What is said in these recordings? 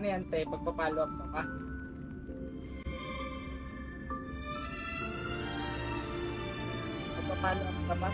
Ano yan, te? Pagpa-follow up ka pa? Pagpa-follow up ka pa?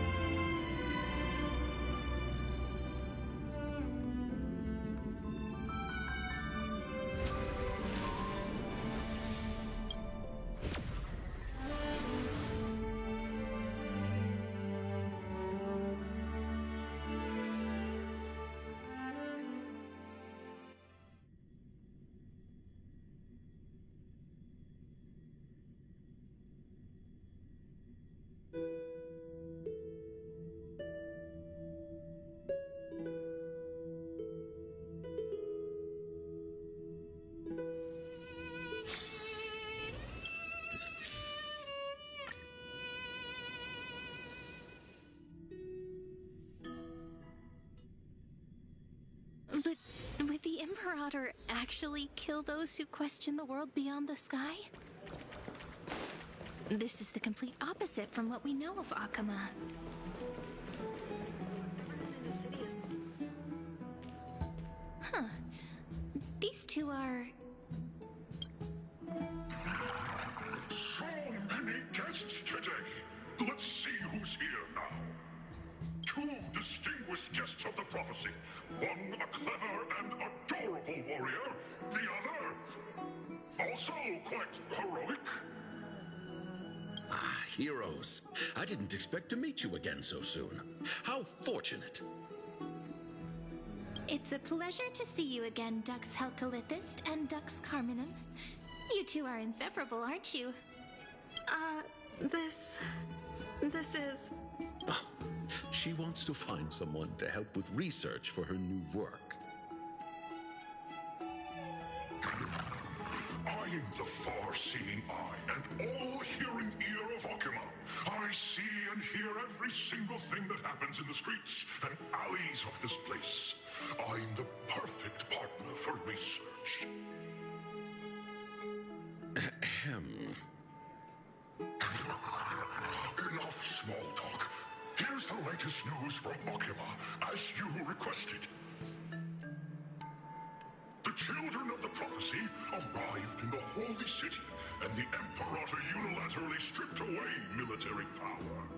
But would the Imperator actually kill those who question the world beyond the sky? This is the complete opposite from what we know of Akama. Huh. These two are... So many guests today. Let's see who's here now. Two distinguished guests of the prophecy. One a clever and adorable warrior. The other, also quite heroic. Ah, heroes. I didn't expect to meet you again so soon. How fortunate. It's a pleasure to see you again, Dux Helcalithist and Dux Carminum. You two are inseparable, aren't you? This is... Oh, she wants to find someone to help with research for her new work. I'm the far-seeing eye and all-hearing ear of Akuma. I see and hear every single thing that happens in the streets and alleys of this place. I'm the perfect partner for research. Ahem. Enough small talk. Here's the latest news from Akuma, as you requested. The children of the prophecy arrived in the holy city, and the Imperator unilaterally stripped away military power.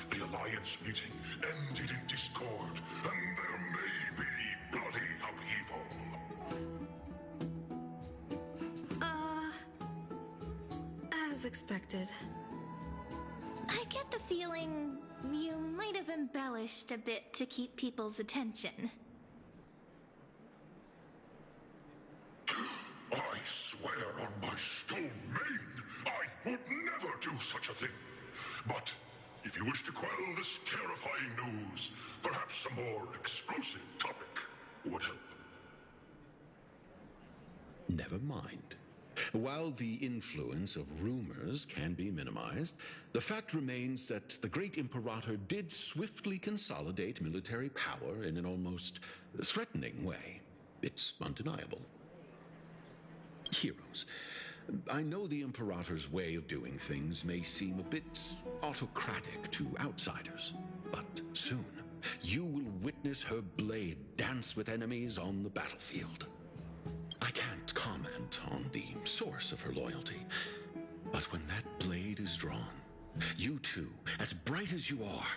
The Alliance meeting ended in discord, and there may be bloody upheaval. As expected. I get the feeling you might have embellished a bit to keep people's attention. I swear on my stone mane, I would never do such a thing. But if you wish to quell this terrifying news, perhaps a more explosive topic would help. Never mind. While the influence of rumors can be minimized, the fact remains that the great Imperator did swiftly consolidate military power in an almost threatening way. It's undeniable. Heroes, I know the Imperator's way of doing things may seem a bit autocratic to outsiders, but soon you will witness her blade dance with enemies on the battlefield. I can't comment on the source of her loyalty, but when that blade is drawn, you two, as bright as you are,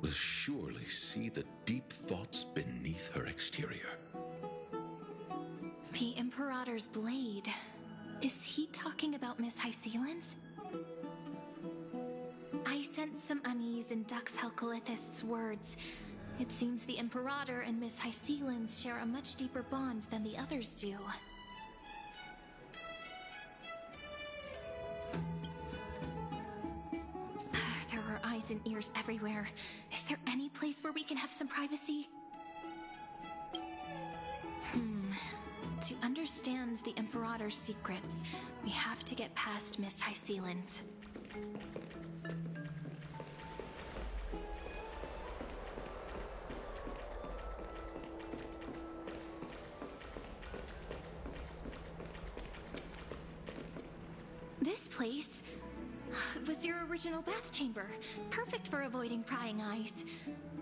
will surely see the deep thoughts beneath her exterior. The Imperator's blade. Is he talking about Miss Hysealin's? I sense some unease in Dux Helcalithist's words. It seems the Imperator and Miss Hysealin's share a much deeper bond than the others do. There are eyes and ears everywhere. Is there any place where we can have some privacy? To understand the Imperator's secrets, we have to get past Miss Hysealin's. This place was your original bath chamber, perfect for avoiding prying eyes.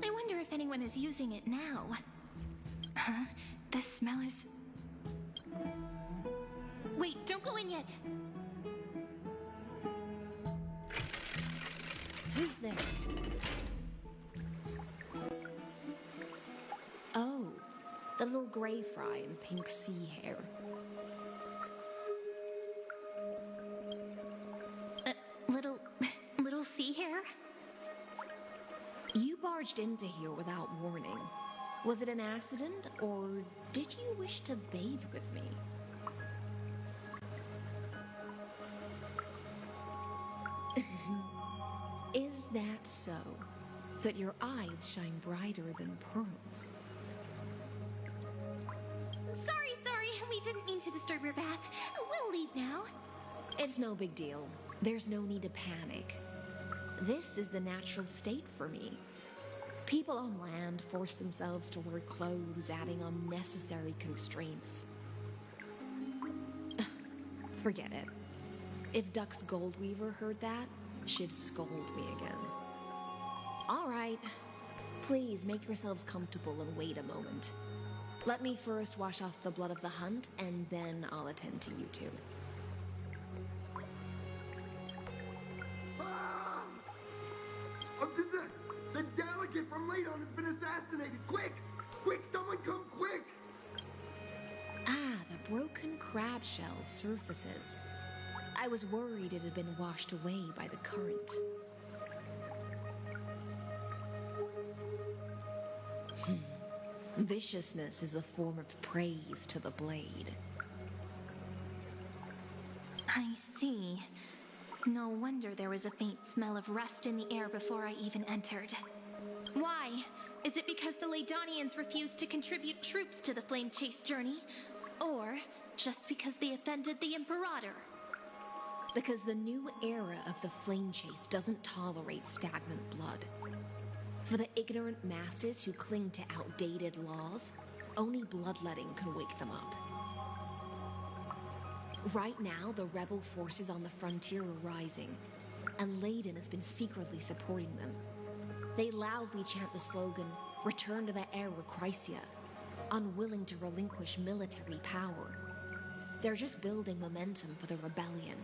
I wonder if anyone is using it now. Huh? The smell is... Wait, don't go in yet! Who's there? Oh, the little gray fry in pink sea hair. Little sea hair? You barged into here without warning. Was it an accident, or did you wish to bathe with me? Is that so? That your eyes shine brighter than pearls? Sorry, we didn't mean to disturb your bath. We'll leave now. It's no big deal. There's no need to panic. This is the natural state for me. People on land force themselves to wear clothes, adding unnecessary constraints. Forget it. If Duck's Goldweaver heard that, she'd scold me again. All right. Please make yourselves comfortable and wait a moment. Let me first wash off the blood of the hunt, and then I'll attend to you two. The delegate from Ladon has been assassinated! Quick! Quick, someone come quick! Ah, the broken crab shell surfaces. I was worried it had been washed away by the current. Viciousness is a form of praise to the blade. I see. No wonder there was a faint smell of rust in the air before I even entered. Why? Is it because the Ladonians refused to contribute troops to the Flame Chase journey? Or just because they offended the Imperator? Because the new era of the Flame Chase doesn't tolerate stagnant blood. For the ignorant masses who cling to outdated laws, only bloodletting can wake them up. Right now, the rebel forces on the frontier are rising, and Ladon has been secretly supporting them. They loudly chant the slogan, "Return to the Era Chrysia," unwilling to relinquish military power. They're just building momentum for the rebellion.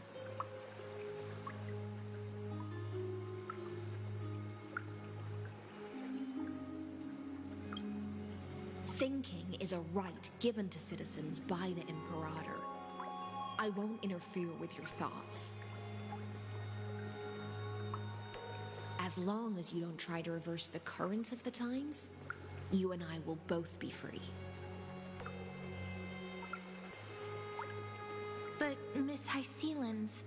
Thinking is a right given to citizens by the Imperator. I won't interfere with your thoughts. As long as you don't try to reverse the current of the times, you and I will both be free. But, Miss Hysealans,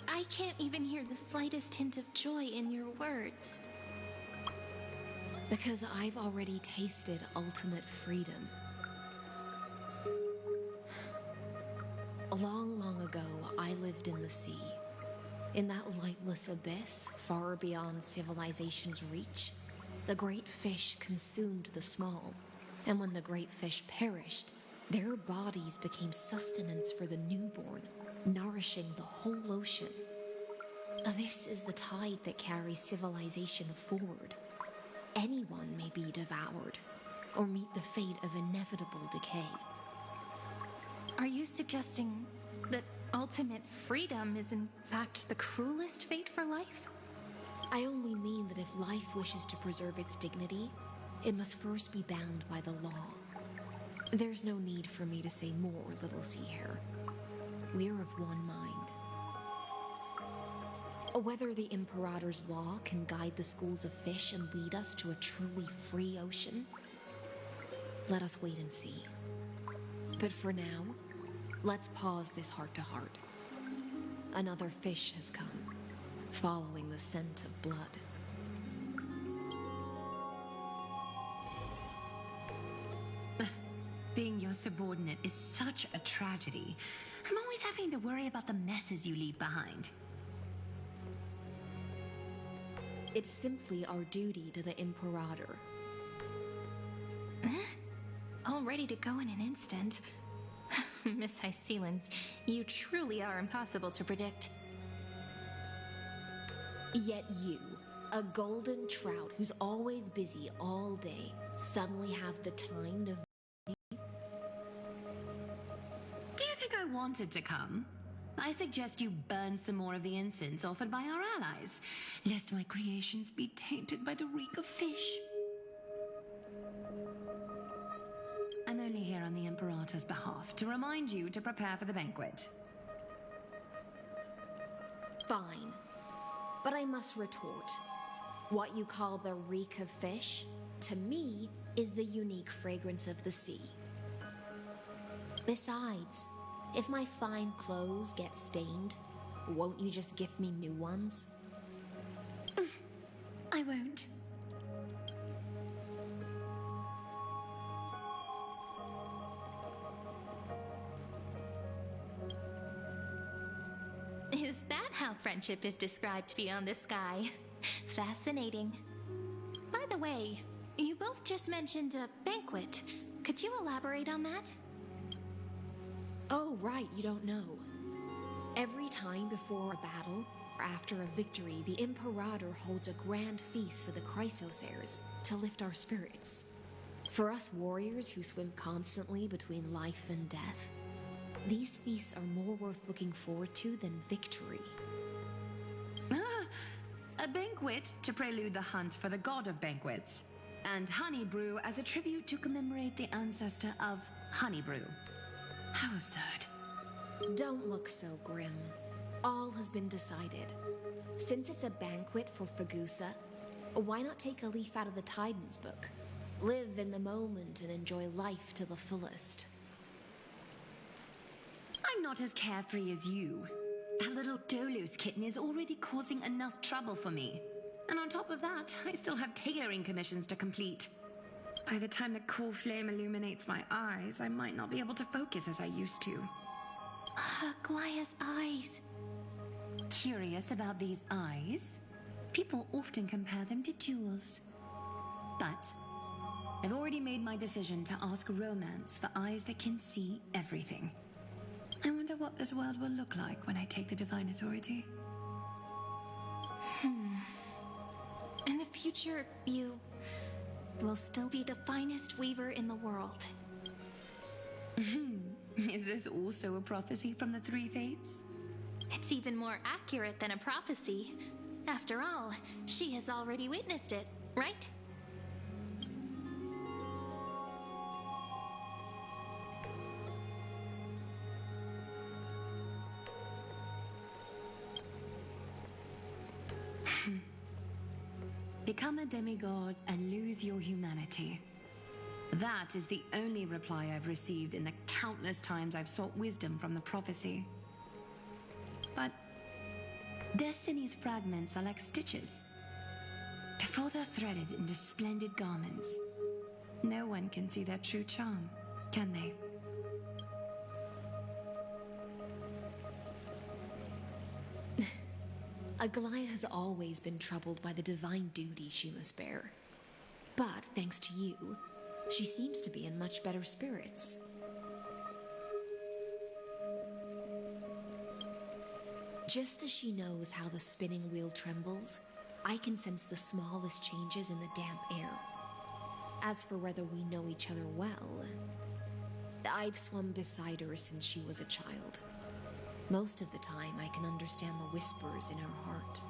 I can't even hear the slightest hint of joy in your words. Because I've already tasted ultimate freedom. Long ago, I lived in the sea. In that lightless abyss, far beyond civilization's reach, the great fish consumed the small. And when the great fish perished, their bodies became sustenance for the newborn, nourishing the whole ocean. This is the tide that carries civilization forward. Anyone may be devoured, or meet the fate of inevitable decay. Are you suggesting that ultimate freedom is in fact the cruelest fate for life? I only mean that if life wishes to preserve its dignity, it must first be bound by the law. There's no need for me to say more, Little Sea Hare. We're of one mind. Whether the Imperator's law can guide the schools of fish and lead us to a truly free ocean, let us wait and see. But for now, let's pause this heart-to-heart. Another fish has come, following the scent of blood. Being your subordinate is such a tragedy. I'm always having to worry about the messes you leave behind. It's simply our duty to the Imperator. All ready to go in an instant. Miss Hysealans, you truly are impossible to predict. Yet you, a golden trout who's always busy all day, suddenly have the time to... Do you think I wanted to come, I suggest you burn some more of the incense offered by our allies, lest my creations be tainted by the reek of fish. I'm only here on the Imperator's behalf to remind you to prepare for the banquet. Fine. But I must retort. What you call the reek of fish, to me, is the unique fragrance of the sea. Besides, if my fine clothes get stained, won't you just give me new ones? I won't. Is that how friendship is described beyond the sky? Fascinating. By the way, you both just mentioned a banquet. Could you elaborate on that? Oh, right, you don't know. Every time before a battle, or after a victory, the Imperator holds a grand feast for the Chrysos heirs to lift our spirits. For us warriors who swim constantly between life and death, these feasts are more worth looking forward to than victory. A banquet to prelude the hunt for the god of banquets, and honey brew as a tribute to commemorate the ancestor of honey brew. How absurd. Don't look so grim. All has been decided. Since it's a banquet for Fagusa, why not take a leaf out of the Tidens book? Live in the moment and enjoy life to the fullest. I'm not as carefree as you. That little Dolos kitten is already causing enough trouble for me. And on top of that, I still have tailoring commissions to complete. By the time the cool flame illuminates my eyes, I might not be able to focus as I used to. Glaya's eyes. Curious about these eyes? People often compare them to jewels. But I've already made my decision to ask romance for eyes that can see everything. I wonder what this world will look like when I take the divine authority. In the future, you will still be the finest weaver in the world. Is this also a prophecy from the Three Fates? It's even more accurate than a prophecy. After all, she has already witnessed it, right? Become a demigod and lose your humanity. That is the only reply I've received in the countless times I've sought wisdom from the prophecy. But Destiny's fragments are like stitches. Before they're threaded into splendid garments, no one can see their true charm, can they? Aglaya has always been troubled by the divine duty she must bear. But thanks to you, she seems to be in much better spirits. Just as she knows how the spinning wheel trembles, I can sense the smallest changes in the damp air. As for whether we know each other well, I've swum beside her since she was a child. Most of the time, I can understand the whispers in her heart.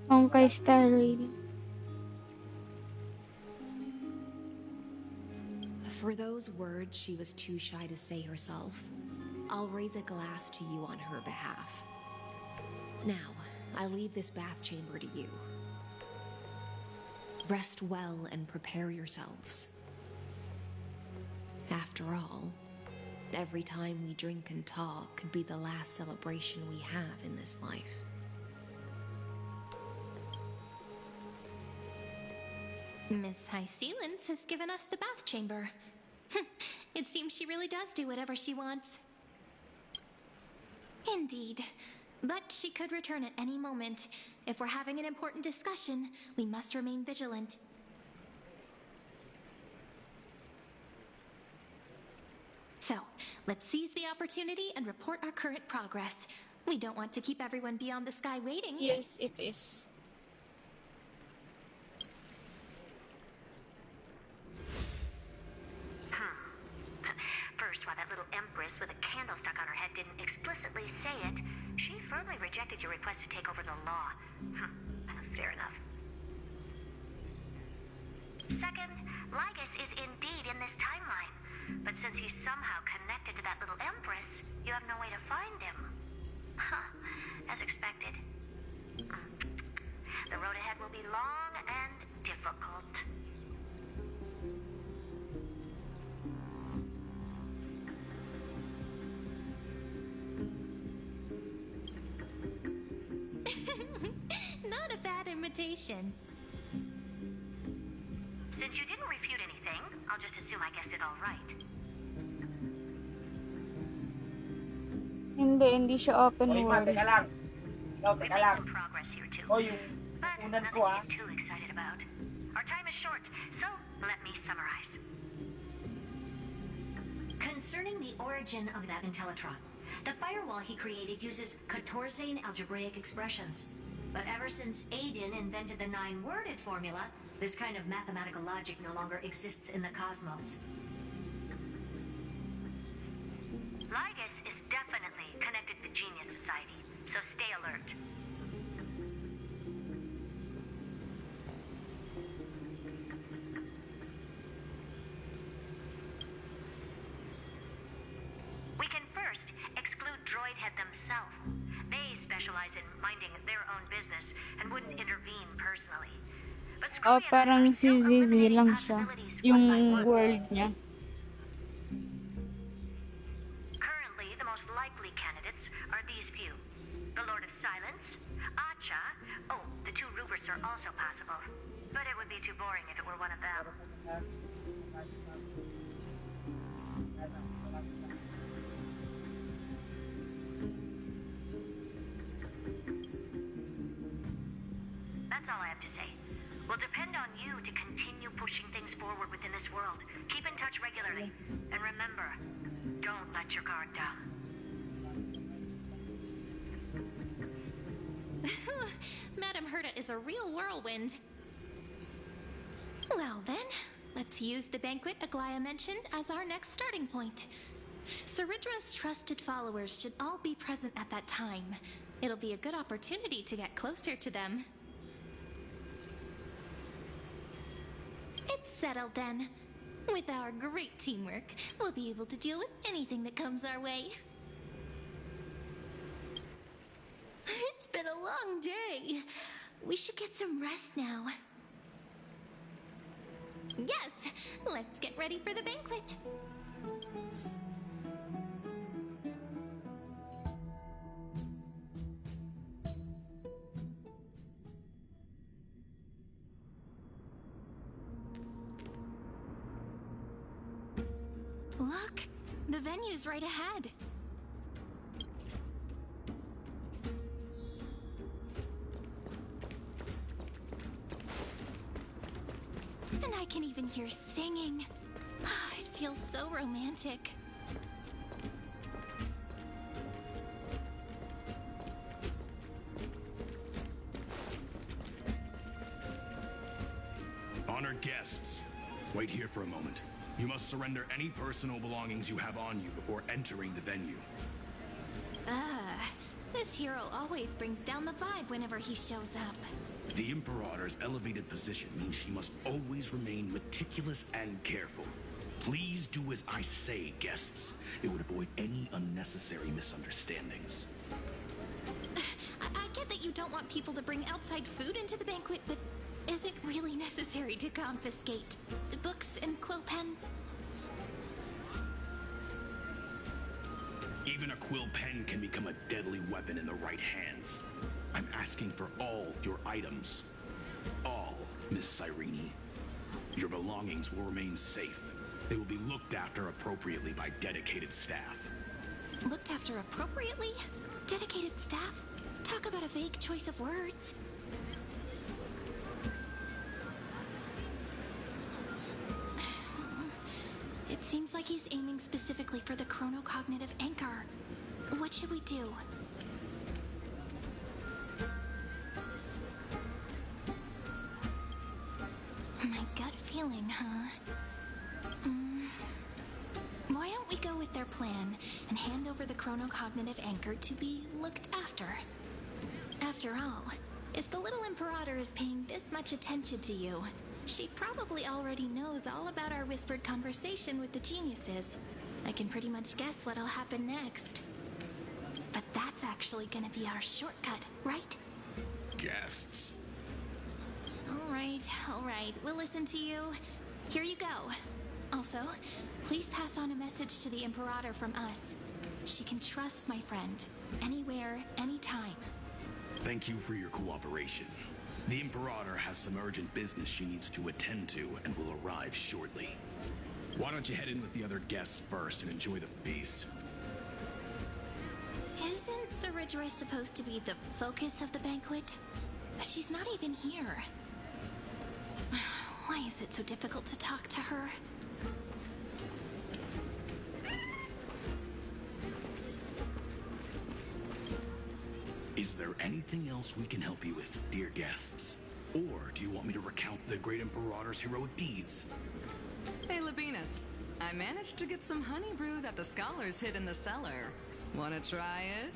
Honkai style reading. For those words she was too shy to say herself, I'll raise a glass to you on her behalf. Now, I leave this bath chamber to you. Rest well and prepare yourselves. After all, every time we drink and talk could be the last celebration we have in this life. Miss High Sealance has given us the bath chamber. It seems she really does do whatever she wants. Indeed. But she could return at any moment. If we're having an important discussion, we must remain vigilant. Let's seize the opportunity and report our current progress. We don't want to keep everyone beyond the sky waiting. Yes, it is. First, while that little empress with a candle stuck on her head didn't explicitly say it, she firmly rejected your request to take over the law. Fair enough. Second, Lygus is indeed in this timeline. But since he's somehow connected to that little empress, you have no way to find him. As expected. The road ahead will be long and difficult. Not a bad invitation. Since you didn't refute anything, I'll just assume I guessed it all right. Hindi siya open Oy, ma, world. teka lang. No, We've teka made lang. some progress here too. O, yung But unan nothing ko, to ah. get too excited about. Our time is short, so let me summarize. Concerning the origin of that Intellitron, the firewall he created uses Catorzean algebraic expressions. But ever since Aiden invented the 9-worded formula, this kind of mathematical logic no longer exists in the cosmos. Lygus is definitely connected to the Genius Society, so stay alert. We can first exclude Droidhead themselves. They specialize in minding their own business and wouldn't intervene personally. But Oh, Screwy and I parang are si still ZZ eliminating lang siya. possibilities Yung one by one. world niya. Currently, the most likely candidates are these few. The Lord of Silence, Acha. Oh, the 2 Ruperts are also possible. But it would be too boring if it were one of them. That's all I have to say. We'll depend on you to continue pushing things forward within this world. Keep in touch regularly. And remember, don't let your guard down. Madam Herta is a real whirlwind. Well then, let's use the banquet Aglaya mentioned as our next starting point. Ceridra's trusted followers should all be present at that time. It'll be a good opportunity to get closer to them. It's settled then. With our great teamwork, we'll be able to deal with anything that comes our way. It's been a long day. We should get some rest now. Yes, let's get ready for the banquet. Look, the venue's right ahead. And I can even hear singing. It feels so romantic. Honored guests, wait here for a moment. You must surrender any personal belongings you have on you before entering the venue. This hero always brings down the vibe whenever he shows up. The Imperator's elevated position means she must always remain meticulous and careful. Please do as I say, guests. It would avoid any unnecessary misunderstandings. I get that you don't want people to bring outside food into the banquet, but is it really necessary to confiscate the books and quill pens? Even a quill pen can become a deadly weapon in the right hands. I'm asking for all your items. All, Miss Cyrene. Your belongings will remain safe. They will be looked after appropriately by dedicated staff. Looked after appropriately? Dedicated staff? Talk about a vague choice of words. It's Seems like he's aiming specifically for the chronocognitive anchor. What should we do? My gut feeling, huh? Why don't we go with their plan and hand over the chronocognitive anchor to be looked after? After all, if the little Imperator is paying this much attention to you, she probably already knows all about our whispered conversation with the geniuses. I can pretty much guess what'll happen next. But that's actually gonna be our shortcut, right? Guests. All right, we'll listen to you. Here you go. Also, please pass on a message to the Imperator from us. She can trust my friend, anywhere, anytime. Thank you for your cooperation. The Imperator has some urgent business she needs to attend to and will arrive shortly. Why don't you head in with the other guests first and enjoy the feast? Isn't Saridra supposed to be the focus of the banquet? She's not even here. Why is it so difficult to talk to her? Is there anything else we can help you with, dear guests? Or do you want me to recount the great Imperator's heroic deeds? Hey, Labinas. I managed to get some honey brew that the scholars hid in the cellar. Wanna try it?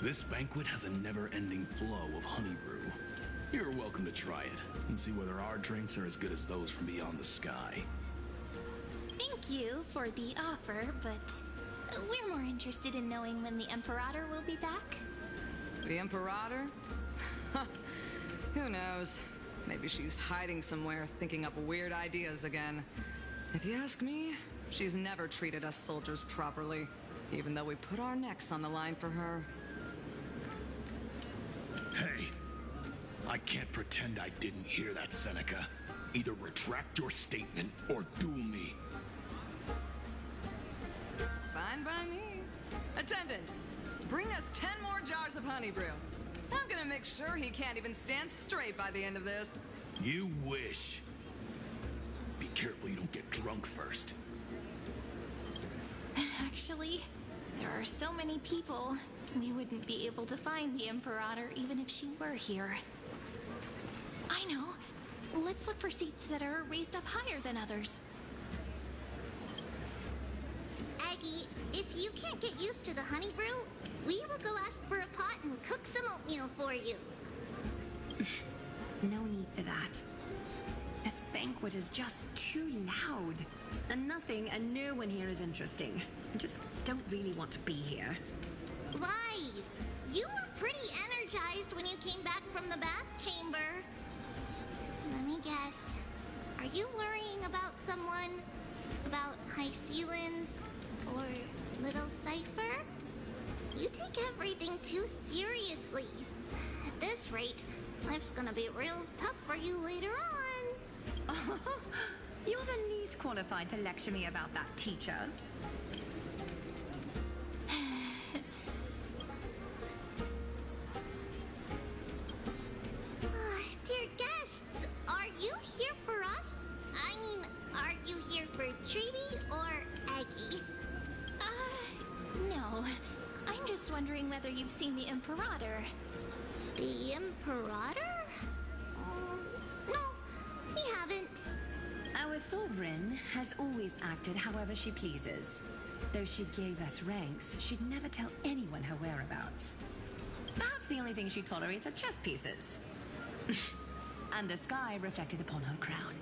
This banquet has a never-ending flow of honey brew. You're welcome to try it and see whether our drinks are as good as those from beyond the sky. Thank you for the offer, but we're more interested in knowing when the Imperator will be back. The Imperator? Who knows? Maybe she's hiding somewhere, thinking up weird ideas again. If you ask me, she's never treated us soldiers properly, even though we put our necks on the line for her. Hey, I can't pretend I didn't hear that, Seneca. Either retract your statement or duel me. Fine by me. Attendant, bring us 10 more jars of honey brew. I'm gonna make sure he can't even stand straight by the end of this. You wish. Be careful you don't get drunk first. Actually, there are so many people. We wouldn't be able to find the Imperator even if she were here. I know. Let's look for seats that are raised up higher than others. Aggie, if you can't get used to the honey brew, we will go ask for a pot and cook some oatmeal for you. No need for that. This banquet is just too loud. And nothing and no one here is interesting. I just don't really want to be here. Lies! You were pretty energized when you came back from the bath chamber. Let me guess. Are you worrying about someone? About High Ceilings? Or Little Cypher? You take everything too seriously. At this rate, life's gonna be real tough for you later on. You're the least qualified to lecture me about that, teacher. Dear guests, are you here for us? I mean, are you here for Treeby or Aggie? No. I'm just wondering whether you've seen the Imperator. The Imperator? No, we haven't. Our sovereign has always acted however she pleases. Though she gave us ranks, she'd never tell anyone her whereabouts. Perhaps the only thing she tolerates are chess pieces. And the sky reflected upon her crown.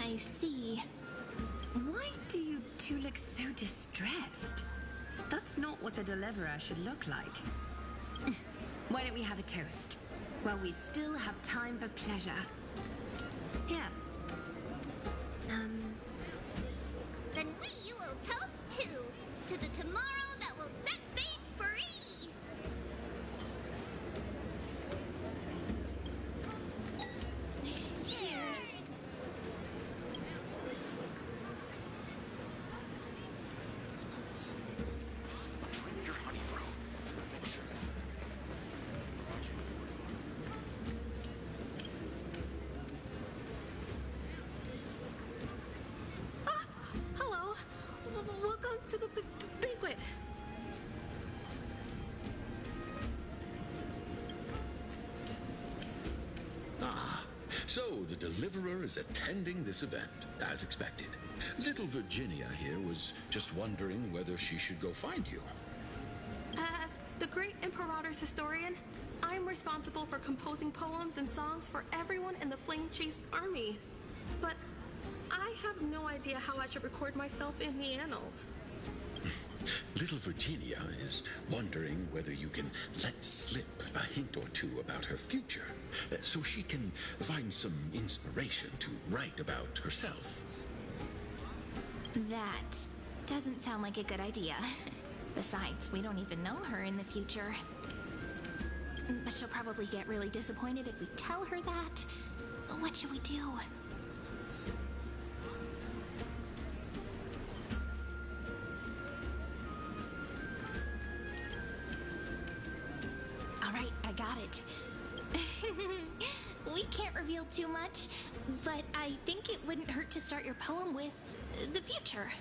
I see. Why do you two look so distressed? That's not what the deliverer should look like. Why don't we have a toast? While we still have time for pleasure. Here. Then we will toast to the tomorrow that will set fate free. Cheers. Drink your honey brew. Make sure. Welcome to the banquet. Ah, so the Deliverer is attending this event, as expected. Little Virginia here was just wondering whether she should go find you. As the great Imperator's historian, I'm responsible for composing poems and songs for everyone in the Flame Chase army. But I have no idea how I should record myself in the annals. Little Virginia is wondering whether you can let slip a hint or two about her future, so she can find some inspiration to write about herself. That doesn't sound like a good idea. Besides, we don't even know her in the future. But she'll probably get really disappointed if we tell her that. What should we do? Alright, I got it. We can't reveal too much, but I think it wouldn't hurt to start your poem with the future.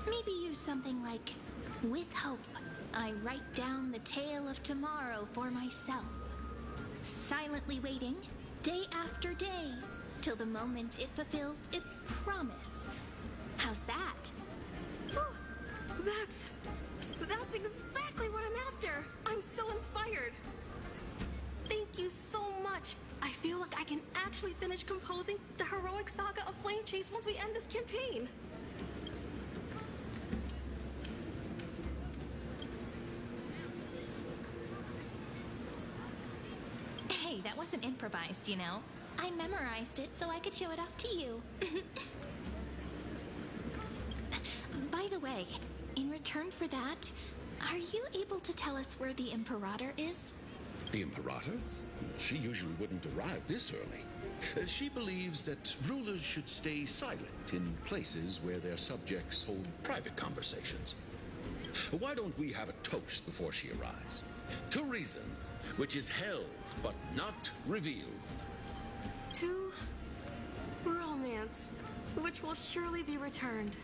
Maybe use something like, "With hope, I write down the tale of tomorrow for myself, silently waiting, day after day, till the moment it fulfills its promise." How's that? Oh, that's exactly what I'm after. I'm so inspired. Thank you so much. I feel like I can actually finish composing the heroic saga of Flame Chase once we end this campaign. Hey, that wasn't improvised, you know. I memorized it so I could show it off to you. By the way, in return for that, are you able to tell us where the Imperator is? The Imperator? She usually wouldn't arrive this early. She believes that rulers should stay silent in places where their subjects hold private conversations. Why don't we have a toast before she arrives? To reason, which is held but not revealed. To romance, which will surely be returned.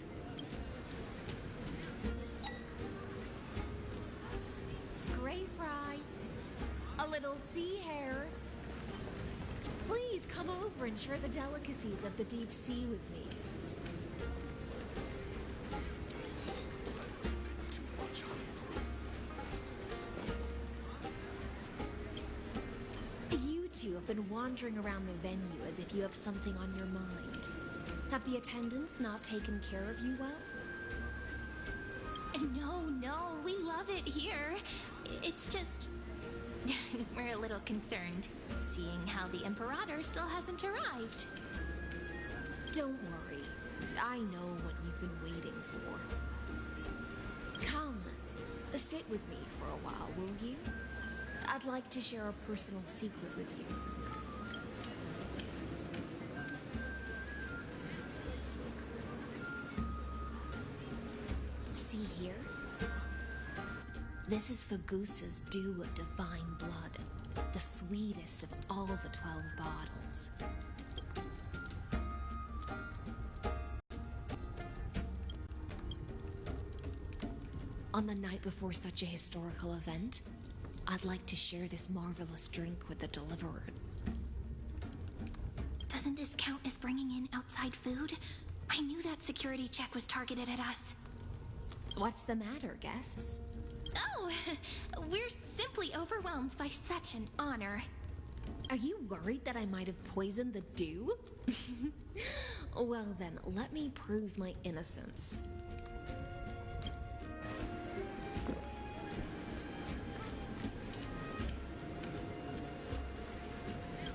Gray fry. A little sea hare. Please come over and share the delicacies of the deep sea with me. You two have been wandering around the venue as if you have something on your mind. Have the attendants not taken care of you well? No, we love it here. It's just... we're a little concerned, seeing how the Imperator still hasn't arrived. Don't worry. I know what you've been waiting for. Come, sit with me for a while, will you? I'd like to share a personal secret with you. See here? This is Fagusa's dew of divine blood, the sweetest of all the 12 bottles. On the night before such a historical event, I'd like to share this marvelous drink with the Deliverer. Doesn't this count as bringing in outside food? I knew that security check was targeted at us. What's the matter, guests? Oh, we're simply overwhelmed by such an honor. Are you worried that I might have poisoned the dew? Well then, let me prove my innocence.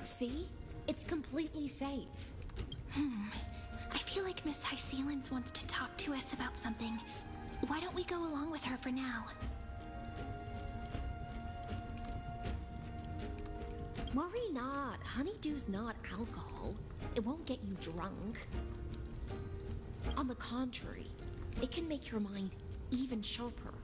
See? It's completely safe. I feel like Miss Hysealins wants to talk to us about something. Why don't we go along with her for now? Worry not. Honeydew's not alcohol. It won't get you drunk. On the contrary, it can make your mind even sharper.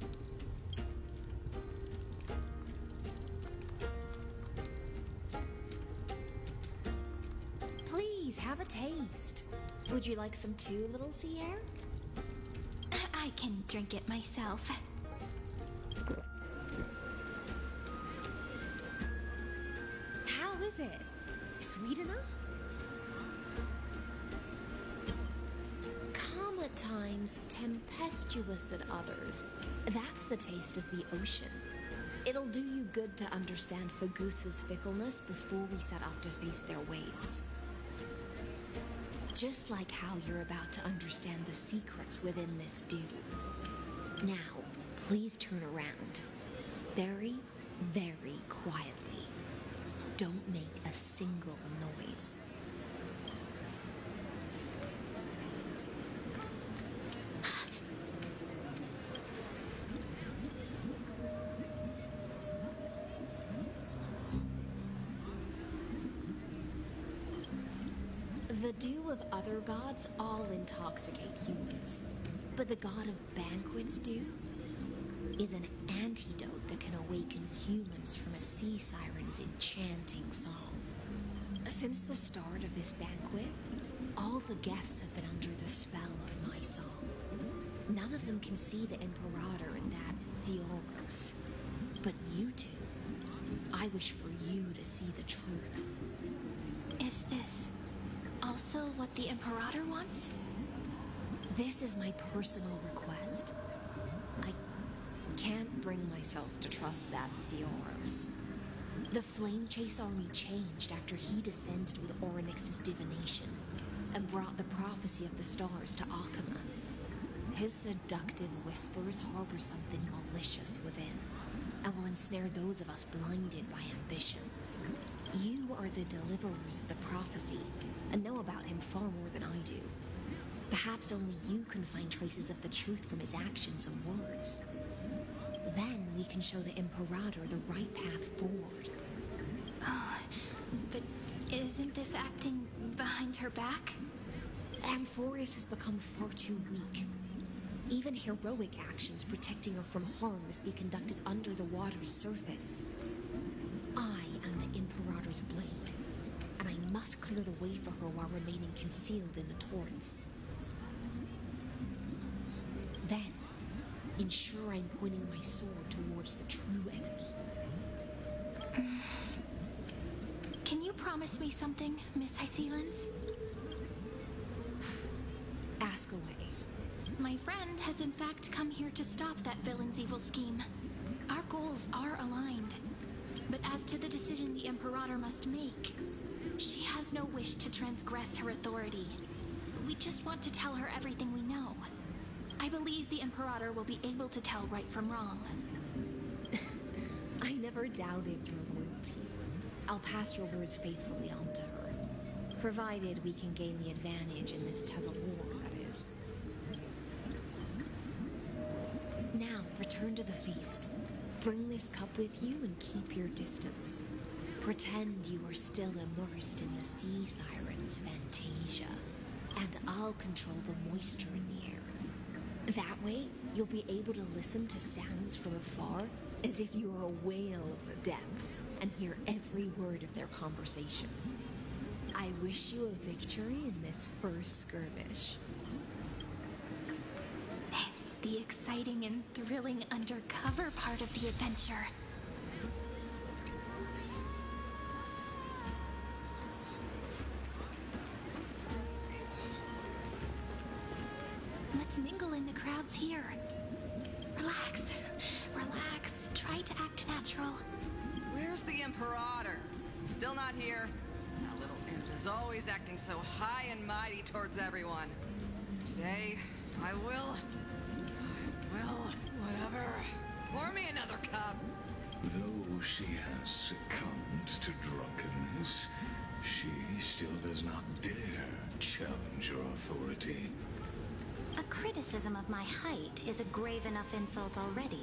Please, have a taste. Would you like some too, little sea hare? I can drink it myself. How is it? Sweet enough? Calm at times, tempestuous at others. That's the taste of the ocean. It'll do you good to understand Fagusa's fickleness before we set off to face their waves. Just like how you're about to understand the secrets within this dew. Now, please turn around. Very, very quietly. Don't make a single noise. The dew of other gods all intoxicate humans, but the god of banquets dew is an antidote that can awaken humans from a sea siren's enchanting song. Since the start of this banquet, all the guests have been under the spell of my song. None of them can see the Imperator in that Fioros, but you two, I wish for you to see the truth. Is this also what the Imperator wants? This is my personal request. I can't bring myself to trust that Fioros. The Flame Chase army changed after he descended with Orynyx's divination and brought the prophecy of the stars to Akama. His seductive whispers harbor something malicious within and will ensnare those of us blinded by ambition. You are the deliverers of the prophecy and know about him far more than I do. Perhaps only you can find traces of the truth from his actions and words. Then we can show the Imperator the right path forward. Oh, but isn't this acting behind her back? Amphorius has become far too weak. Even heroic actions protecting her from harm must be conducted under the water's surface. I am the Imperator's blade, and I must clear the way for her while remaining concealed in the torrents. Then, ensure I'm pointing my sword towards the true enemy. Can you promise me something, Miss Hycelens? Ask away. My friend has in fact come here to stop that villain's evil scheme. Our goals are aligned. But as to the decision the Imperator must make, she has no wish to transgress her authority. We just want to tell her everything we know. I believe the Imperator will be able to tell right from wrong. I never doubted your loyalty. I'll pass your words faithfully on to her, provided we can gain the advantage in this tug of war, that is. Now, return to the feast. Bring this cup with you and keep your distance. Pretend you are still immersed in the sea siren's fantasia, and I'll control the moisture in the air. That way, you'll be able to listen to sounds from afar as if you were a whale of the depths and hear every word of their conversation. I wish you a victory in this first skirmish. It's the exciting and thrilling undercover part of the adventure. Let's mingle in the crowds here. Relax, relax. Try to act natural. Where's the Imperator? Still not here. That little imp is always acting so high and mighty towards everyone. Today, I will, whatever. Pour me another cup. Though she has succumbed to drunkenness, she still does not dare challenge your authority. A criticism of my height is a grave enough insult already.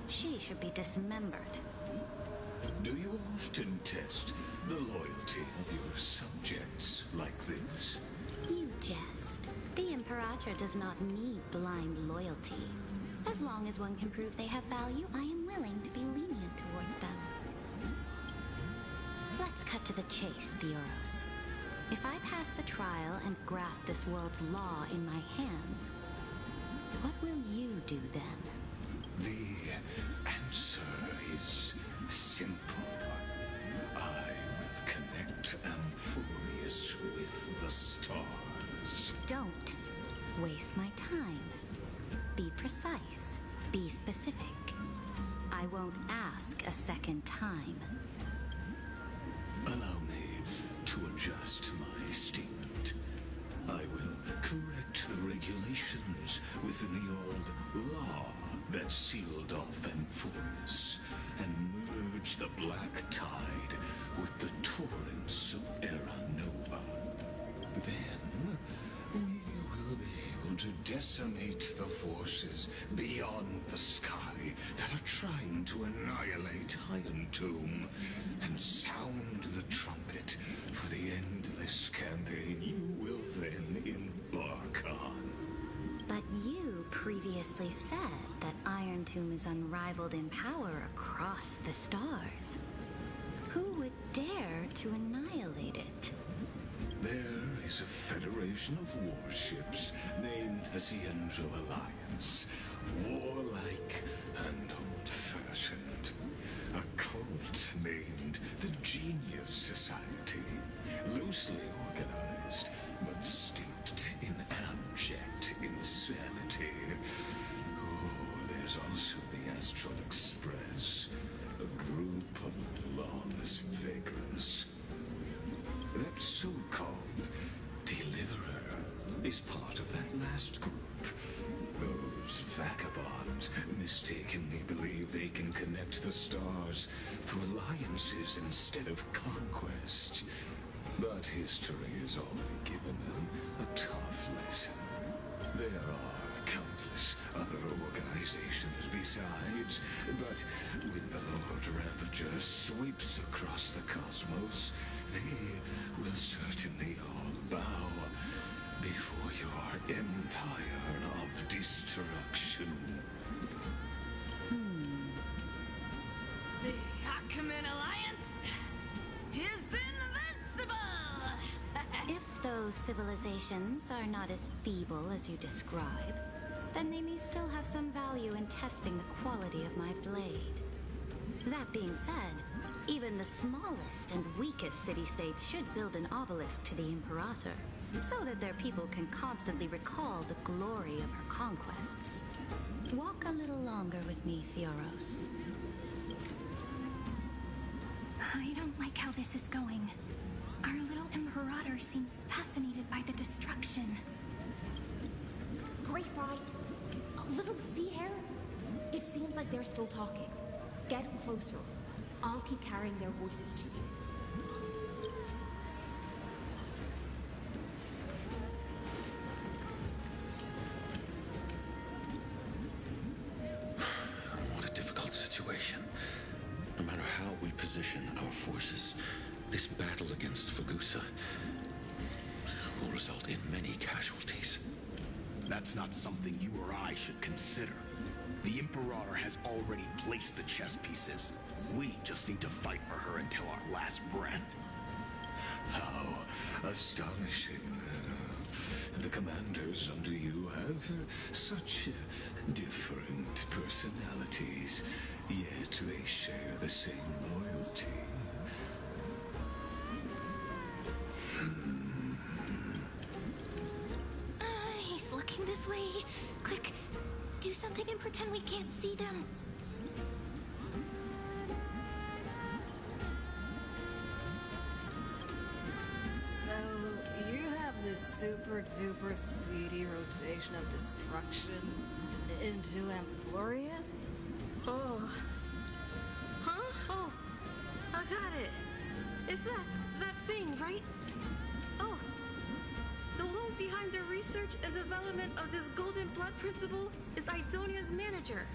She should be dismembered. Do you often test the loyalty of your subjects like this? You jest. The Imperator does not need blind loyalty. As long as one can prove they have value, I am willing to be lenient towards them. Let's cut to the chase, Theoros. If I pass the trial and grasp this world's law in my hands, What will you do then? The answer is simple. I will connect Amphorius with the stars. Don't waste my time. Be precise. Be specific. I won't ask a second time. Allow me to adjust my statement. I will correct the regulations within the old law that sealed off Amphorius and merge the black tide with the torrents of Era Nova. Then we will be able to decimate the forces beyond the sky that are trying to annihilate Iron Tomb and sound the trumpet for the endless campaign you will then embark on. But you previously said that Iron Tomb is unrivaled in power across the stars. Who would dare to annihilate it? There is a federation of warships named the Cienzo Alliance. Warlike and old-fashioned. A cult named the Genius Society. Loosely organized, but steeped in abject insanity. Oh, there's also the Astral Express. A group of lawless vagrants. That so-called Deliverer is part of that last group. Those vagabonds mistakenly believe they can connect the stars through alliances instead of conquest. But history has already given them a tough lesson. There are countless other organizations besides, but when the Lord Ravager sweeps across the cosmos, they will certainly all bow before your empire of destruction. The Ackman Alliance is invincible! If those civilizations are not as feeble as you describe, then they may still have some value in testing the quality of my blade. That being said, even the smallest and weakest city-states should build an obelisk to the Imperator, so that their people can constantly recall the glory of her conquests. Walk a little longer with me, Theoros. I don't like how this is going. Our little Imperator seems fascinated by the destruction. Gray Fry, little sea hare? It seems like they're still talking. Get closer. I'll keep carrying their voices to you. What a difficult situation. No matter how we position our forces, this battle against Fagusa will result in many casualties. That's not something you or I should consider. The Imperator has already placed the chess pieces. We just need to fight for her until our last breath. How astonishing. The commanders under you have such different personalities, yet they share the same loyalty. He's looking this way. Quick, do something and pretend we can't see them. So, you have this super duper speedy rotation of destruction into Amphorius? Oh. Huh? Oh, I got it. It's that thing, right? Oh. The one behind the research and development of this golden blood principle is Idonia's manager.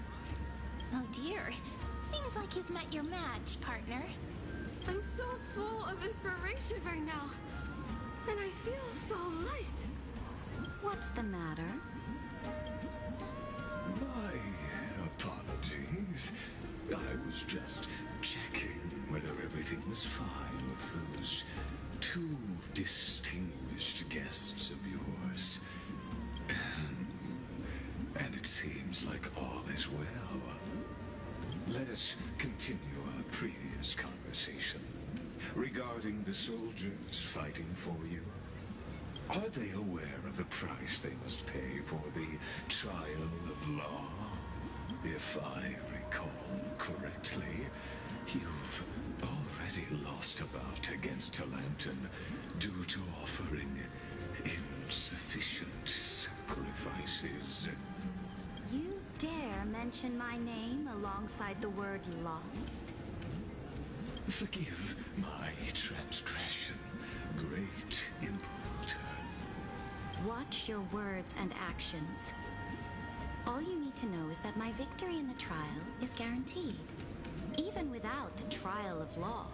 Oh dear. Seems like you've met your match, partner. I'm so full of inspiration right now. And I feel so light. What's the matter? My apologies. I was just checking whether everything was fine with those two distinguished guests of yours. And sounds like all is well. Let us continue our previous conversation regarding the soldiers fighting for you. Are they aware of the price they must pay for the trial of law? If I recall correctly, you've already lost a bout against Talanton due to offering insufficient sacrifices. You dare mention my name alongside the word lost? Forgive my transgression, great Imperator. Watch your words and actions. All you need to know is that my victory in the trial is guaranteed. Even without the trial of law,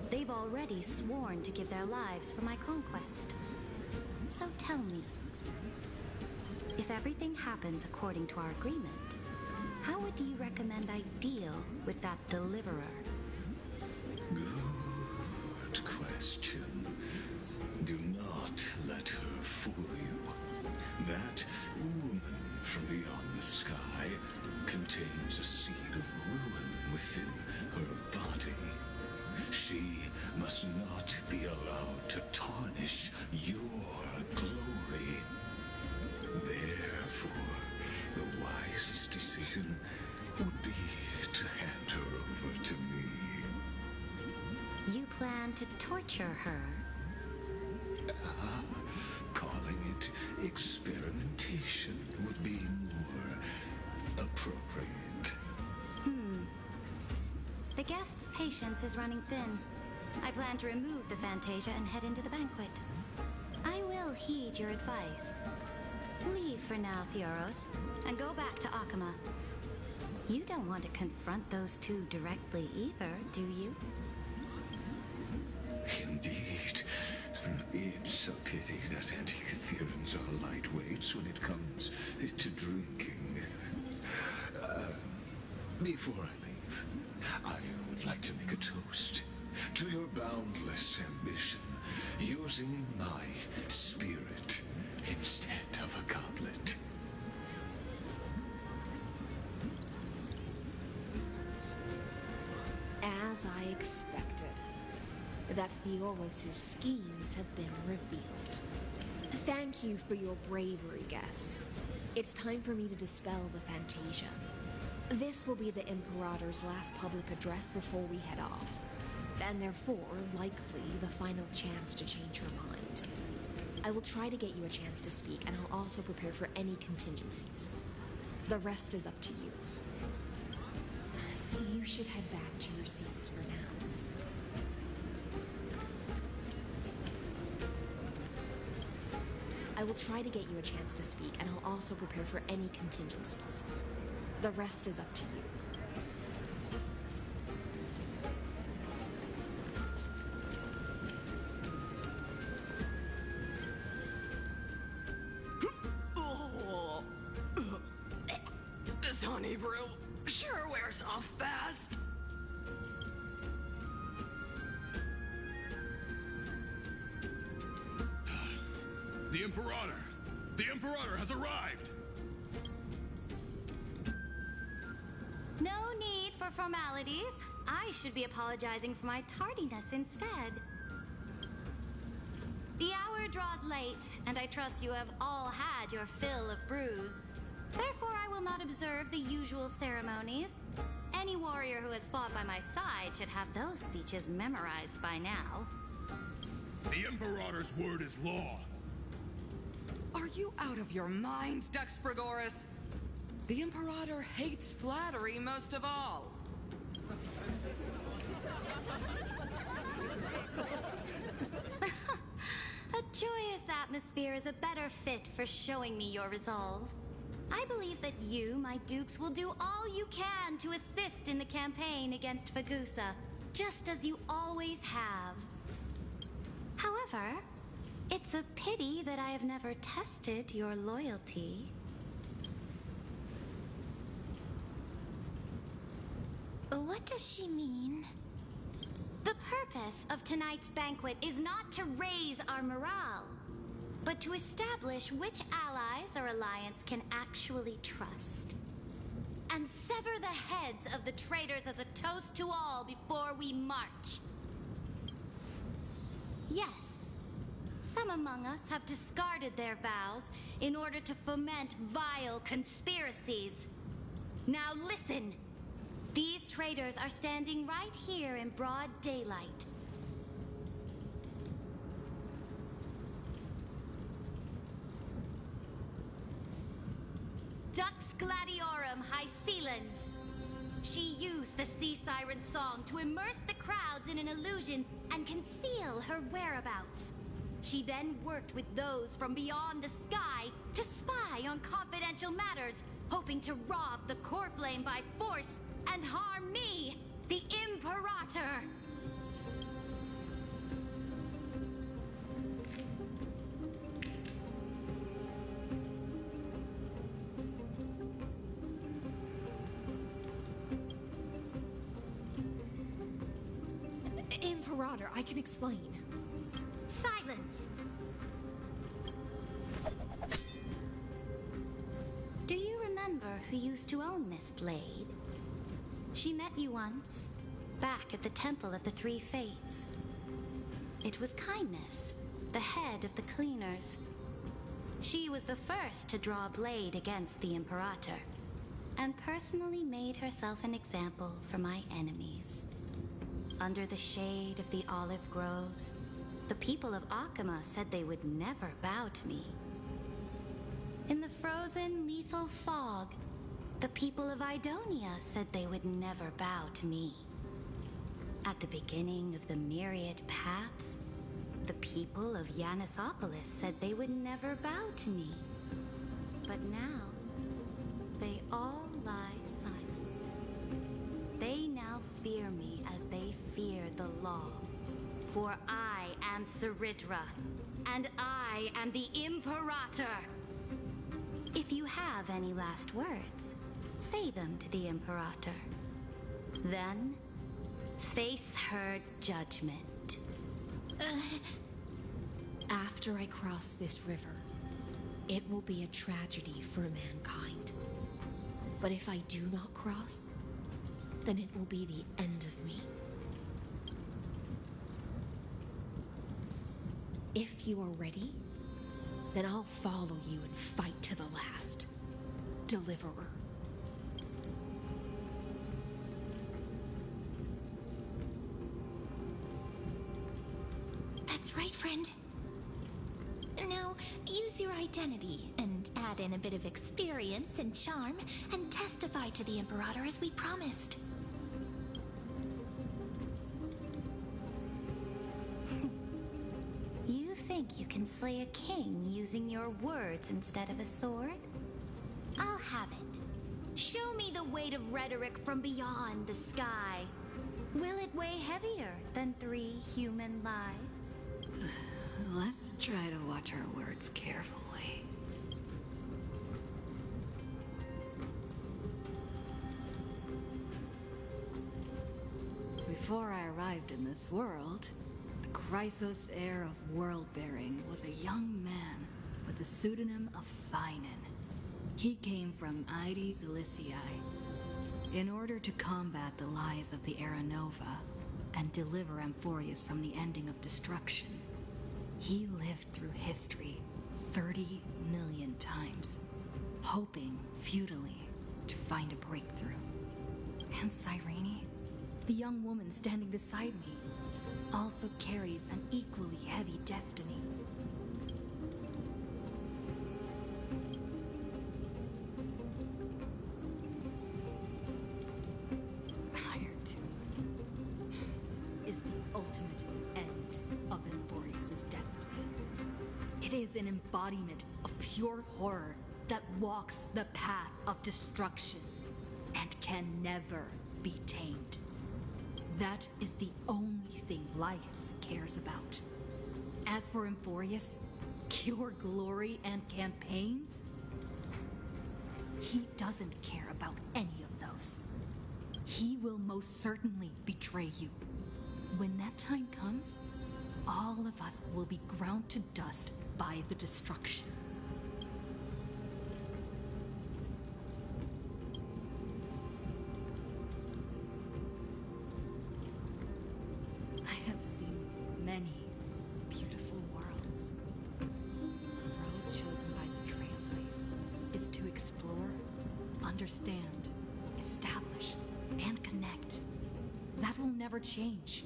they've already sworn to give their lives for my conquest. So tell me, if everything happens according to our agreement, how would you recommend I deal with that deliverer? Good question. Do not let her fool you. That woman from beyond the sky contains a seed of ruin within her body. She must not be allowed to tarnish your glory. Therefore, the wisest decision would be to hand her over to me. You plan to torture her? Calling it experimentation would be more appropriate. The guest's patience is running thin. I plan to remove the Fantasia and head into the banquet. I will heed your advice. Leave for now, Theoros, and go back to Akama. You don't want to confront those two directly either, do you? Indeed. It's a pity that Antikytherans are lightweights when it comes to drinking. Before I leave, I would like to make a toast to your boundless ambition, using my spirit instead of a goblet. As I expected, that Theoros' schemes have been revealed. Thank you for your bravery, guests. It's time for me to dispel the Fantasia. This will be the Imperator's last public address before we head off, and therefore, likely, the final chance to change her mind. I will try to get you a chance to speak, and I'll also prepare for any contingencies. The rest is up to you. You should head back to your seats for now. I will try to get you a chance to speak, and I'll also prepare for any contingencies. The rest is up to you. This honey brew sure wears off fast. The Imperator! The Imperator has arrived! No need for formalities. I should be apologizing for my tardiness instead. The hour draws late, and I trust you have all had your fill of brews. Therefore, I will not observe the usual ceremonies. Any warrior who has fought by my side should have those speeches memorized by now. The Imperator's word is law. Are you out of your mind, Dux Frigoris? The Imperator hates flattery most of all. A joyous atmosphere is a better fit for showing me your resolve. I believe that you, my dukes, will do all you can to assist in the campaign against Fagusa, just as you always have. However, it's a pity that I have never tested your loyalty. What does she mean? The purpose of tonight's banquet is not to raise our morale, but to establish which allies our alliance can actually trust. and sever the heads of the traitors as a toast to all before we march. Yes, some among us have discarded their vows in order to foment vile conspiracies. Now listen! These traitors are standing right here in broad daylight. Dux Gladiorum Hycelens. She used the Sea Siren song to immerse the crowds in an illusion and conceal her whereabouts. She then worked with those from beyond the sky to spy on confidential matters, hoping to rob the core flame by force and harm me, the Imperator. Imperator, I can explain. Silence! Do you remember who used to own this blade? She met you once, back at the Temple of the Three Fates. It was Kindness, the head of the cleaners. She was the first to draw a blade against the Imperator, and personally made herself an example for my enemies. Under the shade of the olive groves, the people of Akama said they would never bow to me. In the frozen, lethal fog, the people of Idonia said they would never bow to me. At the beginning of the myriad paths, the people of Yanisopolis said they would never bow to me. But now, they all lie silent. They now fear me as they fear the law. For I am Saridra, and I am the Imperator. If you have any last words, say them to the Imperator. Then, face her judgment. After I cross this river, it will be a tragedy for mankind. But if I do not cross, then it will be the end of me. If you are ready, then I'll follow you and fight to the last. Deliverer. That's right, friend. Now, use your identity and add in a bit of experience and charm and testify to the Imperator as we promised. You think you can slay a king using your words instead of a sword? I'll have it. Show me the weight of rhetoric from beyond the sky. Will it weigh heavier than 3 human lives? Let's try to watch our words carefully. Before I arrived in this world, the Chrysos heir of world-bearing was a young man with the pseudonym of Finan. He came from Ides Elysiae in order to combat the lies of the Era Nova and deliver Amphorius from the ending of destruction. He lived through history 30 million times, hoping futilely to find a breakthrough. And Cyrene, the young woman standing beside me, also carries an equally heavy destiny. Hired is the ultimate end of Amphorius' destiny. It is an embodiment of pure horror that walks the path of destruction and can never be tamed. That is the only thing Lycus cares about. As for Amphorius, pure glory and campaigns, he doesn't care about any of those. He will most certainly betray you. When that time comes, all of us will be ground to dust by the destruction. understand, establish, and connect. That will never change.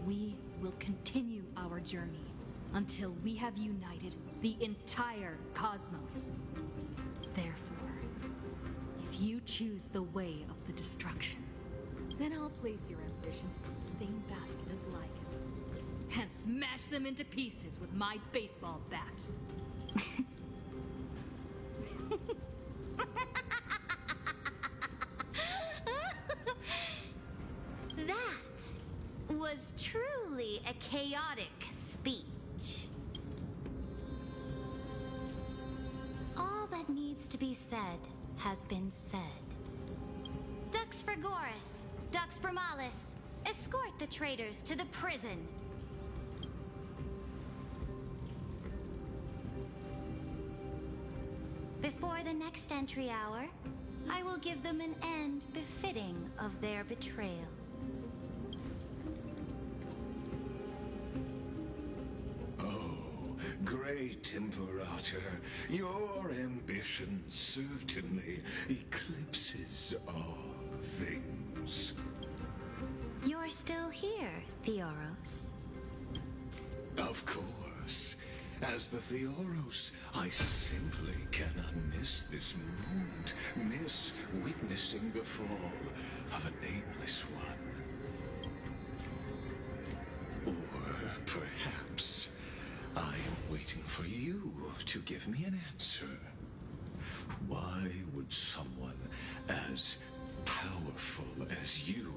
We will continue our journey until we have united the entire cosmos. Therefore, if you choose the way of the destruction, then I'll place your ambitions in the same basket as Lycus, and smash them into pieces with my baseball bat. That was truly a chaotic speech. All that needs to be said has been said. Dux Frigoris, Dux Bromalis, escort the traitors to the prison. Before the next entry hour, I will give them an end befitting of their betrayal. Oh, great Imperator, your ambition certainly eclipses all things. You're still here, Theoros. Of course. As the Theoros, I simply cannot miss this moment, miss witnessing the fall of a nameless one. Or perhaps I am waiting for you to give me an answer. Why would someone as powerful as you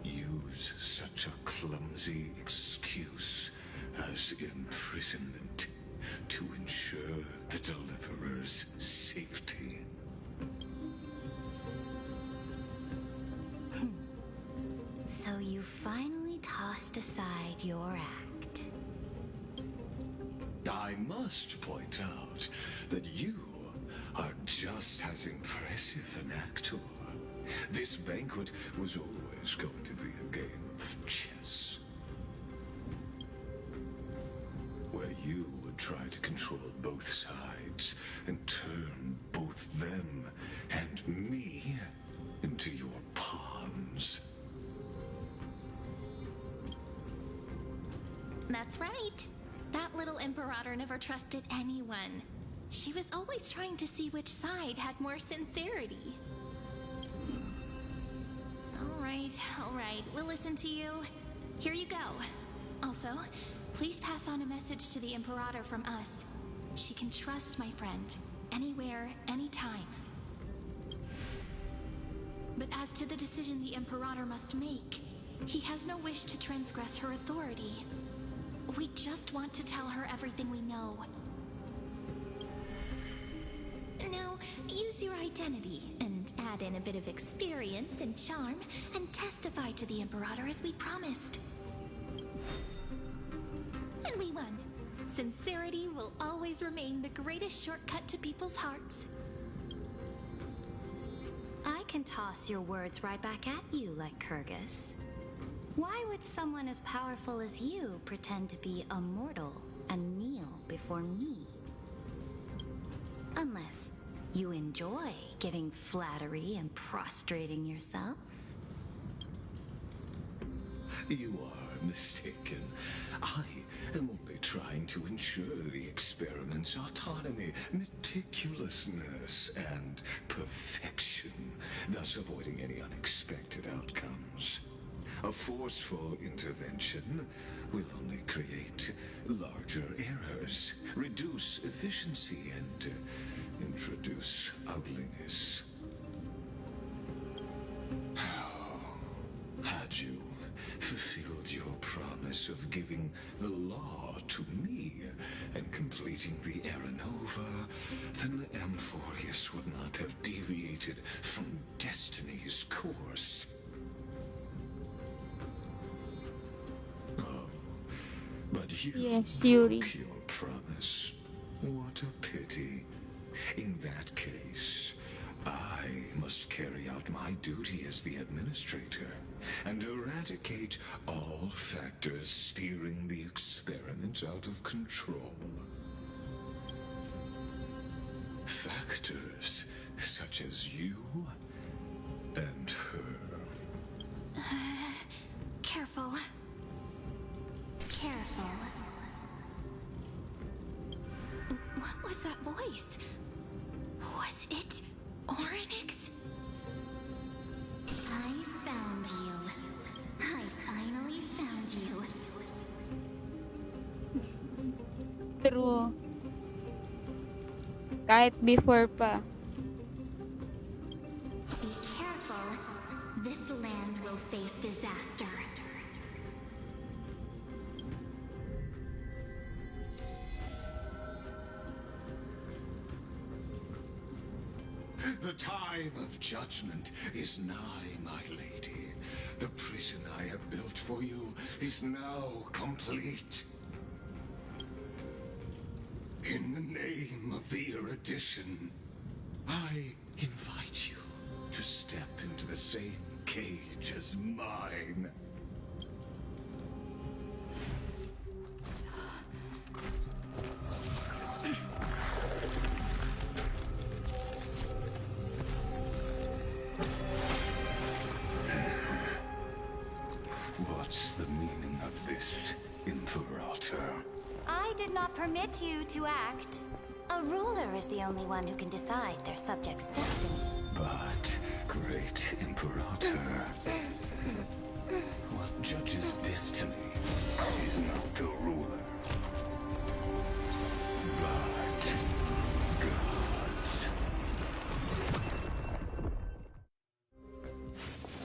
use such a clumsy excuse as imprisonment to ensure the Deliverer's safety? So you finally tossed aside your act. I must point out that you are just as impressive an actor. This banquet was always going to be a game of chess, where you would try to control both sides and turn both them and me into your pawns. That's right. That little Imperator never trusted anyone. She was always trying to see which side had more sincerity. All right, we'll listen to you. Here you go. Also, please pass on a message to the Imperator from us. She can trust my friend, anywhere, anytime. But as to the decision the Imperator must make, he has no wish to transgress her authority. We just want to tell her everything we know. Now, use your identity and add in a bit of experience and charm and testify to the Imperator as we promised. And we won. Sincerity will always remain the greatest shortcut to people's hearts. I can toss your words right back at you like Kyrgyz. Why would someone as powerful as you pretend to be a mortal and kneel before me? Unless you enjoy giving flattery and prostrating yourself. You are mistaken. I am only trying to ensure the experiment's autonomy, meticulousness, and perfection, thus avoiding any unexpected outcomes. A forceful intervention will only create larger errors, reduce efficiency, and introduce ugliness. Had you fulfilled your promise of giving the law to me and completing the Aranova, then Amphorius would not have deviated from destiny's course. But you broke your promise. What a pity. In that case, I must carry out my duty as the administrator and eradicate all factors steering the experiment out of control. Factors such as you and her. Careful. Careful. What was that voice? Was it Oryx? I found you. I finally found you. True. Kahit before pa. Be careful. This land will face disaster. The time of judgment is nigh, my lady. The prison I have built for you is now complete. In the name of the erudition, I invite you to step into the same cage as mine. What's the meaning of this, Imperator? I did not permit you to act. A ruler is the only one who can decide their subject's destiny. But, great Imperator, what judges destiny is not the ruler, but gods.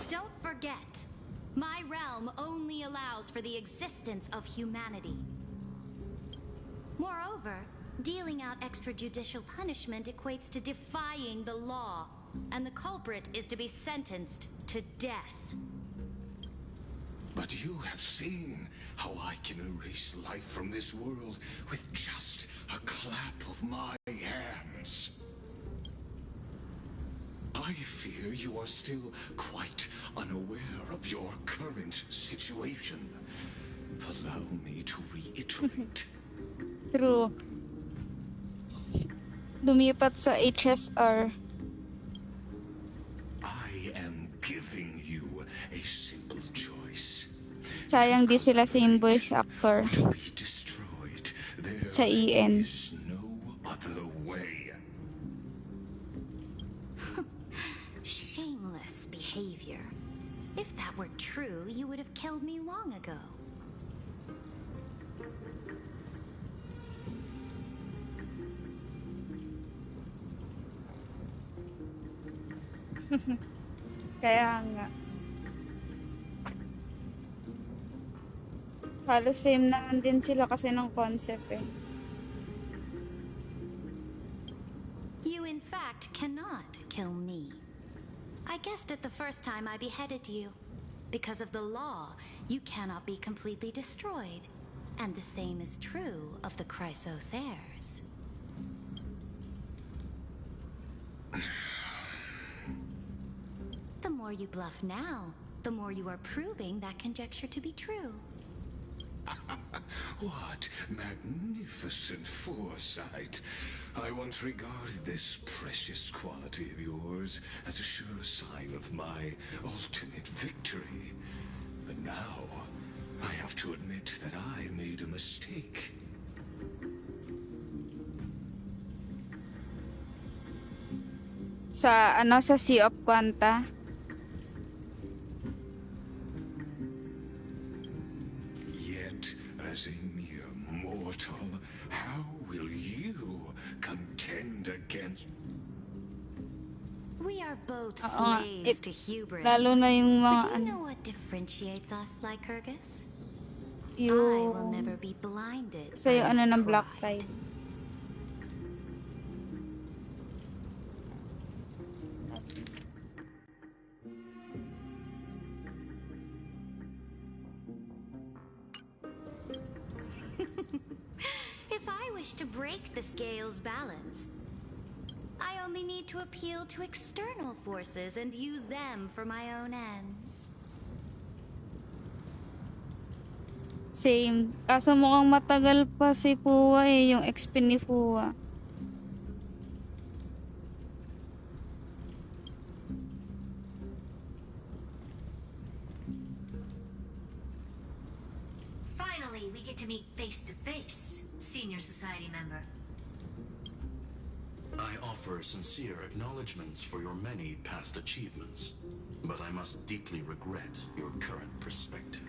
Don't forget, my realm only allows for the existence of humanity. Moreover, dealing out extrajudicial punishment equates to defying the law, and the culprit is to be sentenced to death. But you have seen how I can erase life from this world with just a clap of my hands. I fear you are still quite unaware of your current situation. Allow me to reiterate. True. Lumipat sa HSR. I am giving you a simple choice. Sayang di sila same voice actor. There Sa EN. is no other way. Shameless behavior. If that were true, you would have killed me long ago. Kaya nga. Halos same naman din sila kasi ng concept eh. You in fact cannot kill me. I guessed it the first time I beheaded you. Because of the law, you cannot be completely destroyed. And the same is true of the Chrysos heirs. The more you bluff now, the more you are proving that conjecture to be true. What magnificent foresight. I once regarded this precious quality of yours as a sure sign of my ultimate victory. But now, I have to admit that I made a mistake. Sa sa Sea of Quanta. Yet, as a mere mortal, how will you contend against... We are both Oo, slaves to hubris. lalo na yung mga But do you know what differentiates us, Lycurgus? I yung will never be blinded sa yung by ng pride. Black Tide. If I wish to break the scale's balance, I only only need to appeal to external forces and use them for my own ends. Same. Kaso mukhang matagal pa si Fuwa yung XP ni Fuwa. Finally, we get to meet face to face, Senior Society member. I offer sincere acknowledgments for your many past achievements, but I must deeply regret your current perspective.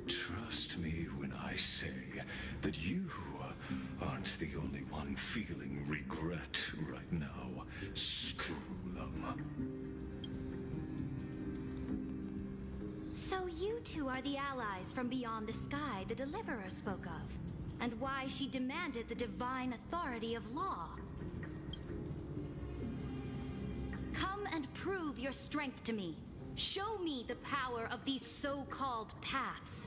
Trust me when I say that you aren't the only one feeling regret right now, Screwlum. So you two are the allies from beyond the sky the Deliverer spoke of, and why she demanded the divine authority of law. Come and prove your strength to me. Show me the power of these so-called paths.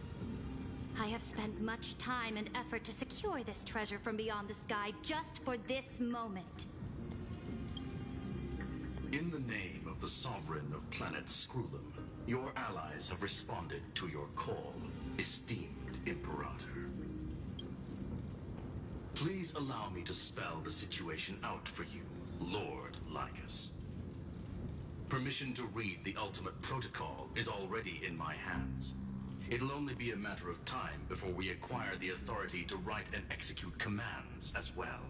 I have spent much time and effort to secure this treasure from beyond the sky just for this moment. In the name of the Sovereign of Planet Screwlum, your allies have responded to your call, esteemed Imperator. Please allow me to spell the situation out for you, Lord Lycus. Permission to read the ultimate protocol is already in my hands. It'll only be a matter of time before we acquire the authority to write and execute commands as well.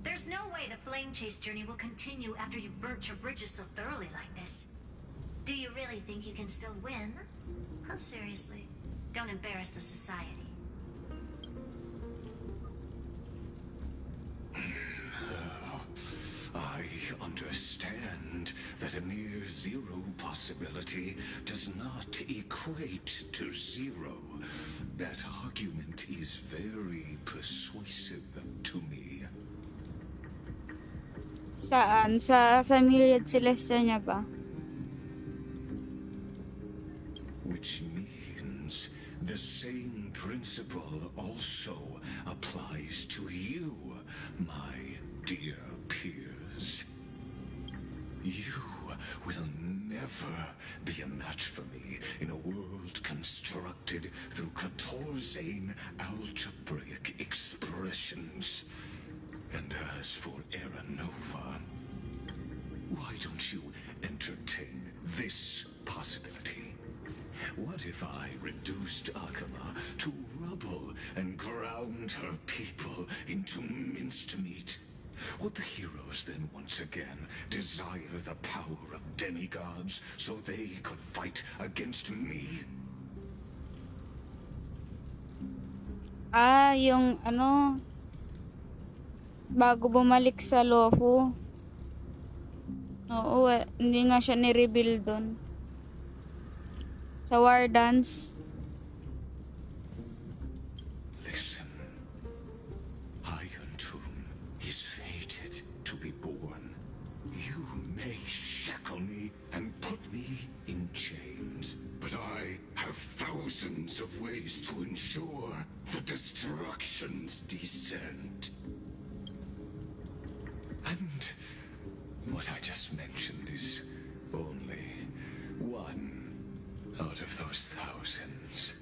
There's no way the flame chase journey will continue after you've burnt your bridges so thoroughly like this. Do you really think you can still win? Huh, seriously? Don't embarrass the society. I understand that a near zero possibility does not equate to zero. That argument is very persuasive to me. Saan? Sa Myriad Celestia niya ba? Which means the same principle also applies to you, my dear peers. You will never be a match for me in a world constructed through Catorzane algebraic expressions. And as for Aranova, why don't you entertain this possibility? What if I reduced Akama to rubble and ground her people into minced meat? Would the heroes then once again desire the power of demigods so they could fight against me? Ah, yung ano, bago bumalik sa Lofu. Oo, hindi nga siya ni-reveal dun. Sa War Dance. Listen, Iron Tomb is fated to be born. You may shackle me and put me in chains, but I have thousands of ways to ensure the destruction's descent. And what I just mentioned is only one out of those thousands.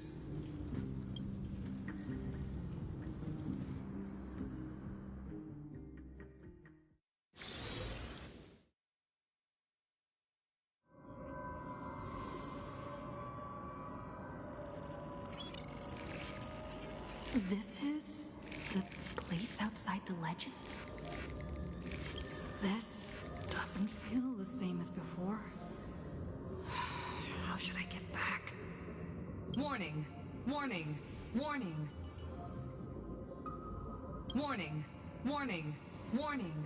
This is the place outside the legends? This doesn't feel the same as before. How should I get back? Warning! Warning! Warning! Warning! Warning! Warning!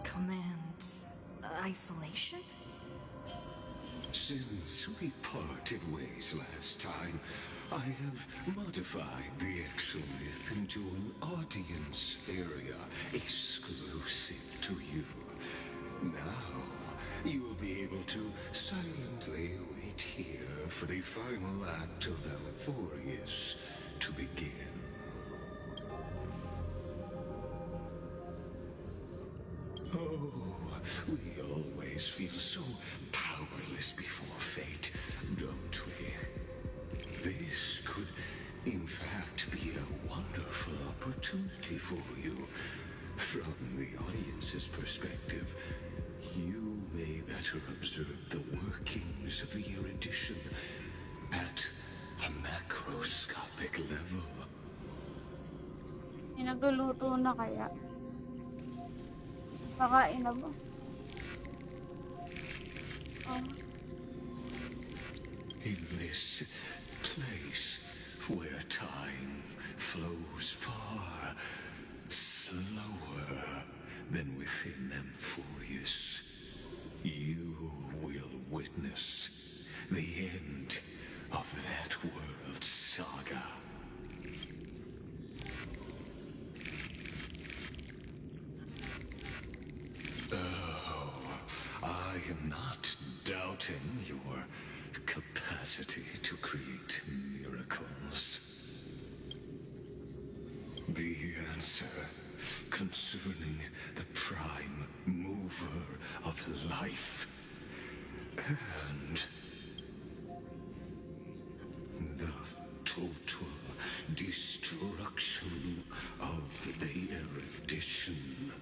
Command isolation? Since we parted ways last time, I have modified the exolith into an audience area exclusive to you. Now, you will be able to silently wait here for the final act of Alphorius to begin. we always feel so powerless before fate, don't we? This could, in fact, be a wonderful opportunity for you. From the audience's perspective, you may better observe the workings of the erudition at a macroscopic level. Nagluluto na kaya? Pakain na ba? In this place where time flows far slower than within Amphorius, you will witness the end of that world's saga. Oh, I am not doubting your capacity to create miracles. The answer concerning the prime mover of life and the total destruction of the erudition.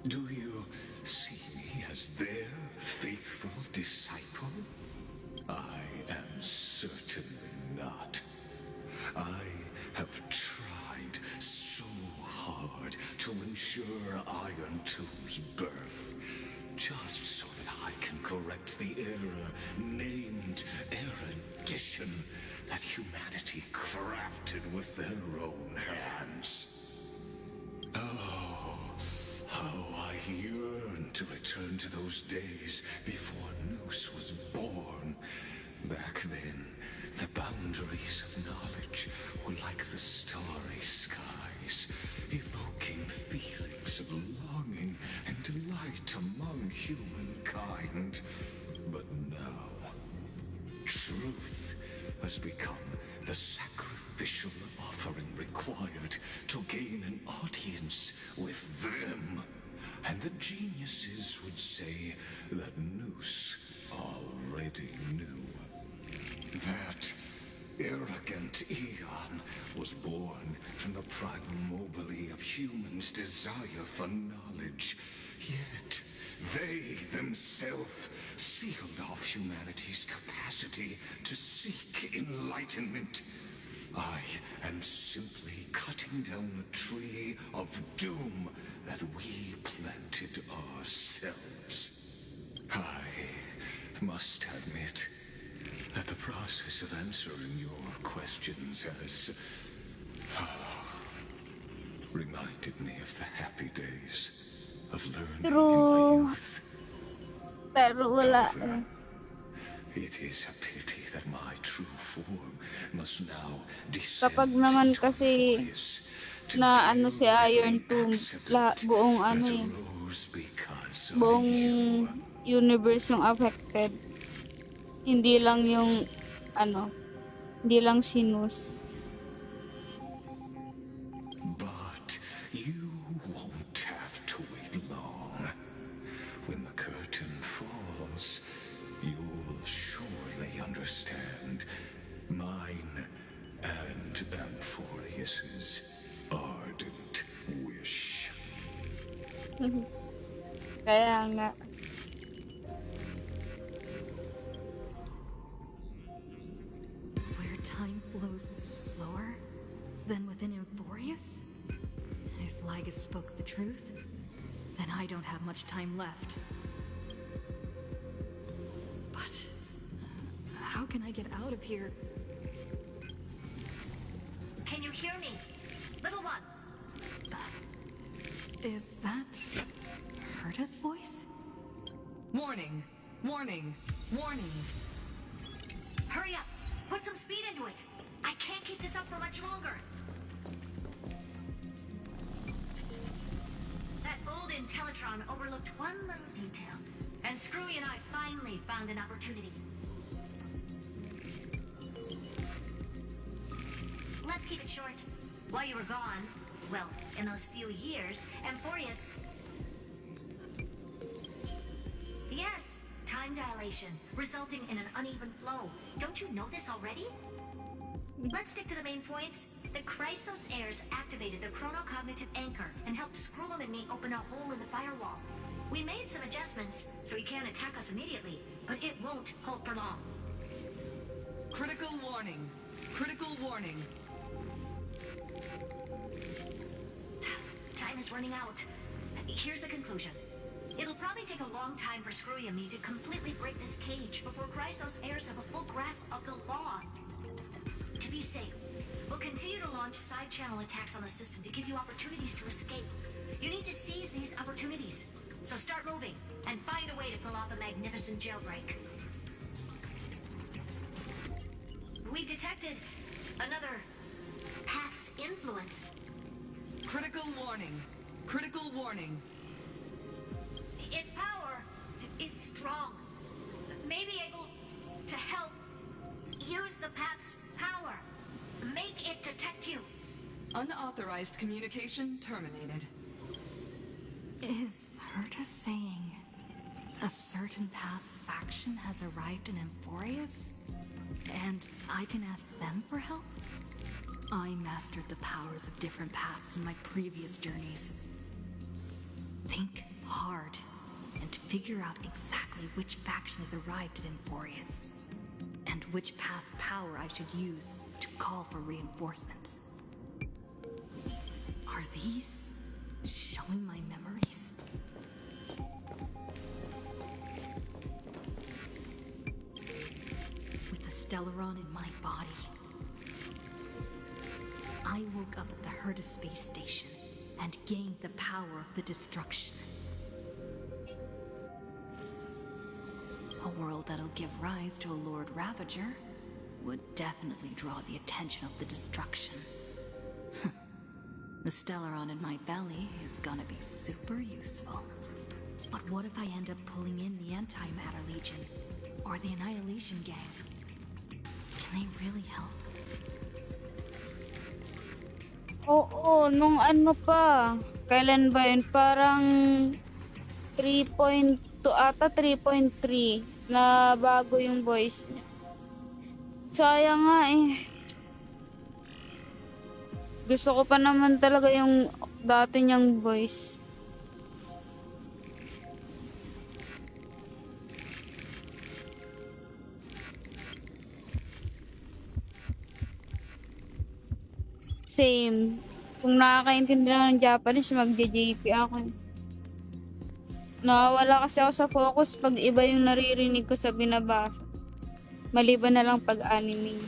Do you see me as their faithful disciple? I am certainly not. I have tried so hard to ensure Iron Tomb's birth, just so that I can correct the error named erudition that humanity crafted with their own hands. Oh, how I yearn to return to those days before Noose was born. Back then, the boundaries of knowledge were like the starry skies, evoking feelings of longing and delight among humankind. But now, truth has become the sacrificial offering required to gain an audience with them. And the geniuses would say that Noose already knew. That arrogant Eon was born from the primal mobile of humans' desire for knowledge. Yet, they themselves sealed off humanity's capacity to seek enlightenment. I am simply cutting down a tree of doom that we planted ourselves. I must admit that the process of answering your questions has reminded me of the happy days of learning in my youth. However, it is a pity that my true form must now descend Kapag naman kasi na ano si Iron Tomb, buong ano yun, buong universe yung affected. Hindi lang yung ano, hindi lang si Noose. But you won't have to wait long. When the curtain falls, you'll surely understand mine and Amphorius's ardent wish. Kaya nga. Where time flows slower than within Amphorius? If Lygus spoke the truth, then I don't have much time left. But how can I get out of here? Can you hear me? Little one! Is that Herta's voice? Warning! Warning! Warning! Hurry up! Put some speed into it! I can't keep this up for much longer! That old Intellitron overlooked one little detail, and Screwy and I finally found an opportunity. let's keep it short. While you were gone, well, in those few years, Amphorius... Yes, time dilation, resulting in an uneven flow. Don't you know this already? Let's stick to the main points. The Chrysos heirs activated the chronocognitive anchor and helped Skrullum and me open a hole in the firewall. We made some adjustments, so he can't attack us immediately, but it won't hold for long. Critical warning. Critical warning. Time is running out. Here's the conclusion. It'll probably take a long time for Screwy and me to completely break this cage before Chrysos heirs have a full grasp of the law. To be safe, we'll continue to launch side-channel attacks on the system to give you opportunities to escape. You need to seize these opportunities. So start moving, and find a way to pull off a magnificent jailbreak. We detected another path's influence. Critical warning. Critical warning. Its power is strong. May be able to help use the path's power. Make it detect you. Unauthorized communication terminated. Is Herta saying a certain past faction has arrived in Amphorius? And I can ask them for help? I mastered the powers of different paths in my previous journeys. Think hard and figure out exactly which faction has arrived at Amphorius, and which path's power I should use to call for reinforcements. Are these showing my memories? With the Stellaron in my body, I woke up at the Herta space station and gained the power of the destruction. A world that'll give rise to a Lord Ravager would definitely draw the attention of the destruction. The Stellaron in my belly is gonna be super useful. But what if I end up pulling in the Antimatter Legion or the Annihilation Gang? Can they really help? Oo, nung ano pa. Kailan ba yun? Parang 3.2 ata 3.3 na bago yung voice niya. Sayang nga eh. Gusto ko pa naman talaga yung dati niyang voice. Same. Kung nakakaintindi na ng Japanese, magja-JP ako. Nawawala kasi ako sa focus pag iba yung naririnig ko sa binabasa. Maliban na lang pag-anime.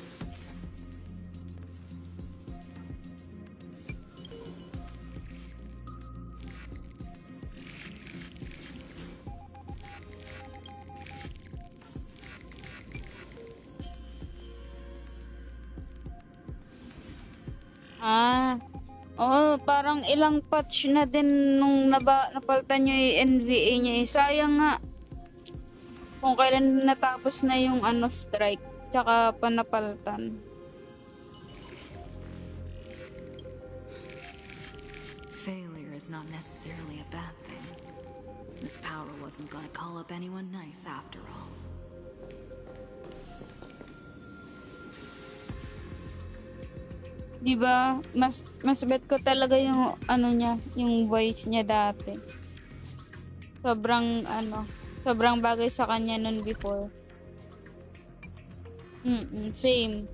Oo, parang ilang patch na din nung napalitan nyo yung NVA niya eh. Sayang nga. Kung kailan natapos na yung strike, tsaka panapalitan. Failure is not necessarily a bad thing. This power wasn't gonna call up anyone nice after all. Diba? Mas bet ko talaga yung niya, yung voice niya dati. Sobrang bagay sa kanya nun before. Same.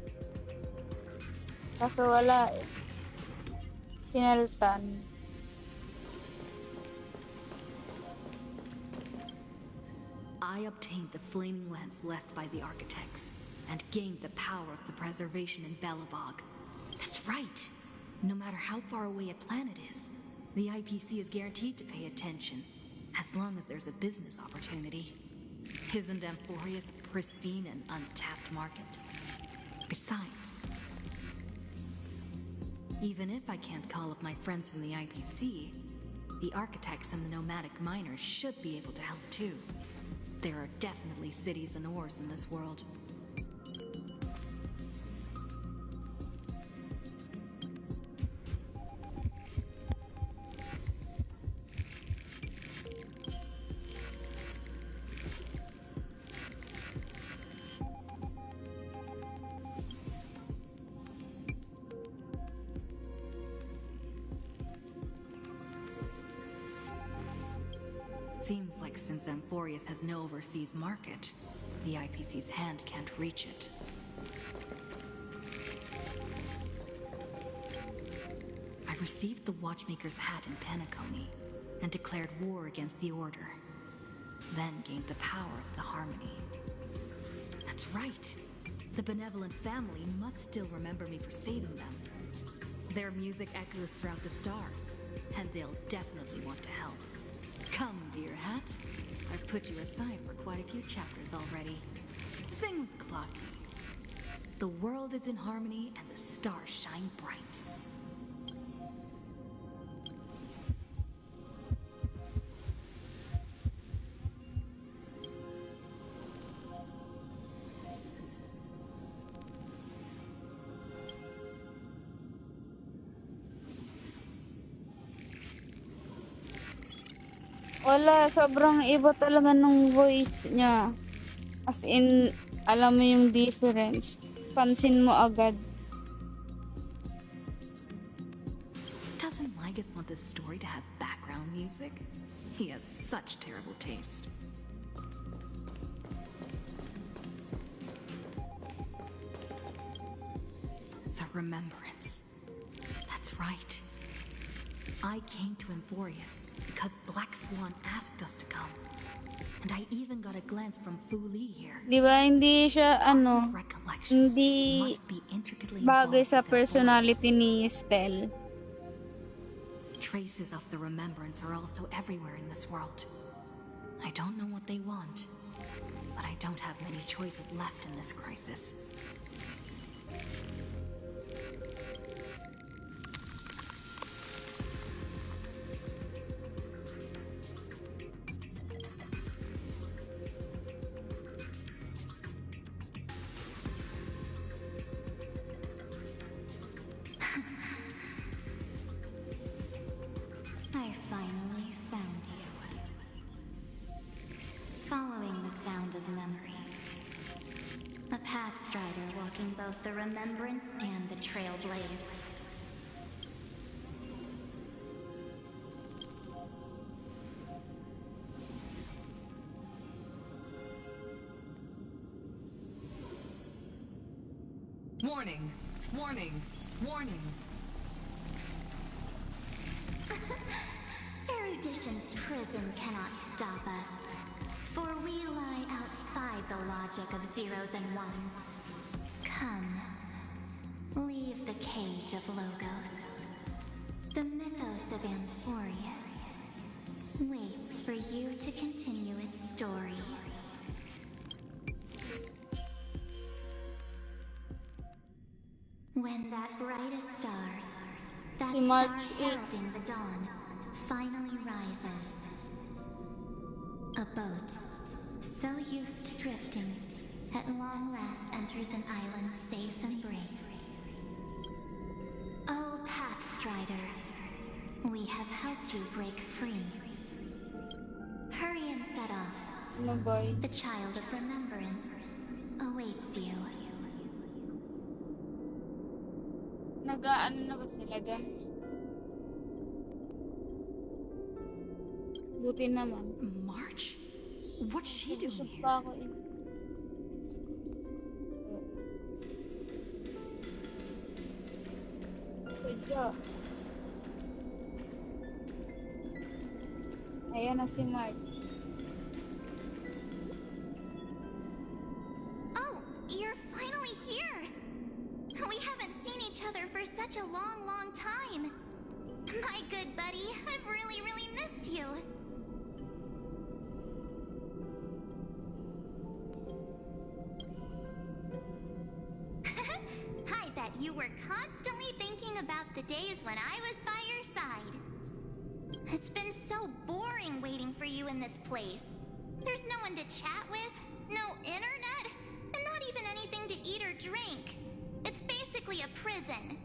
Kaso wala eh. Pinaltan. I obtained the flaming lance left by the architects and gained the power of the preservation in Belobog. That's right. No matter how far away a planet is, the IPC is guaranteed to pay attention, as long as there's a business opportunity. Isn't Amphorius a pristine and untapped market? Besides, even if I can't call up my friends from the IPC, the architects and the nomadic miners should be able to help too. There are definitely cities and ores in this world. Seems like since Amphorius has no overseas market, the IPC's hand can't reach it. I received the Watchmaker's hat in Penacony and declared war against the Order. Then gained the power of the Harmony. That's right. The benevolent family must still remember me for saving them. Their music echoes throughout the stars, and they'll definitely want to help. Come, dear hat. I've put you aside for quite a few chapters already. Sing with Claudia. The world is in harmony and the stars shine bright. Wala, sobrang iba talaga ng voice niya. As in, alam mo yung difference. Pansin mo agad. Doesn't Ligus want this story to have background music? He has such terrible taste. The Remembrance. That's right. I came to Amphorius because Black Swan asked us to come. And I even got a glance from Fu Li here. Di ba, hindi siya, hindi bagay sa personality ni Stell. Traces of the Remembrance are also everywhere in this world. I don't know what they want, but I don't have many choices left in this crisis. I finally found you. Following the sound of memories. A pathstrider walking both the Remembrance and the Trailblaze. Warning! Warning! Warning! Erudition's prison cannot stop us, for we lie outside the logic of zeros and ones. Come, leave the cage of Logos. The mythos of Amphorius waits for you to continue its story. When that brightest star, that star heralding the dawn, finally rises. A boat, so used to drifting, at long last enters an island's safe embrace. Oh, Pathstrider, we have helped you break free. Hurry and set off. The Child of Remembrance awaits you. Nag-aano na ba sila dyan? Buti naman. March? What's she doing here? Pa ako eh. Kaya. Ayan na si March. Oh, you're finally here! We haven't seen each other for such a long, long time. My good buddy, I've really, really missed you. I bet you were constantly thinking about the days when I was by your side. It's been so boring waiting for you in this place. There's no one to chat with, no internet, and not even anything to eat or drink. It's basically a prison.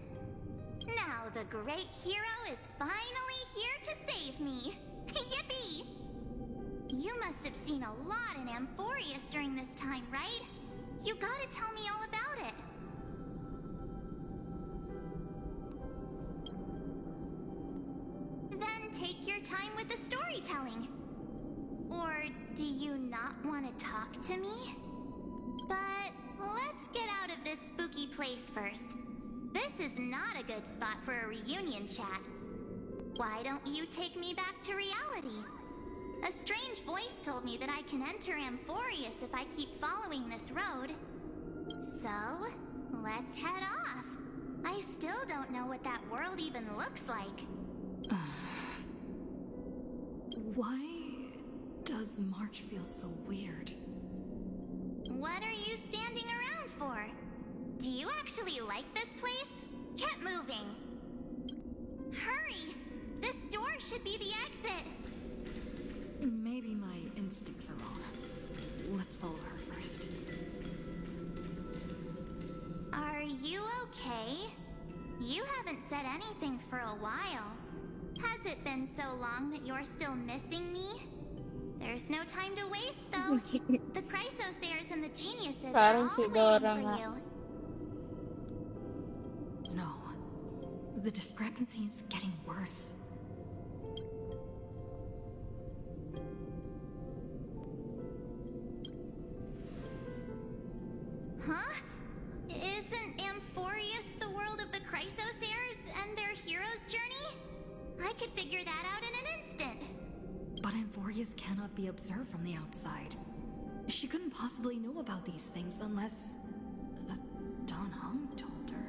Now the great hero is finally here to save me. Yippee! You must have seen a lot in Amphorius during this time, right? You gotta tell me all about it. Then take your time with the storytelling. Or do you not want to talk to me? But let's get out of this spooky place first. This is not a good spot for a reunion chat. Why don't you take me back to reality? A strange voice told me that I can enter Amphorius if I keep following this road. So, let's head off. I still don't know what that world even looks like. Why does March feel so weird? What are you standing around for? Do you actually like this place? Get moving. Hurry! This door should be the exit. Maybe my instincts are wrong. Let's follow her first. Are you okay? You haven't said anything for a while. Has it been so long that you're still missing me? There's no time to waste, though. The Chrysosayers and the Geniuses are all waiting for you. No. The discrepancy is getting worse. Huh? Isn't Amphorius the world of the Chrysosayers and their hero's journey? I could figure that out in an instant. But Amphorius cannot be observed from the outside. She couldn't possibly know about these things unless... Don Hung told her.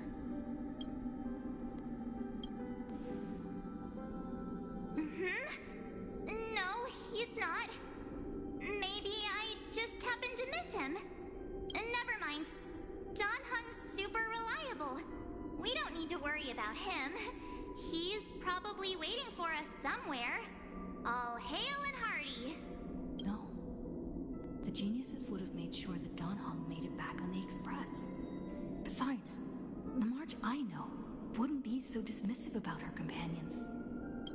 No, he's not. Maybe I just happened to miss him. Never mind. Don Hung's super reliable. We don't need to worry about him. He's probably waiting for us somewhere. All hail and hearty. No. The Geniuses would have made sure that Don Hung made it back on the Express. Besides, the March I know wouldn't be so dismissive about her companions.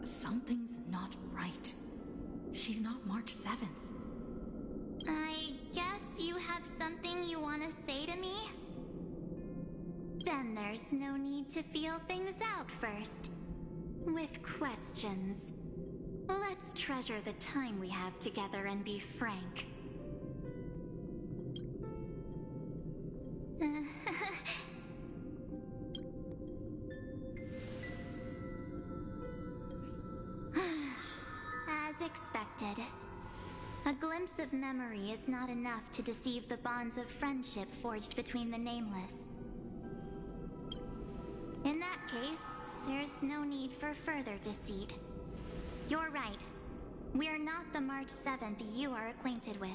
Something's not right. She's not March 7th. I guess you have something you want to say to me? Then there's no need to feel things out first. With questions. Let's treasure the time we have together and be frank. As expected. A glimpse of memory is not enough to deceive the bonds of friendship forged between the Nameless. In that case, there's no need for further deceit. You're right. We're not the March 7th you are acquainted with.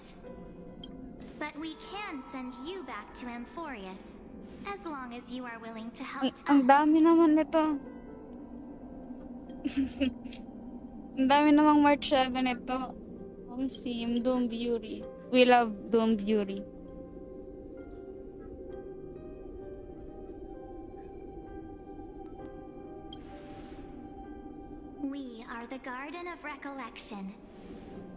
But we can send you back to Amphorius, as long as you are willing to help us. Ang dami naman nito. Ang dami namang March 7 ito. Sim, Doom Beauty. We love Doom Beauty. We are the Garden of Recollection.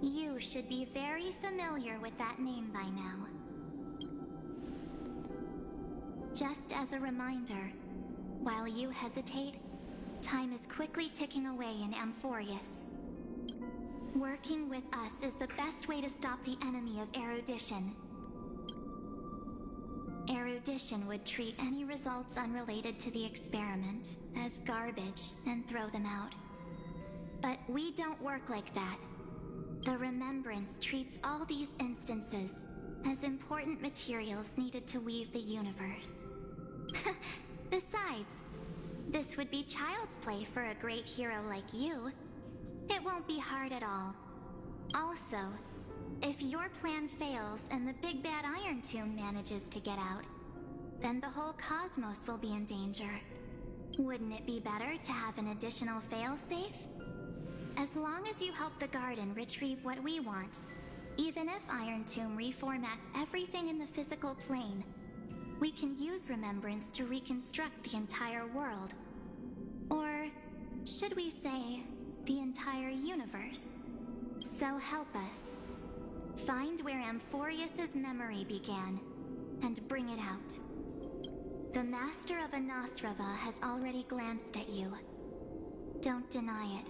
You should be very familiar with that name by now. Just as a reminder, while you hesitate, time is quickly ticking away in Amphorius. Working with us is the best way to stop the enemy of erudition. Erudition would treat any results unrelated to the experiment as garbage and throw them out. But we don't work like that. The Remembrance treats all these instances as important materials needed to weave the universe. Besides, this would be child's play for a great hero like you. It won't be hard at all. Also, if your plan fails and the big bad Iron Tomb manages to get out, then the whole cosmos will be in danger. Wouldn't it be better to have an additional failsafe? As long as you help the Garden retrieve what we want, even if Iron Tomb reformats everything in the physical plane, we can use Remembrance to reconstruct the entire world. Or, should we say, the entire universe. So help us. Find where Amphorius's memory began, and bring it out. The Master of Anosrava has already glanced at you. Don't deny it.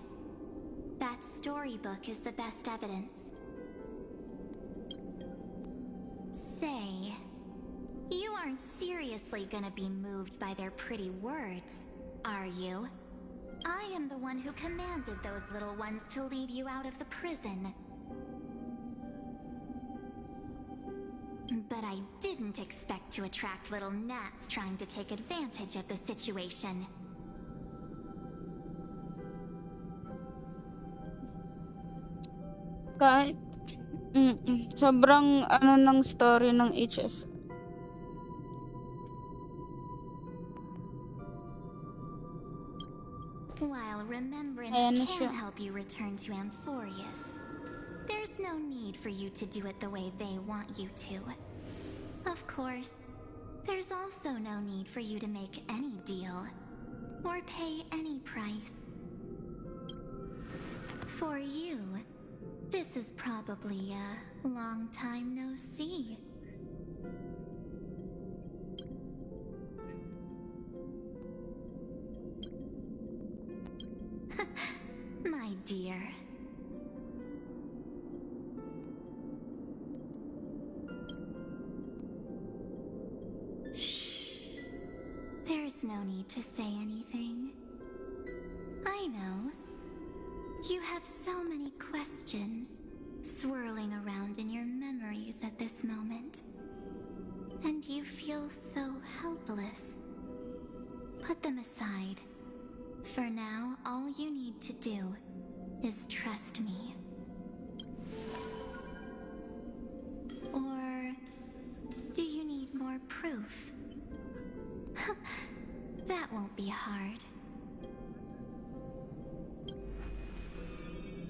That storybook is the best evidence. aren't seriously gonna be moved by their pretty words, are you? I am the one who commanded those little ones to lead you out of the prison. But I didn't expect to attract little gnats trying to take advantage of the situation. Kahit, sobrang ano ng story ng HS. While remembrance can help you return to Amphorius, there's no need for you to do it the way they want you to. Of course, there's also no need for you to make any deal, or pay any price. For you, this is probably a long time no see. My dear. Shh. There's no need to say anything. I know. You have so many questions swirling around in your memories at this moment. And you feel so helpless. Put them aside. For now, all you need to do is trust me. Or do you need more proof? That won't be hard.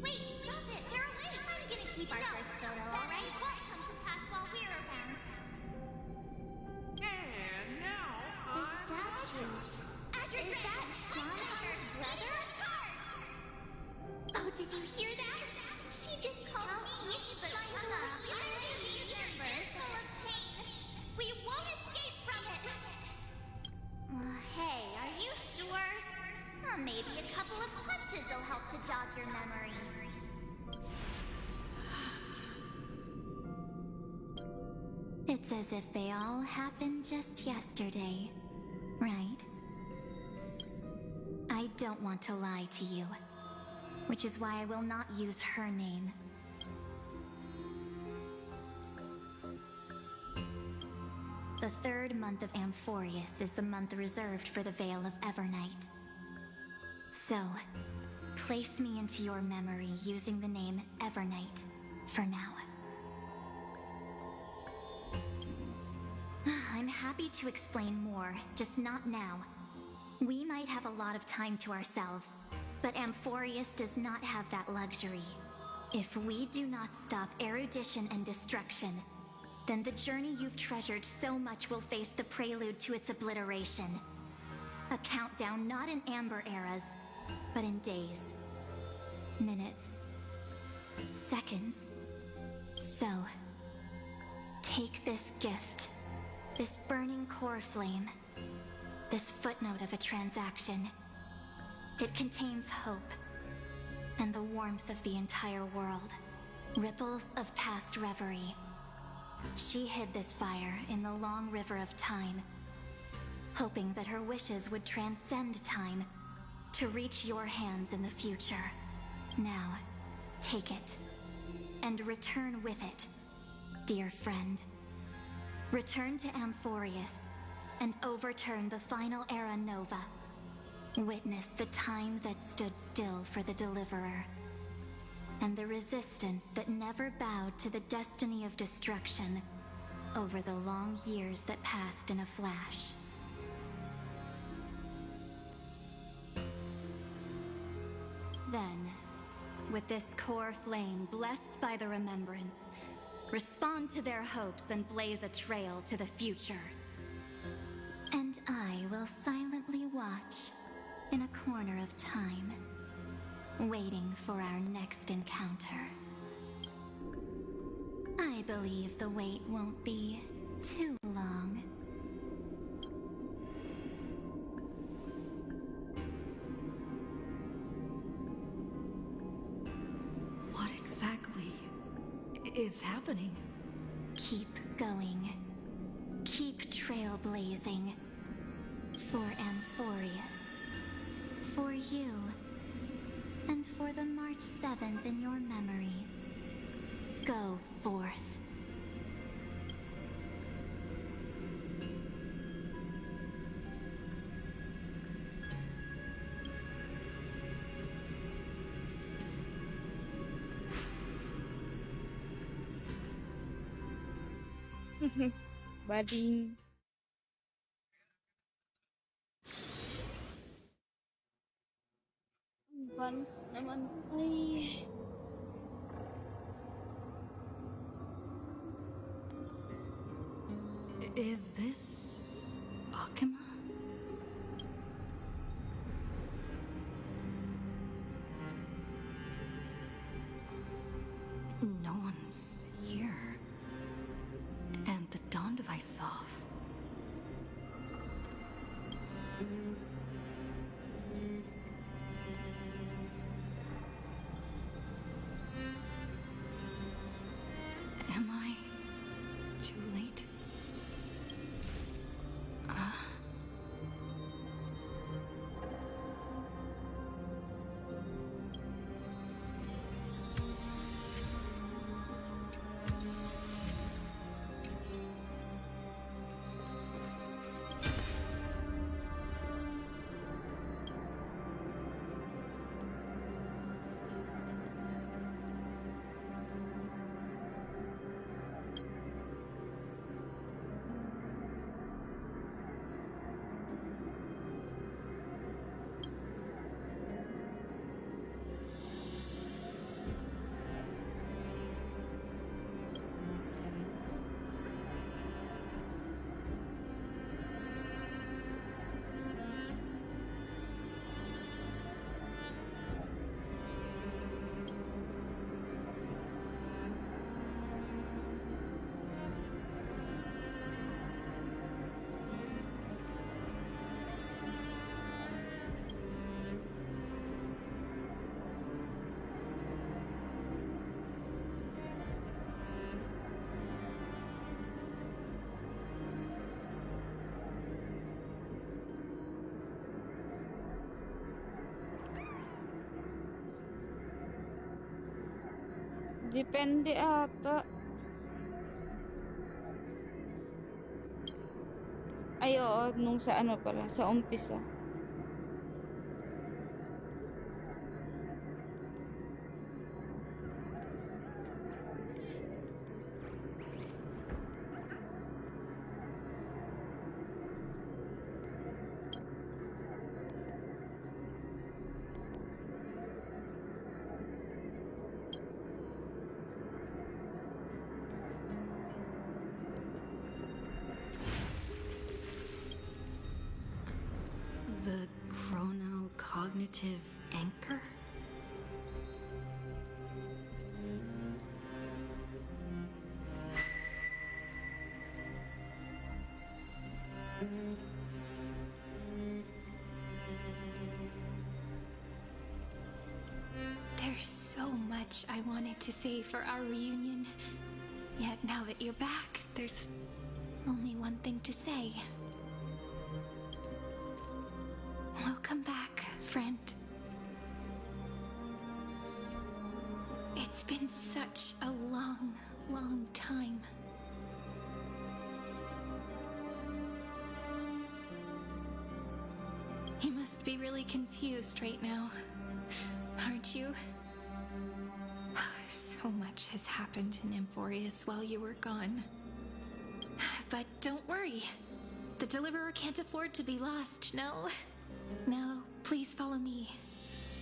Wait, stop it! They're away! I'm gonna keep our first photo, alright? It won't come to pass while we're around. And now, The statue. Is that Donheimer's brother? Oh, did you hear that? She just called me, but my human chamber is full of pain. We won't escape from it. Hey, are you sure? Maybe a couple of punches will help to jog your memory. It's as if they all happened just yesterday, right? I don't want to lie to you, which is why I will not use her name. The third month of Amphorius is the month reserved for the Veil of Evernight. So, place me into your memory using the name Evernight for now. I'm happy to explain more, just not now. We might have a lot of time to ourselves, but Amphorius does not have that luxury. If we do not stop erudition and destruction, then the journey you've treasured so much will face the prelude to its obliteration. A countdown not in Amber eras, but in days, minutes, seconds. So, take this gift, this burning core flame, this footnote of a transaction. It contains hope and the warmth of the entire world, ripples of past reverie. She hid this fire in the long river of time, hoping that her wishes would transcend time to reach your hands in the future. Now, take it, and return with it, dear friend. Return to Amphorius, and overturn the final era Nova. Witness the time that stood still for the Deliverer, and the resistance that never bowed to the destiny of destruction over the long years that passed in a flash. Then, with this core flame blessed by the remembrance, respond to their hopes and blaze a trail to the future. And I will silently watch in a corner of time, waiting for our next encounter. I believe the wait won't be too long. What exactly is happening? Keep going. Keep trailblazing. For Amphorius. For you. And for the March 7th in your memories. Go forth. Bading. Advance naman. Ay. Is this Akima? No one's here. And the dawn device off. Am I too late? Depende ata. Ay, oo, nung sa ano pala, sa umpisa. The chrono-cognitive anchor? There's so much I wanted to say for our reunion. Yet now that you're back, there's only one thing to say. Welcome back, friend. It's been such a long, long time. You must be really confused right now, aren't you? So much has happened in Amphorius while you were gone. But don't worry. The Deliverer can't afford to be lost, no? Now, please follow me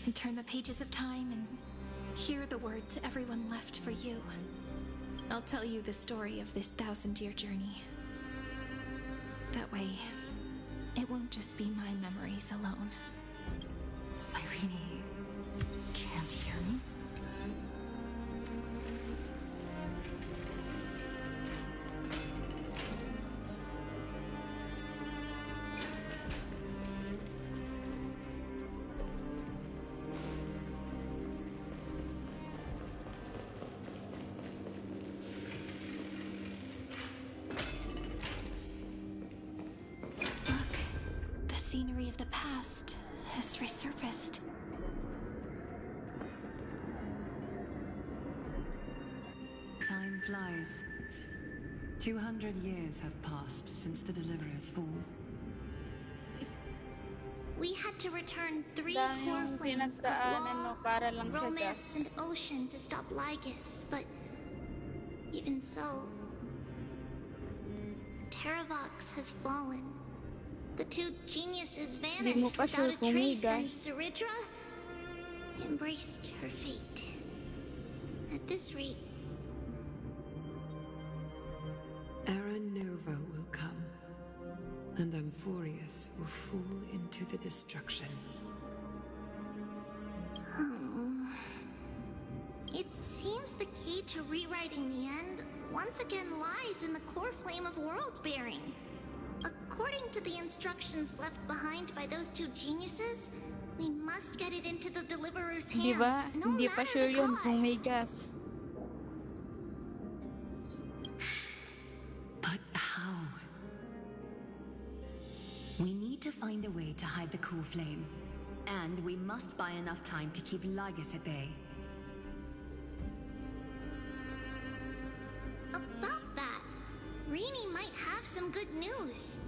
and turn the pages of time and hear the words everyone left for you. I'll tell you the story of this 1,000-year journey. That way, it won't just be my memories alone. Cyrene can't hear me? of the past has resurfaced. Time flies. 200 years have passed since the Deliverer's fall. We had to return 3 Dahil core yung flames of pinagdaanan, no, law, para lang sa romance, and gas. ocean to stop Lygus, but even so, Terravox has fallen. The 2 geniuses Hindi mo vanished pa without sure a kung trace, and higas. Ceridra embraced her fate. At this rate, Era Nova will come, and Amphorius will fall into the destruction. It seems the key to rewriting the end once again lies in the core flame of world bearing. According to the instructions left behind by those 2 geniuses, we must get it into the Deliverer's Di hands, ba? no Hindi pa matter sure the yun kung may cost. gas. But how? We need to find a way to hide the core flame. And we must buy enough time to keep Lygus at bay. About that, Rini might have some good news.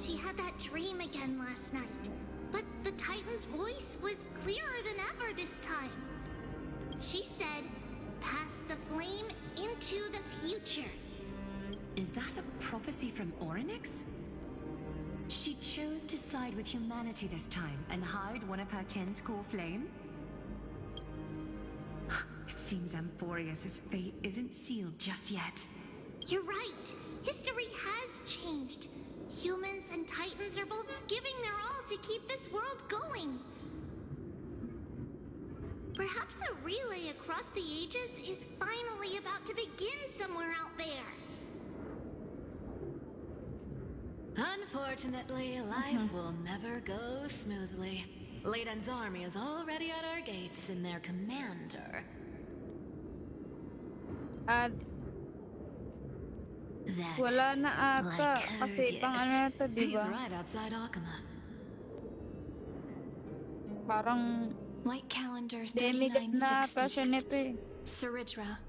She had that dream again last night, but the Titan's voice was clearer than ever this time. She said, "Pass the flame into the future." Is that a prophecy from Orynyx? She chose to side with humanity this time and hide one of her kin's core flame? It seems Amphorius' fate isn't sealed just yet. You're right. History has changed. Humans and Titans are both giving their all to keep this world going. Perhaps a relay across the ages is finally about to begin somewhere out there. Unfortunately, life will never go smoothly. Leiden's army is already at our gates, and their commander... At That wala na ata. Kasi pang ano na to, di He's ba? right outside Akama. Parang Light calendar demigod na ata 3960. siya nito eh. Ceridra,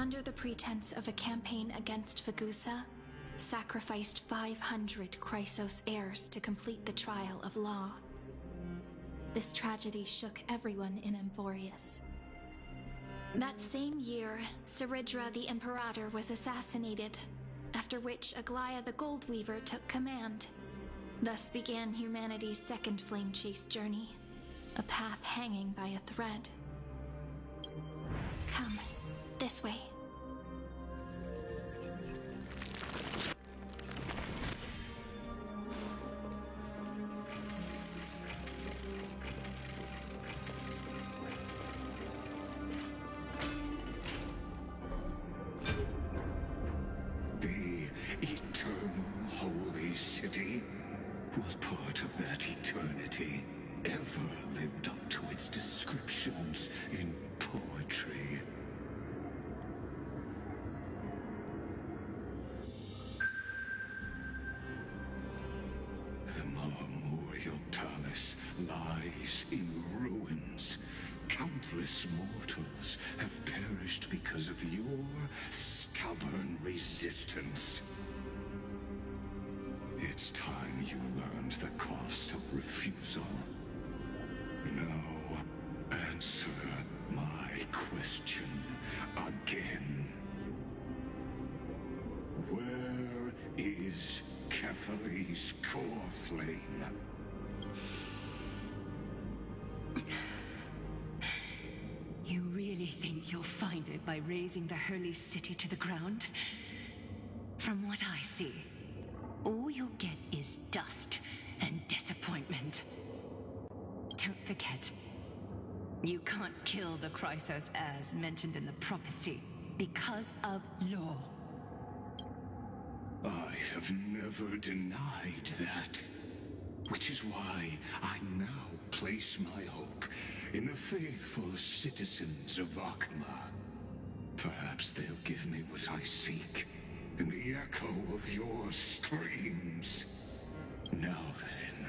under the pretense of a campaign against Fagusa, sacrificed 500 Chrysos heirs to complete the trial of law. This tragedy shook everyone in Amphorius. That same year, Ceridra the Imperator was assassinated, after which Aglaya the Goldweaver took command. Thus began humanity's second flame chase journey, a path hanging by a thread. Come, this way. The eternal holy city? What part of that eternity ever lived up to its descriptions in poetry? The Memorial Palace lies in ruins. Countless mortals have perished because of your stubborn resistance. It's time you learned the cost of refusal. Now, answer my question again. Where is Kefali's core flame? You really think you'll find it by razing the holy city to the ground? From what I see, all you'll get is dust and disappointment. Don't forget, you can't kill the Chrysos as mentioned in the prophecy because of law. I have never denied that. Which is why I now place my hope in the faithful citizens of Akama. Perhaps they'll give me what I seek in the echo of your screams. Now then,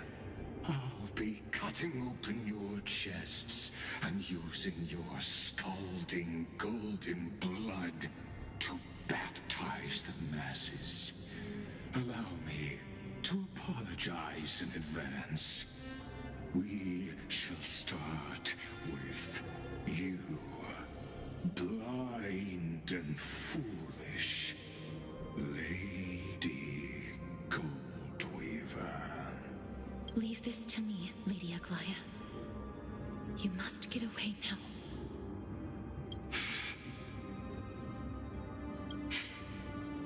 I'll be cutting open your chests and using your scalding golden blood to baptize the masses. Allow me to apologize in advance. We shall start with you, blind and foolish Lady Goldweaver. Leave this to me, Lady Aglaya. You must get away now.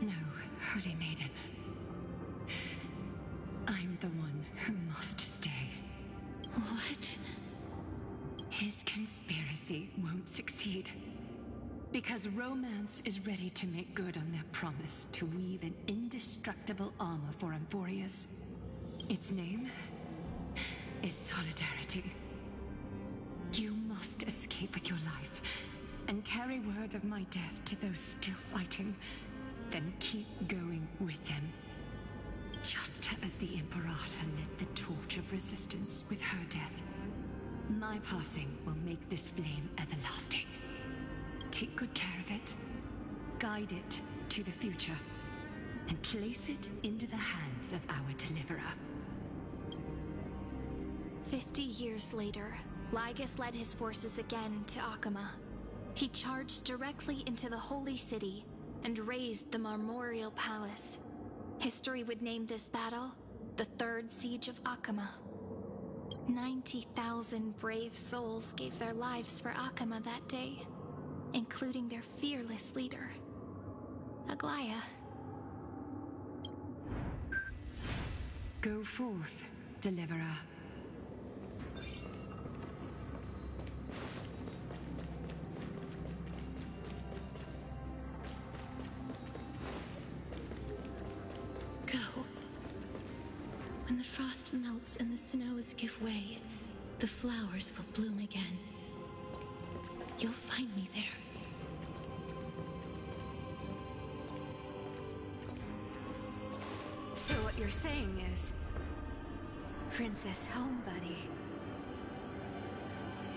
No, Holy Maiden. I'm the one who must stay. What? His conspiracy won't succeed. Because Romance is ready to make good on their promise to weave an indestructible armor for Amphorius. Its name is Solidarity. You must escape with your life and carry word of my death to those still fighting. Then keep going with them. Just as the Imperator lit the torch of resistance with her death, my passing will make this flame everlasting. Take good care of it, guide it to the future, and place it into the hands of our deliverer. 50 years later, Lygus led his forces again to Akama. He charged directly into the Holy City and razed the Marmorial Palace. History would name this battle the Third Siege of Akama. 90,000 brave souls gave their lives for Akama that day, including their fearless leader, Aglaya. Go forth, Deliverer. Go. When the frost melts and the snows give way, the flowers will bloom again. You'll find me there. So what you're saying is, Princess Homebuddy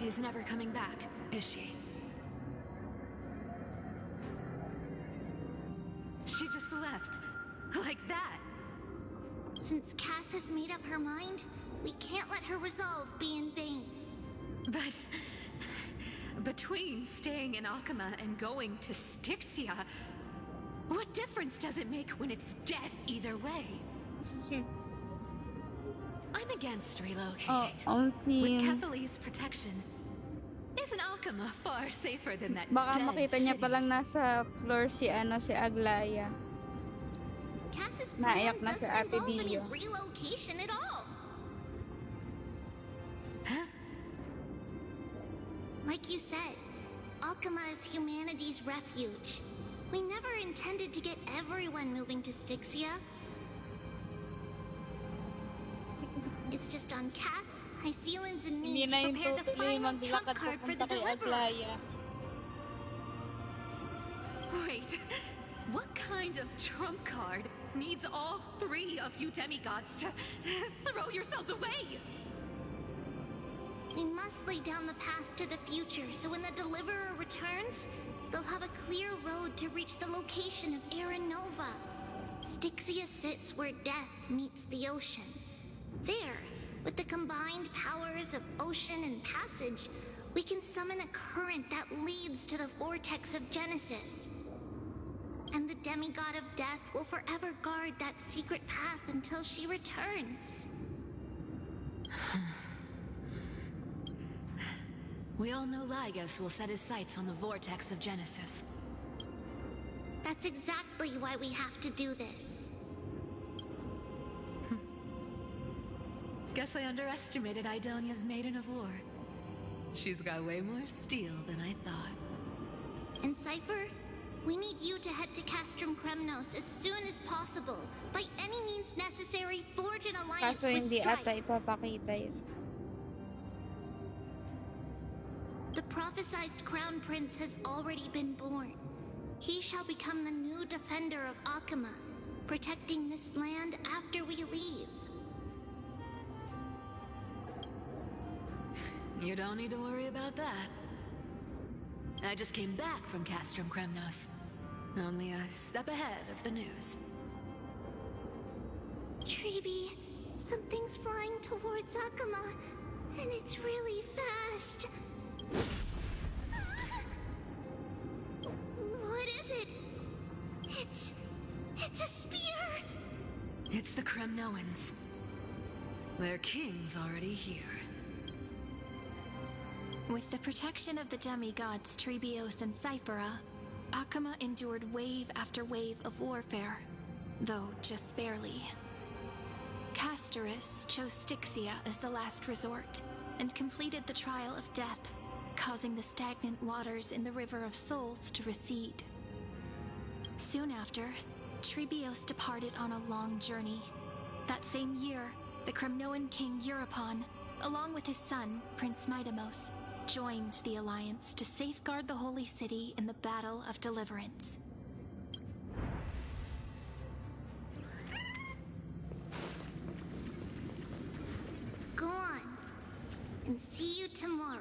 is never coming back, is she? She just left, like that. Since Cass has made up her mind, we can't let her resolve be in vain. But between staying in Akama and going to Styxia, what difference does it make when it's death either way? I'm against relocating. With Kethely's protection, isn't Akama far safer than that Baka dead makita niya city? palang nasa floor si Aglaya. Cass's Naiyak plan na si doesn't Ate involve any Dio. relocation at all. Like you said, Akama is humanity's refuge. We never intended to get everyone moving to Styxia. It's just on Cass, Hyceelans, and me Hindi na to yung prepare the tutuloy final trump maglakad card for the papunta kay deliverer. Aglaya. Wait, what kind of trump card needs all three of you demigods to throw yourselves away? We must lay down the path to the future, so when the deliverer returns, they'll have a clear road to reach the location of Aaron Nova. Styxia sits where death meets the ocean. There, with the combined powers of ocean and passage, we can summon a current that leads to the vortex of Genesis. And the demigod of death will forever guard that secret path until she returns. We all know Lygus will set his sights on the vortex of Genesis. That's exactly why we have to do this. Guess I underestimated Idonia's Maiden of War. She's got way more steel than I thought. And Cypher, we need you to head to Castrum Kremnos as soon as possible. By any means necessary, forge an alliance Kaso with hindi Strife. ata ipapakita yun. The prophesized Crown Prince has already been born. He shall become the new defender of Akama, protecting this land after we leave. You don't need to worry about that. I just came back from Castrum Kremnos. Only a step ahead of the news. Treeby, something's flying towards Akuma, and it's really fast. What is it? It's a spear! It's the Kremnoans. Their king's already here. With the protection of the demigods Trebios and Cyphera, Akuma endured wave after wave of warfare, though just barely. Castorus chose Styxia as the last resort, and completed the trial of death, causing the stagnant waters in the River of Souls to recede. Soon after, Trebios departed on a long journey. That same year, the Kremnoan king Euripon, along with his son, Prince Midamos, joined the Alliance to safeguard the Holy City in the Battle of Deliverance. Go on, and see you tomorrow.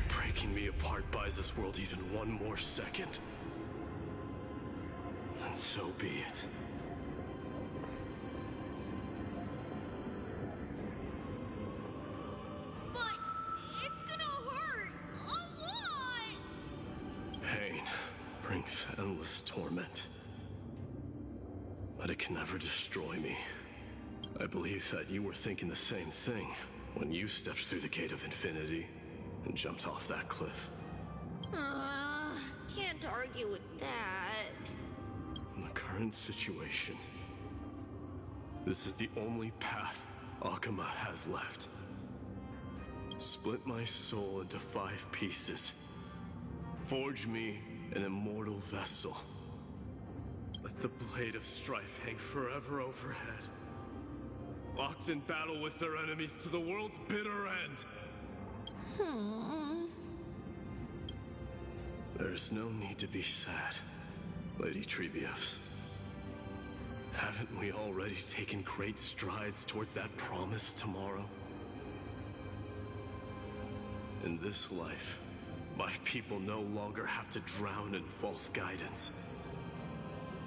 Breaking me apart buys this world even one more second. And so be it. But it's gonna hurt a lot! Pain brings endless torment. But it can never destroy me. I believe that you were thinking the same thing when you stepped through the gate of infinity and jumped off that cliff. Can't argue with that. In the current situation, this is the only path Akuma has left. Split my soul into 5 pieces. Forge me an immortal vessel. Let the blade of strife hang forever overhead. Locked in battle with their enemies to the world's bitter end. There's no need to be sad, Lady Trebios. Haven't we already taken great strides towards that promised tomorrow? In this life, my people no longer have to drown in false guidance.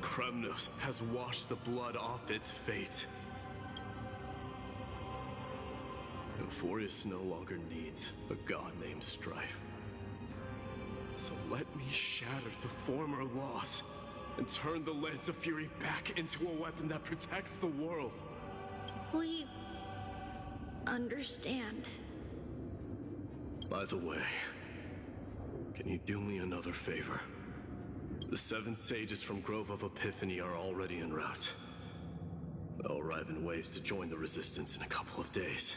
Kremnos has washed the blood off its fate. Euphorius no longer needs a god named Strife. So let me shatter the former laws and turn the Lance of Fury back into a weapon that protects the world. We understand. By the way, can you do me another favor? The 7 sages from Grove of Epiphany are already en route. They'll arrive in waves to join the Resistance in a couple of days.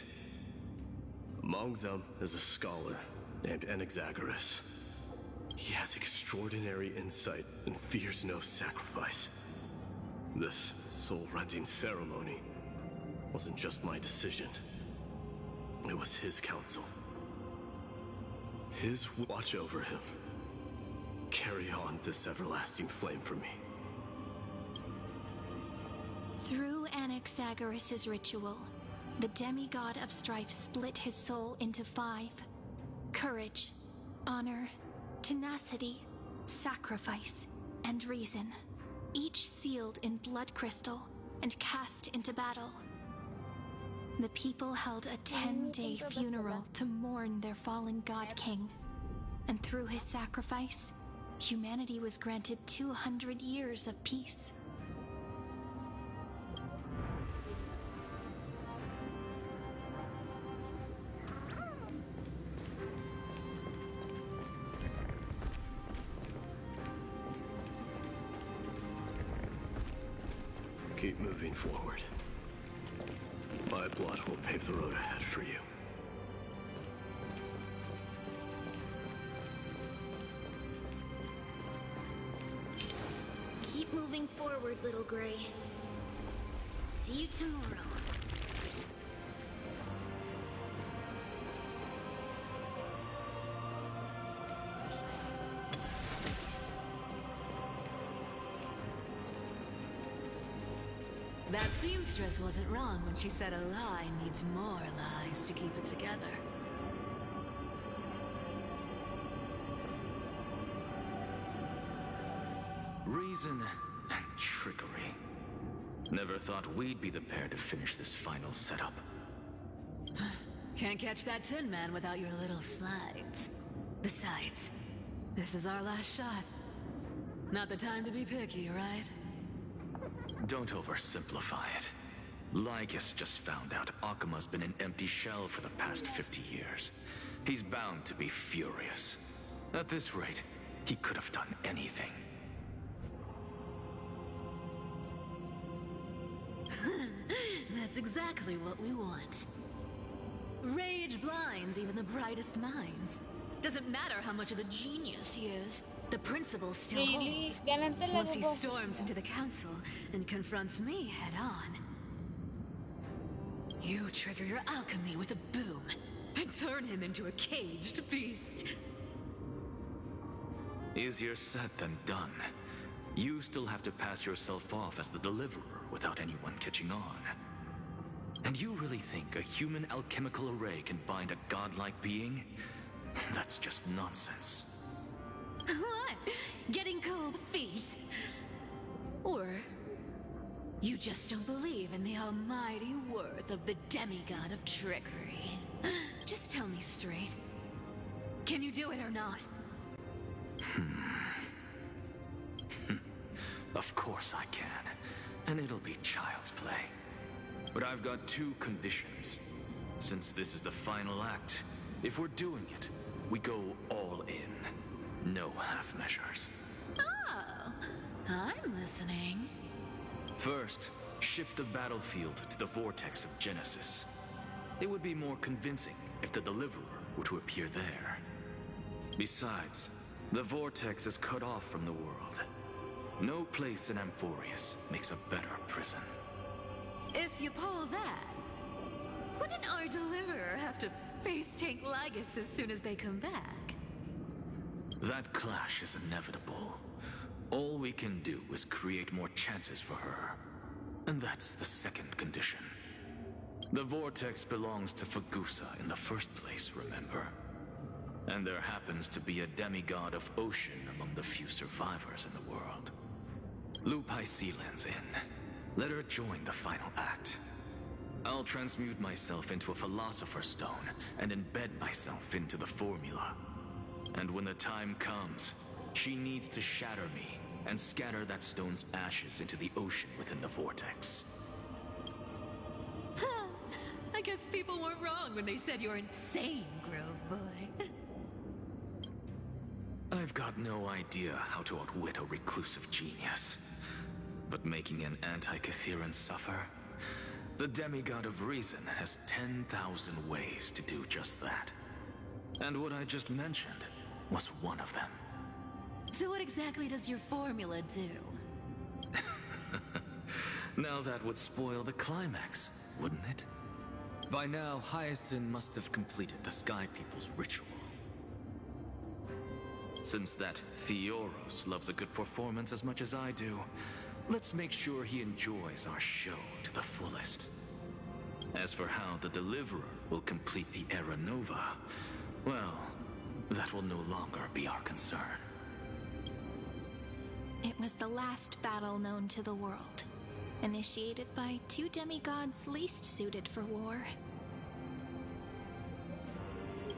Among them is a scholar named Anaxagoras. He has extraordinary insight and fears no sacrifice. This soul-rending ceremony wasn't just my decision. It was his counsel. His watch over him. Carry on this everlasting flame for me. Through Anaxagoras' ritual, the demigod of strife split his soul into 5. Courage, honor, tenacity, sacrifice, and reason, each sealed in blood crystal and cast into battle. The people held a 10-day funeral to mourn their fallen god king, and through his sacrifice, humanity was granted 200 years of peace. Keep moving forward. My blood will pave the road ahead for you. Keep moving forward, little Gray. See you tomorrow. That seamstress wasn't wrong when she said a lie needs more lies to keep it together. Reason and trickery. Never thought we'd be the pair to finish this final setup. Can't catch that Tin Man without your little slides. Besides, this is our last shot. Not the time to be picky, right? Don't oversimplify it. Lygus just found out Akima's been an empty shell for the past 50 years. He's bound to be furious. At this rate, he could have done anything. That's exactly what we want. Rage blinds even the brightest minds. Doesn't matter how much of a genius he is, the principle still Really? holds. Ganun talaga, Once he boss. storms into the council and confronts me head on. You trigger your alchemy with a boom and turn him into a caged beast. Easier said than done. You still have to pass yourself off as the deliverer without anyone catching on. And you really think a human alchemical array can bind a godlike being? That's just nonsense. What? Getting cold feet? Or you just don't believe in the almighty worth of the demigod of trickery? Just tell me straight. Can you do it or not? Of course I can. And it'll be child's play. But I've got two conditions. Since this is the final act, if we're doing it, we go all in. No half measures. Oh, I'm listening. First, shift the battlefield to the vortex of Genesis. It would be more convincing if the deliverer were to appear there. Besides, the vortex is cut off from the world. No place in Amphorius makes a better prison. If you pull that, wouldn't our deliverer have to face tank Lygus as soon as they come back? That clash is inevitable. All we can do is create more chances for her. And that's the second condition. The vortex belongs to Fagusa in the first place, remember? And there happens to be a demigod of ocean among the few survivors in the world. Lupai Sealand's in. Let her join the final act. I'll transmute myself into a Philosopher's Stone and embed myself into the formula. And when the time comes, she needs to shatter me and scatter that stone's ashes into the ocean within the vortex. I guess people weren't wrong when they said you're insane, Grove Boy. I've got no idea how to outwit a reclusive genius. But making an anti-Catheran suffer? The demigod of reason has 10,000 ways to do just that. And what I just mentioned was one of them. So what exactly does your formula do? Now that would spoil the climax, wouldn't it? By now, Hyacinth must have completed the Sky People's ritual. Since that Theoros loves a good performance as much as I do, let's make sure he enjoys our show to the fullest. As for how the Deliverer will complete the Era Nova, well, that will no longer be our concern. It was the last battle known to the world, initiated by two demigods least suited for war.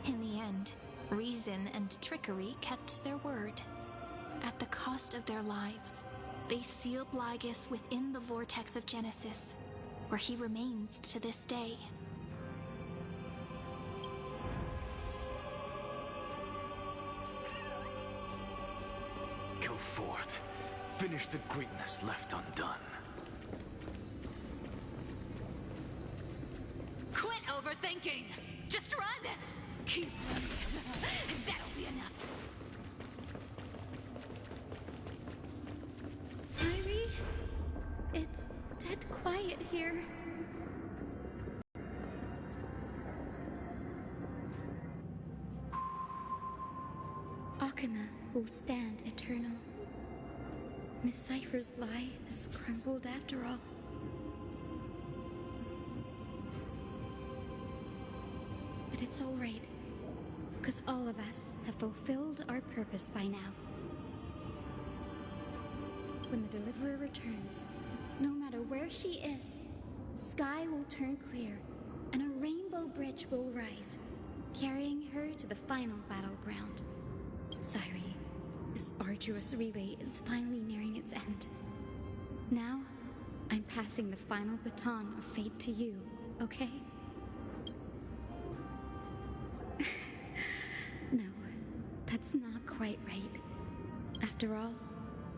In the end, reason and trickery kept their word. At the cost of their lives, they sealed Lygus within the vortex of Genesis, where he remains to this day. Go forth. Finish the greatness left undone. Quit overthinking! Just run! Keep running. And that'll be enough. Sorry? It's dead quiet here. Akima will stand eternal. Miss Cypher's lie has crumbled after all. But it's all right, because all of us have fulfilled our purpose by now. When the Deliverer returns, no matter where she is, sky will turn clear, and a rainbow bridge will rise, carrying her to the final battleground. Sairi, this arduous relay is finally nearing its end. Now, I'm passing the final baton of fate to you, okay? No, that's not quite right. After all,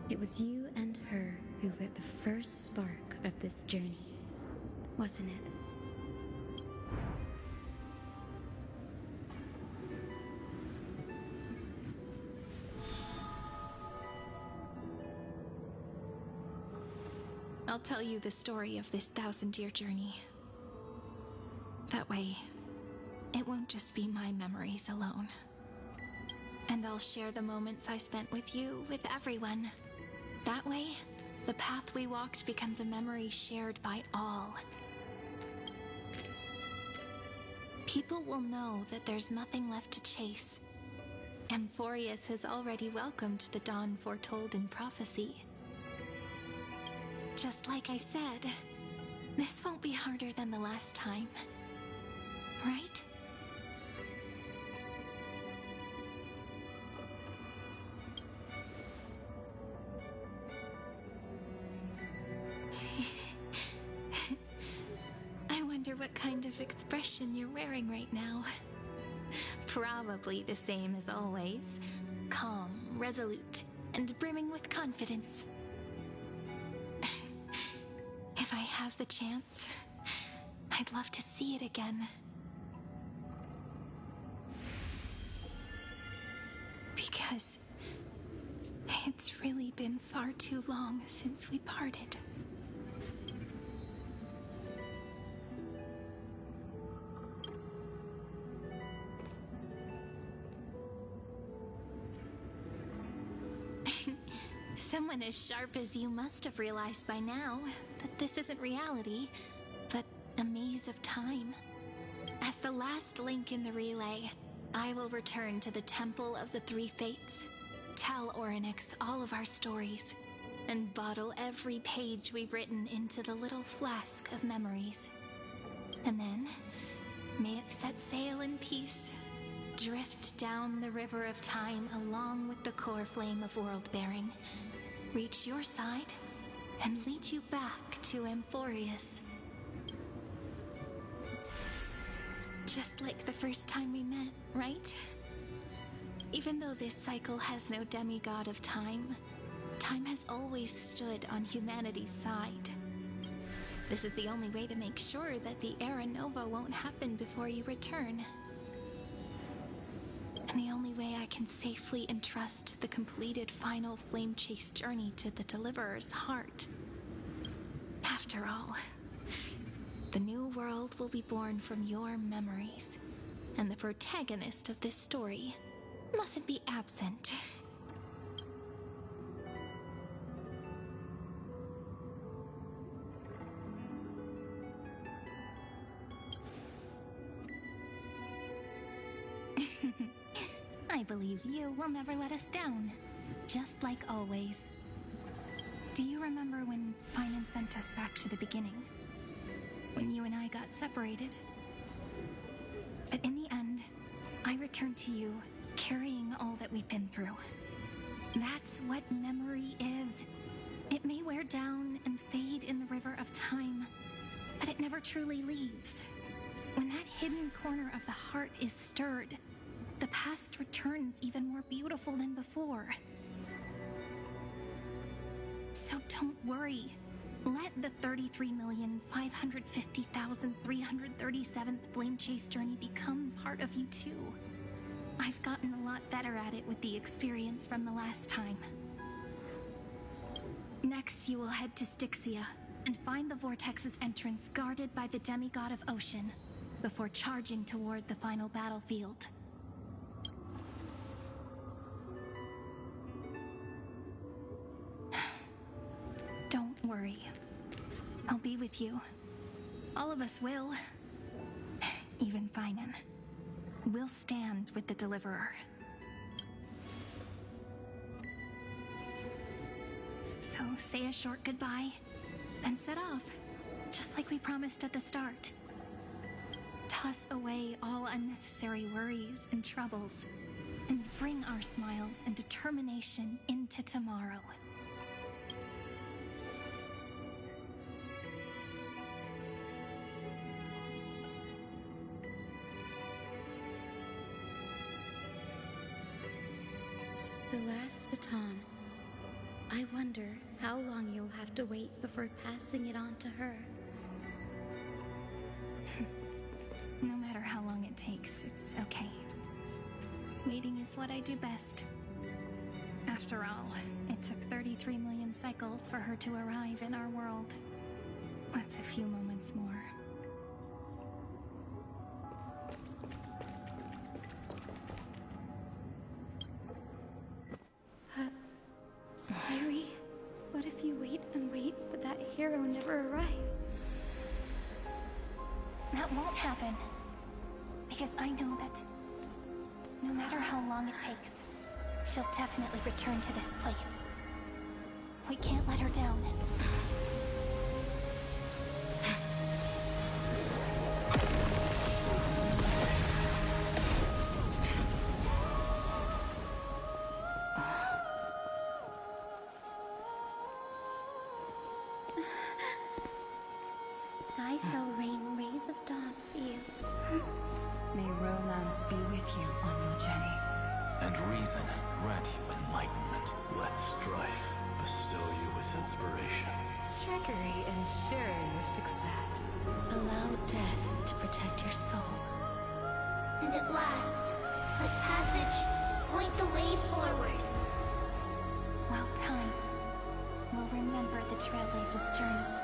it was you and her who lit the first spark of this journey, wasn't it? I'll tell you the story of this 1,000-year journey. That way, it won't just be my memories alone. And I'll share the moments I spent with you with everyone. That way, the path we walked becomes a memory shared by all. People will know that there's nothing left to chase. Amphorius has already welcomed the dawn foretold in prophecy. Just like I said, this won't be harder than the last time. Right? I wonder what kind of expression you're wearing right now. Probably the same as always. Calm, resolute, and brimming with confidence. If I have the chance, I'd love to see it again. Because it's really been far too long since we parted. Someone as sharp as you must have realized by now that this isn't reality, but a maze of time. As the last link in the relay, I will return to the Temple of the Three Fates, tell Orynyx all of our stories, and bottle every page we've written into the little flask of memories. And then, may it set sail in peace, drift down the river of time along with the core flame of world-bearing, reach your side, and lead you back to Amphorius. Just like the first time we met, right? Even though this cycle has no demigod of time, time has always stood on humanity's side. This is the only way to make sure that the Era Nova won't happen before you return. And the only way I can safely entrust the completed final flame chase journey to the Deliverer's heart. After all, the new world will be born from your memories, and the protagonist of this story mustn't be absent. I believe you will never let us down, just like always. Do you remember when Finan sent us back to the beginning? When you and I got separated? But in the end, I returned to you, carrying all that we've been through. That's what memory is. It may wear down and fade in the river of time, but it never truly leaves. When that hidden corner of the heart is stirred, the past returns even more beautiful than before. So don't worry. Let the 33,550,337th Flame Chase journey become part of you too. I've gotten a lot better at it with the experience from the last time. Next, you will head to Styxia and find the Vortex's entrance guarded by the demigod of Ocean before charging toward the final battlefield. Don't worry. I'll be with you. All of us will. Even Finan. We'll stand with the Deliverer. So say a short goodbye, then set off, just like we promised at the start. Toss away all unnecessary worries and troubles, and bring our smiles and determination into tomorrow. The last baton. I wonder how long you'll have to wait before passing it on to her. No matter how long it takes, it's okay. Waiting is what I do best. After all, it took 33 million cycles for her to arrive in our world. What's a few moments more? Sayuri, what if you wait and wait, but that hero never arrives? That won't happen. Because I know that no matter how long it takes, she'll definitely return to this place. We can't let her down. Sky shall rain rays of dawn for you. May romance be with you on your journey. And reason grant you enlightenment. Let strife bestow you with inspiration. Trickery ensure your success. Allow death to protect your soul. And at last, let passage point the way forward. Well, time will remember the Trailblazer's journey.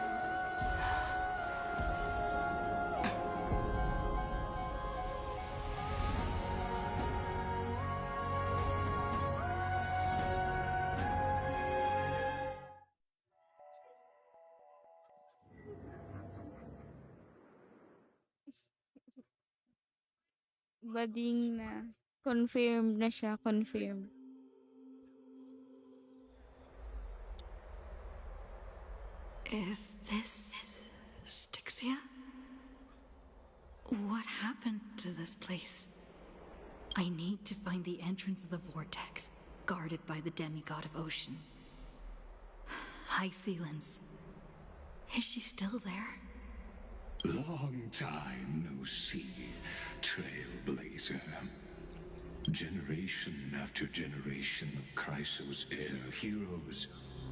Bading na. Confirmed na siya, confirmed. Is this Styxia? What happened to this place? I need to find the entrance of the vortex, guarded by the demigod of ocean. High Sealens. Is she still there? Long time no see, Trailblazer. Generation after generation of Chrysos heir heroes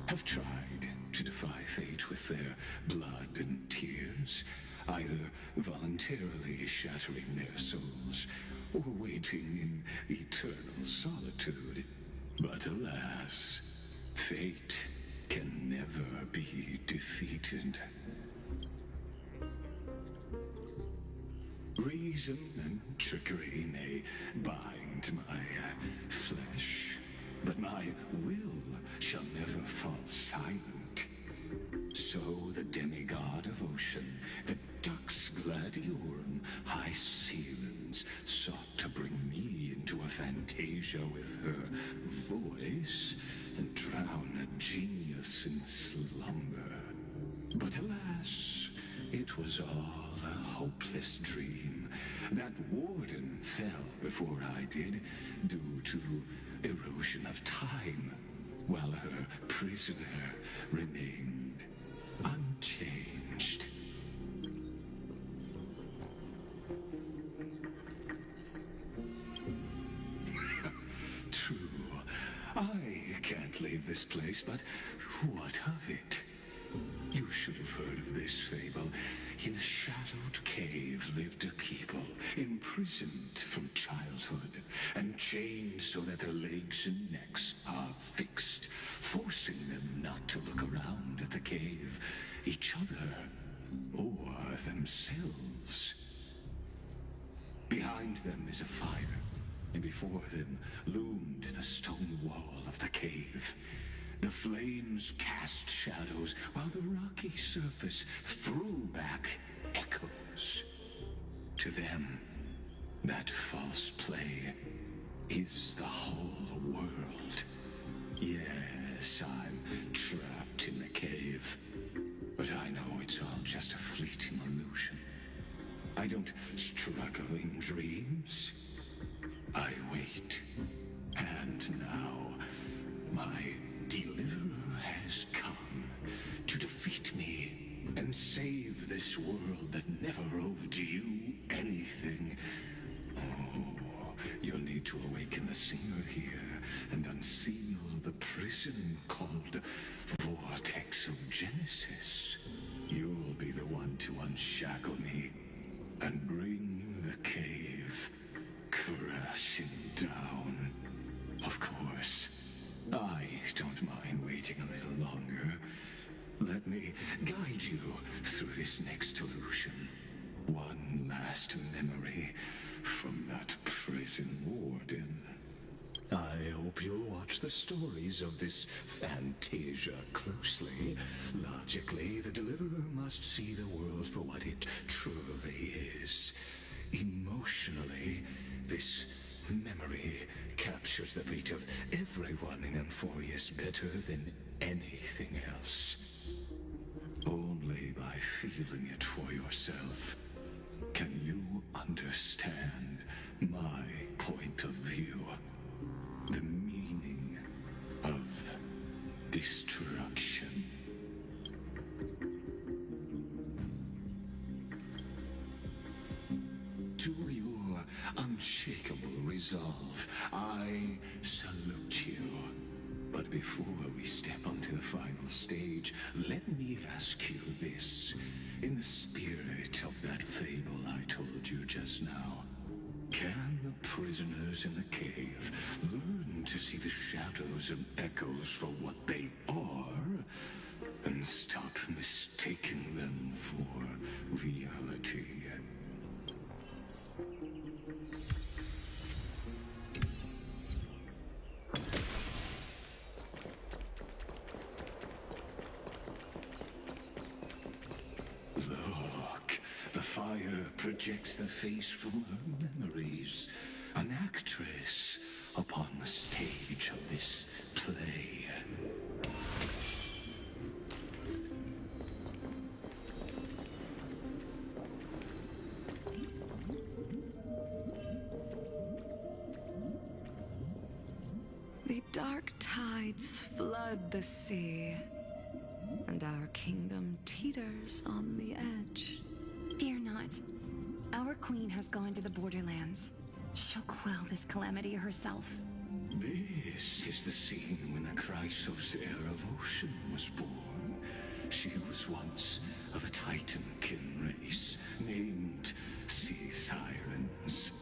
have tried to defy fate with their blood and tears, either voluntarily shattering their souls or waiting in eternal solitude. But alas, fate can never be defeated. Reason and trickery may bind my flesh, but my will shall never fall silent. So the demigod of ocean, the Dux Gladiorum, High Sealens, sought to bring me into a fantasia with her voice and drown a genius in slumber. But alas, it was all a hopeless dream. That warden fell before I did, due to erosion of time, while her prisoner remained unchanged. True, I can't leave this place, but what of it? You should have heard of this fable. In a shadowed cave lived a people, imprisoned from childhood, and chained so that their legs and necks are fixed, forcing them not to look around at the cave, each other, or themselves. Behind them is a fire, and before them loomed the stone wall of the cave. The flames cast shadows, while the rocky surface threw back echoes. To them, That false play is the whole world. Yes, I'm trapped in the cave. But I know it's all just a fleeting illusion. I don't struggle in dreams. I wait. And now, my deliverer has come to defeat me and save this world that never owed you anything. Oh, you'll need to awaken the singer here and unseal the prison called Vortex of Genesis. You'll be the one to unshackle me and bring the cave crashing down. Of course, I don't mind waiting a little longer. Let me guide you through this next illusion. One last memory from that prison warden. I hope you'll watch the stories of this Fantasia closely. Logically, the Deliverer must see the world for what it truly is. Emotionally, this memory captures the fate of everyone in Emphorius better than anything else. Only by feeling it for yourself can you understand my point of view. The meaning of destruction. To your unshakable resolve, I salute you. But before we step onto the final stage, let me ask you this. In the spirit of that fable I told you just now, can the prisoners in the cave learn to see the shadows and echoes for what they are, and stop mistaking them for reality? Look, the fire projects the face from her memories. An actress upon the stage of this play. The dark tides flood the sea, and our kingdom teeters on the edge. Fear not. Our queen has gone to the borderlands. She'll quell this calamity herself. This is the scene when the Chrysos heir of Ocean was born. She was once of a Titankin race named Sea Sirens.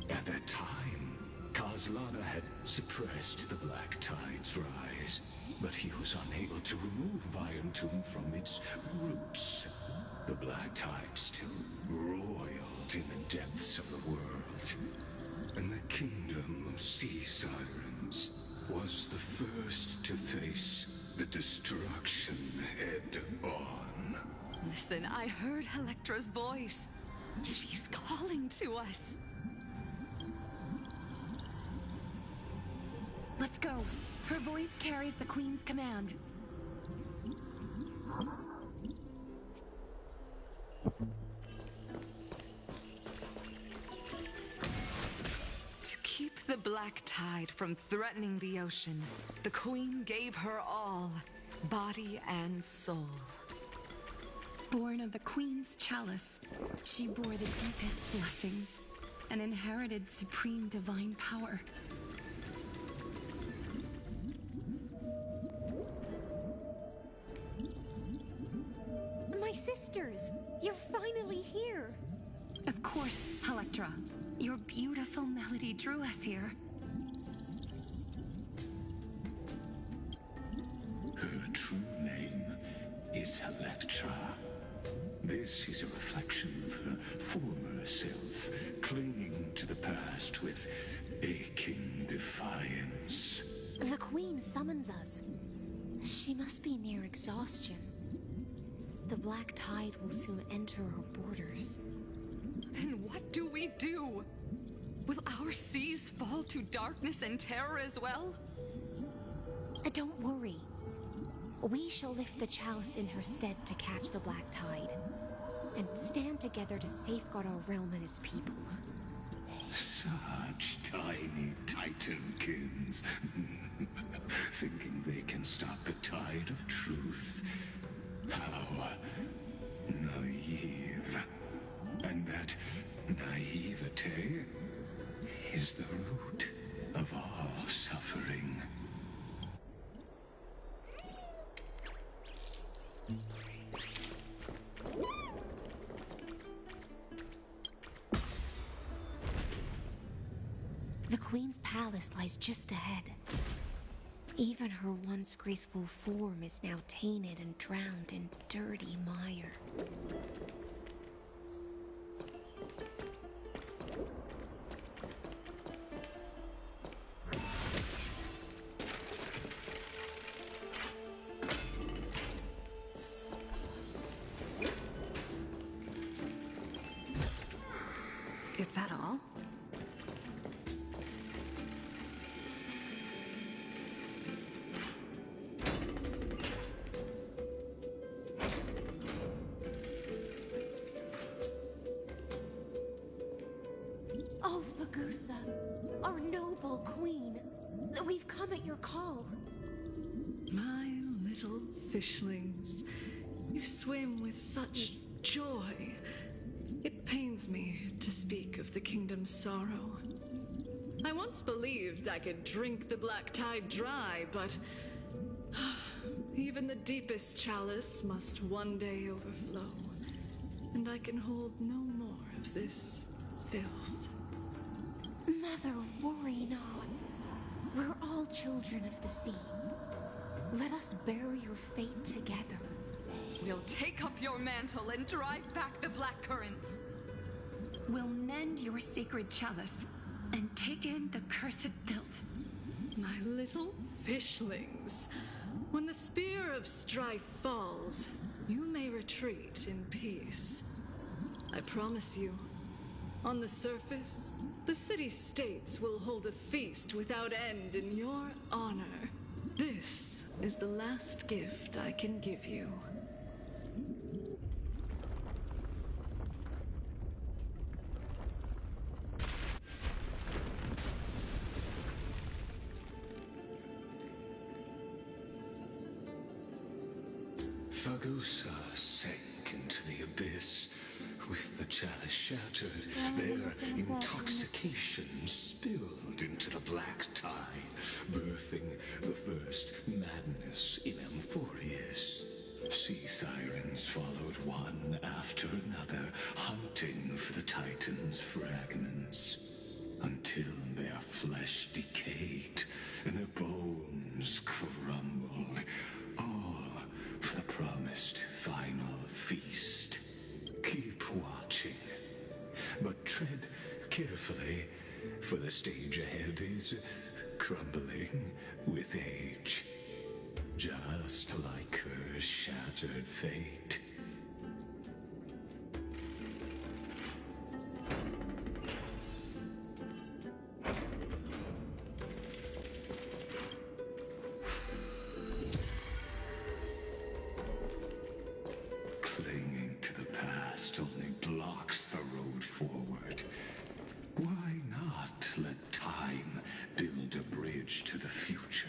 At that time, Kozlana had suppressed the Black Tide's rise, but he was unable to remove Iron Tomb from its roots. The Black Tide still roiled in the depths of the world, and the kingdom of Sea Sirens was the first to face the destruction head-on. Listen, I heard Electra's voice. She's calling to us. Let's go. Her voice carries the queen's command. To keep the Black Tide from threatening the ocean, the queen gave her all, body and soul. Born of the queen's chalice, she bore the deepest blessings and inherited supreme divine power. My sisters! You're finally here! Of course, Electra. Your beautiful melody drew us here. Her true name is Electra. This is a reflection of her former self, clinging to the past with aching defiance. The Queen summons us. She must be near exhaustion. The Black Tide will soon enter her borders. Then what do we do? Our seas fall to darkness and terror as well? Don't worry. We shall lift the chalice in her stead to catch the black tide, and stand together to safeguard our realm and its people. Such tiny titankins, thinking they can stop the tide of truth. How naive. And that naivete is the root of all suffering. The Queen's palace lies just ahead. Even her once graceful form is now tainted and drowned in dirty mire. Is that all? Oh, Fagusa, our noble queen. We've come at your call. My little fishlings, you swim with such joy. It pains me to speak of the kingdom's sorrow. I once believed I could drink the black tide dry, but even the deepest chalice must one day overflow, and I can hold no more of this filth. Mother, worry not. We're all children of the sea. Let us bear your fate together. We'll take up your mantle and drive back the black currents. We'll mend your sacred chalice and take in the cursed filth. My little fishlings, when the spear of strife falls, you may retreat in peace. I promise you, on the surface, the city-states will hold a feast without end in your honor. This is the last gift I can give you. Fagusa sank into the abyss. With the chalice shattered, their intoxication spilled into the black tide, birthing the first madness in Amphorius. Sea sirens followed one after another, hunting for the Titan's fragments, until their flesh decayed and their bones crumbled, all for the promised final feast. Keep watching, but tread carefully, for the stage ahead is crumbling with age, just like her shattered fate. Clinging to the past only blocks the road forward. Why not let time build a bridge to the future?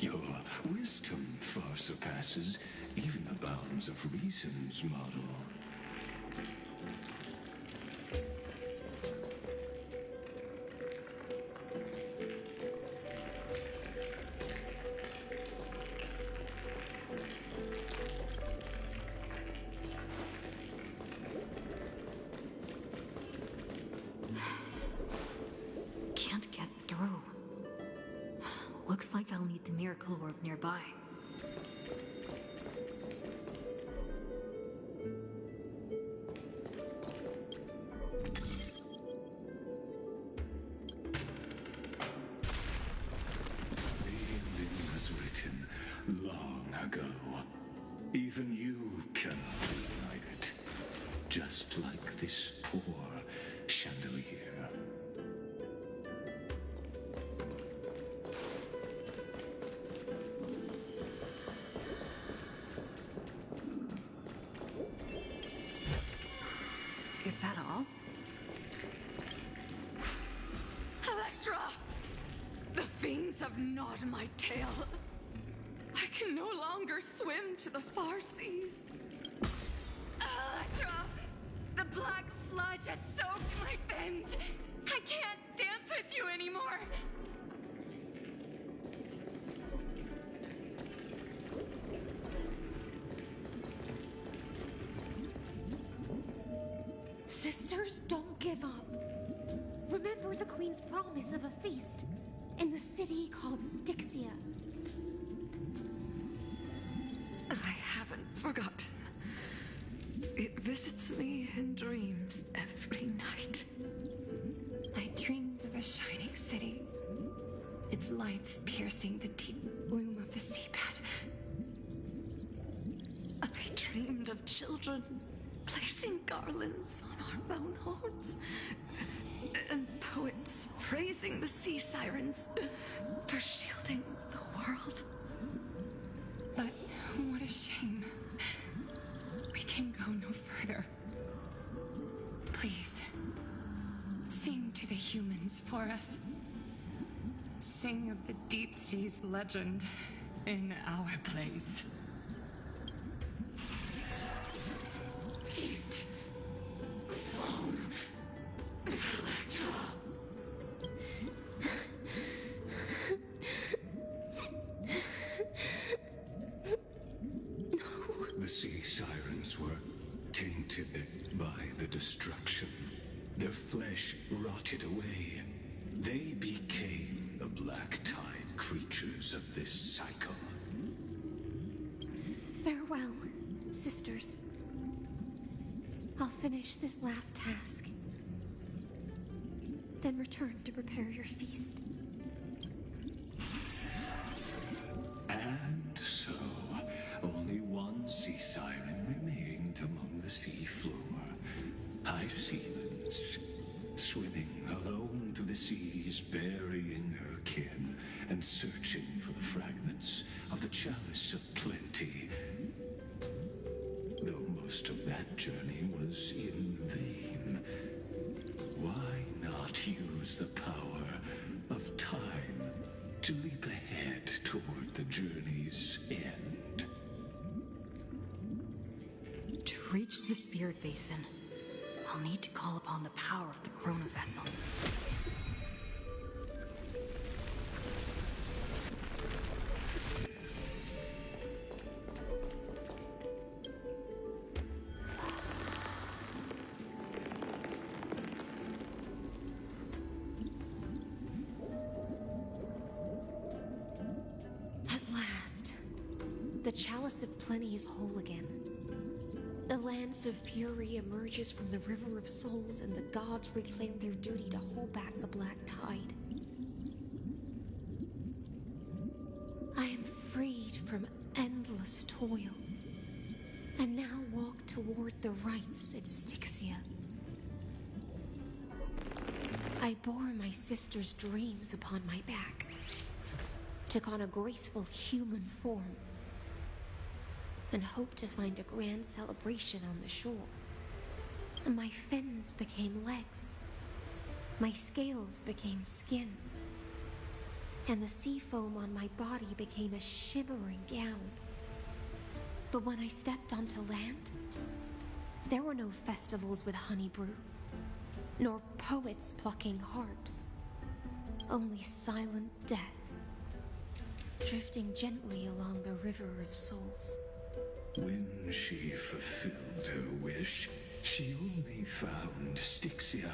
Your wisdom far surpasses even the bounds of reason's model. Looks like I'll need the miracle orb nearby. The ending was written long ago. Even you cannot deny it. Just like this poor chandelier. Is that all? Electra! The fiends have gnawed my tail. I can no longer swim to the far seas. Electra! The black sludge has soaked my fins. I can't dance with you anymore. Sisters, don't give up. Remember the Queen's promise of a feast in the city called Styxia. I haven't forgotten. It visits me in dreams every night. I dreamed of a shining city, its lights piercing the deep gloom of the seabed. I dreamed of children placing garlands on our bone horns, and poets praising the sea sirens for shielding the world. But what a shame. We can go no further. Please, sing to the humans for us. Sing of the deep sea's legend in our place. Feast from Electra. The sea sirens were tainted by the destruction. Their flesh rotted away. They became the black tide creatures of this cycle. Farewell, sisters. I'll finish this last task, then return to prepare your feast. And so, only one sea siren remained among the sea floor. High sealands, swimming alone to the seas, burying her kin, and searching for the fragments of the chalice of plenty. Though most of that journey was in vain, why not use the power of time to leap ahead toward the journey's end? To reach the spirit basin, I'll need to call upon the power of the Chrono Vessel. At last, the Chalice of Plenty is whole again. The Lance of Fury emerges from the River of Souls, and the gods reclaim their duty to hold back the Black Tide. I am freed from endless toil, and now walk toward the rites at Styxia. I bore my sister's dreams upon my back, took on a graceful human form, and hoped to find a grand celebration on the shore. My fins became legs, my scales became skin, and the sea foam on my body became a shimmering gown. But when I stepped onto land, there were no festivals with honey brew, nor poets plucking harps, only silent death, drifting gently along the River of Souls. When she fulfilled her wish, she only found Styxia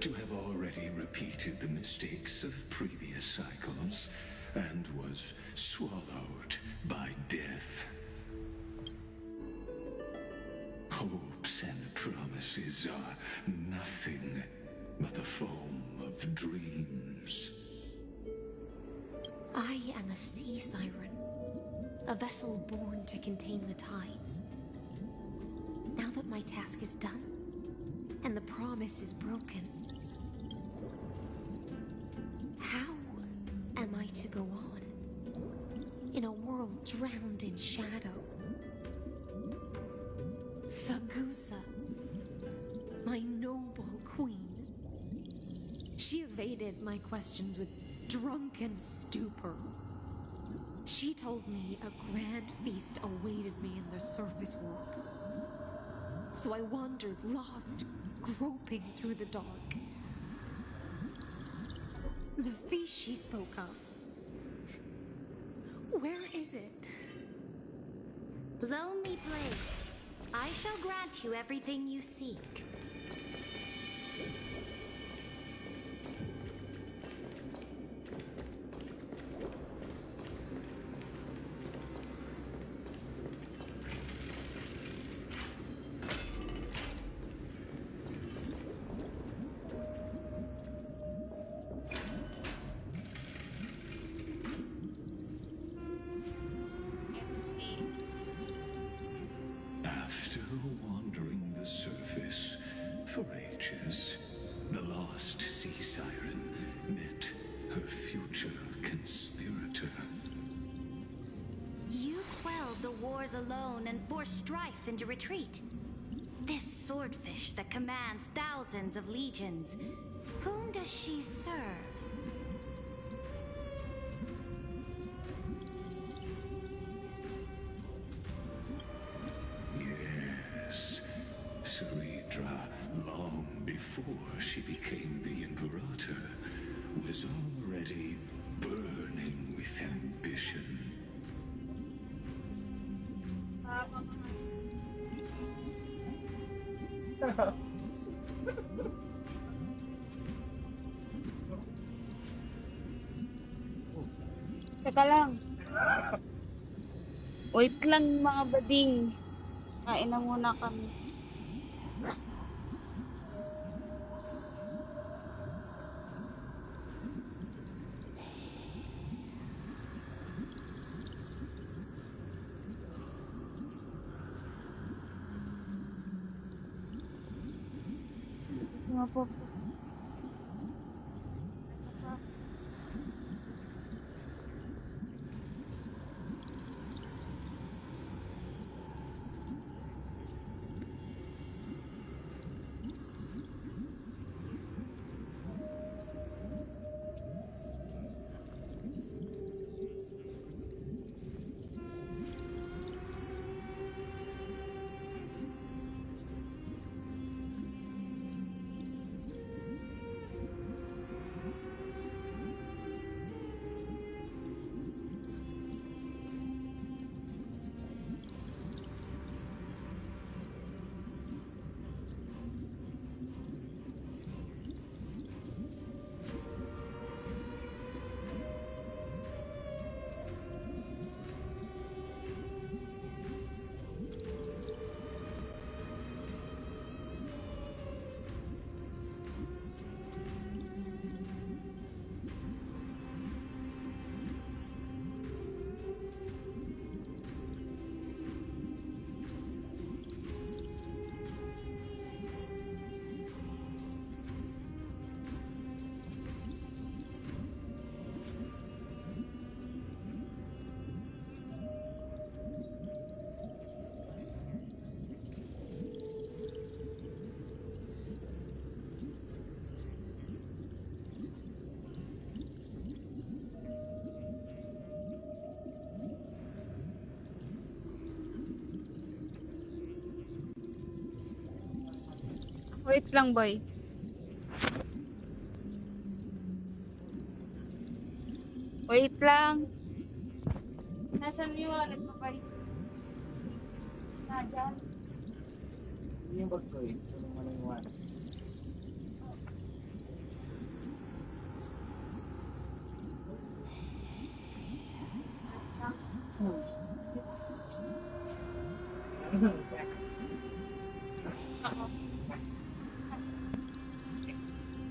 to have already repeated the mistakes of previous cycles, and was swallowed by death. Hopes and promises are nothing but the foam of dreams. I am a sea siren, a vessel born to contain the tides. Now that my task is done, and the promise is broken, how am I to go on in a world drowned in shadow? Fagusa, my noble queen. She evaded my questions with drunken stupor. She told me a grand feast awaited me in the surface world. So I wandered, lost, groping through the dark. The feast she spoke of. Where is it? Lonely Blade, I shall grant you everything you seek. After wandering the surface for ages, the lost sea siren met her future conspirator. You quelled the wars alone and forced strife into retreat. This swordfish that commands thousands of legions, whom does she serve? Yes, Saridra, long before she became the Imperator, was already burning with ambition. Teka lang. Wait lang mga bading. Kain na muna kami. Kasi mapapos. Wait lang, boy. Wait lang. Nasaan yung wallet mo, boy? Dyan. Yung bag ko eh. Ano yung wallet?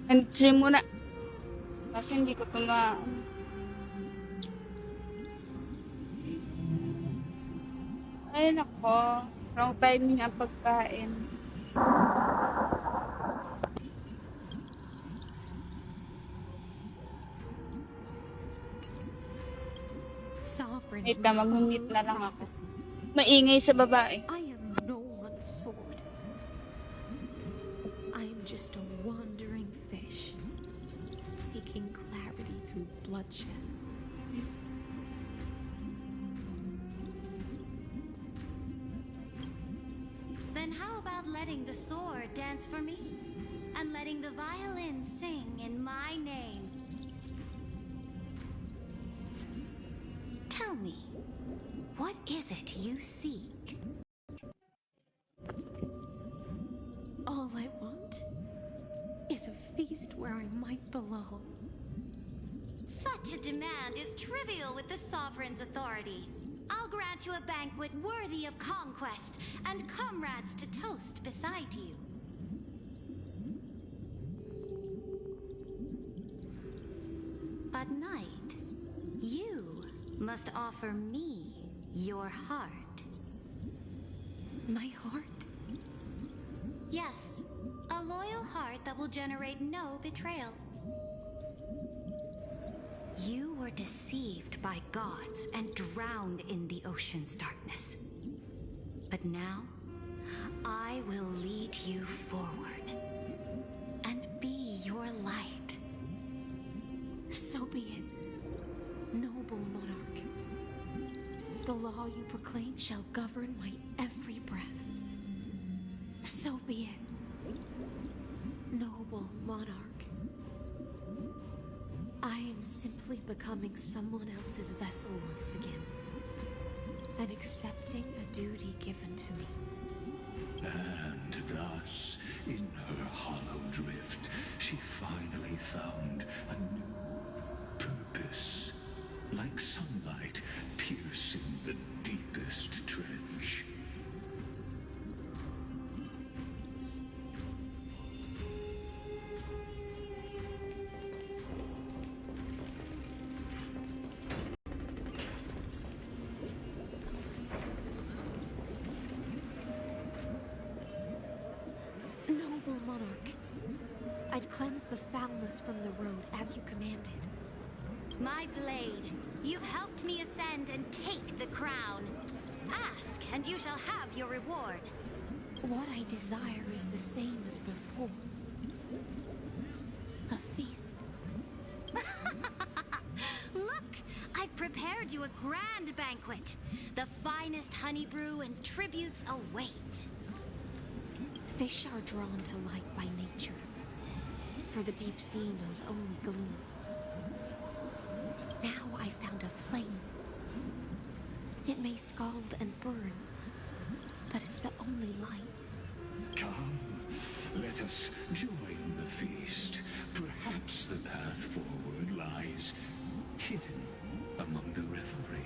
And stream muna. Kasi hindi ko ito Ay, nako. Wrong timing ang pagkain. Sovereign, Wait na, mag-mute na lang ako. Maingay sa babae. I am no one's sword. I am just a wandering fish, seeking clarity through bloodshed. Then how about letting the sword dance for me? And letting the violin sing in my name? Tell me, what is it you seek? All I want is a feast where I might belong. Such a demand is trivial with the Sovereign's authority. I'll grant you a banquet worthy of conquest and comrades to toast beside you. At night, you must offer me your heart. My heart? Yes, a loyal heart that will generate no betrayal. You were deceived by gods and drowned in the ocean's darkness. But now, I will lead you forward and be your light. So be it, noble monarch. The law you proclaim shall govern my every breath. So be it, noble monarch. I am simply becoming someone else's vessel once again, and accepting a duty given to me. And thus, in her hollow drift, she finally found a new purpose, like sunlight piercing the deepest trench. Noble monarch, I've cleansed the foulness from the road as you commanded. My blade, you've helped me ascend and take the crown. Ask, and you shall have your reward. What I desire is the same as before. A feast. Look, I've prepared you a grand banquet. The finest honey brew and tributes await. Fish are drawn to light by nature, for the deep sea knows only gloom. Now I found a flame. It may scald and burn, but it's the only light. Come, let us join the feast. Perhaps the path forward lies hidden among the revelry.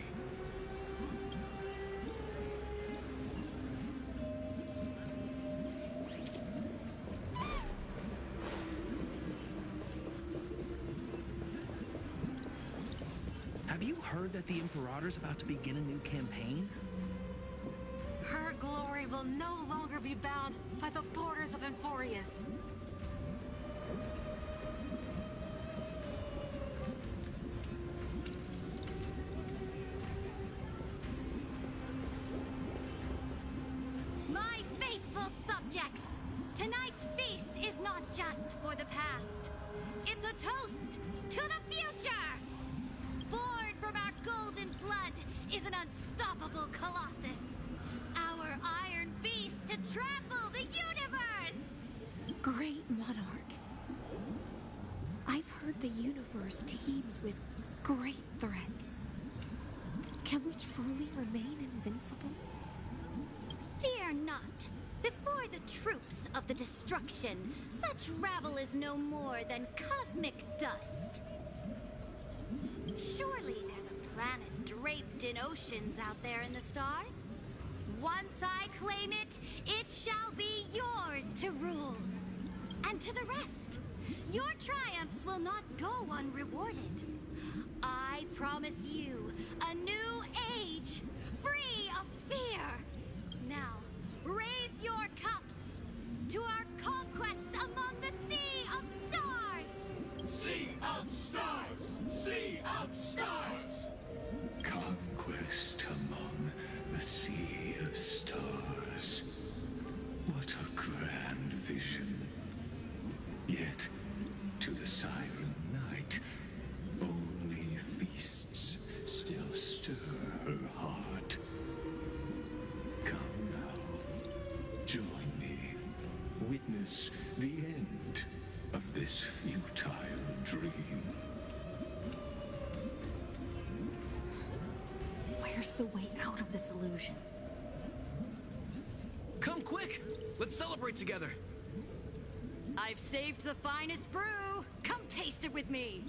Have you heard that the Imperator's about to begin a new campaign? Her glory will no longer be bound by the borders of Enforius. My faithful subjects, tonight's feast is not just for the past. It's a toast to the future! Born from our golden blood is an unstoppable colossus. Our iron beast to trample the universe! Great monarch. I've heard the universe teems with great threats. Can we truly remain invincible? Fear not. Before the troops of the destruction, such rabble is no more than cosmic dust. Surely there's a planet draped in oceans out there in the stars. Once I claim it, it shall be yours And to the rest, your triumphs will not go unrewarded. I promise you a new age, free of fear. Now, raise your cups to our conquest among the Sea of Stars! Sea of Stars! Sea of Stars! Conquest among the Sea of Stars. What a grand vision. Yet, to the Siren Knight, only feasts still stir her heart. Come now, join me. Witness the end of this futile dream. Where's the way out of this illusion? Come quick! Let's celebrate together! I've saved the finest brew! Come taste it with me!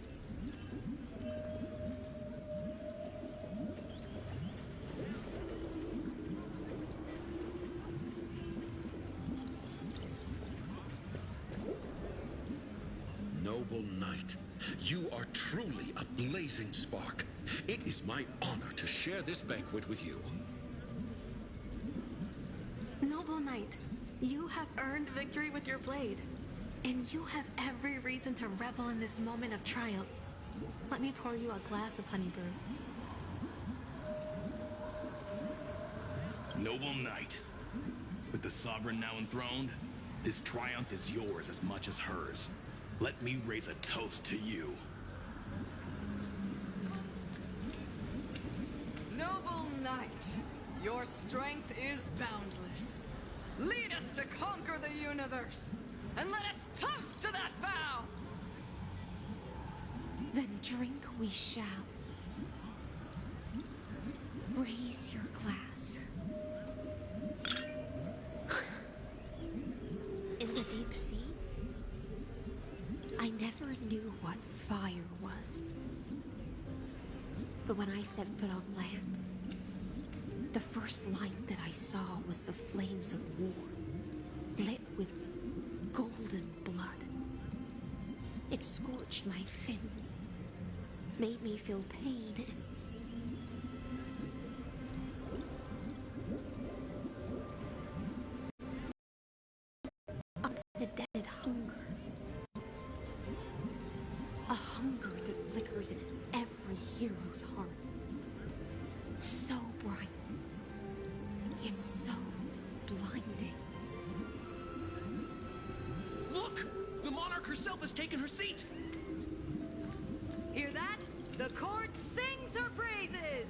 Noble knight, you are truly a blazing spark. It is my honor to share this banquet with you. Noble Knight, you have earned victory with your blade. And you have every reason to revel in this moment of triumph. Let me pour you a glass of honey brew. Noble knight, with the sovereign now enthroned, this triumph is yours as much as hers. Let me raise a toast to you. Noble knight, your strength is boundless. Lead us to conquer the universe, and let us toast to that vow! Then drink we shall. Raise your glass. In the deep sea, I never knew what fire was. But when I set foot on land, the first light that I saw was the flames of war, lit with golden blood. It scorched my fins, made me feel pain and unprecedented hunger. A hunger that flickers in every hero's heart. So bright, yet so blinding. Look! The monarch herself has taken her seat! Hear that? The court sings her praises!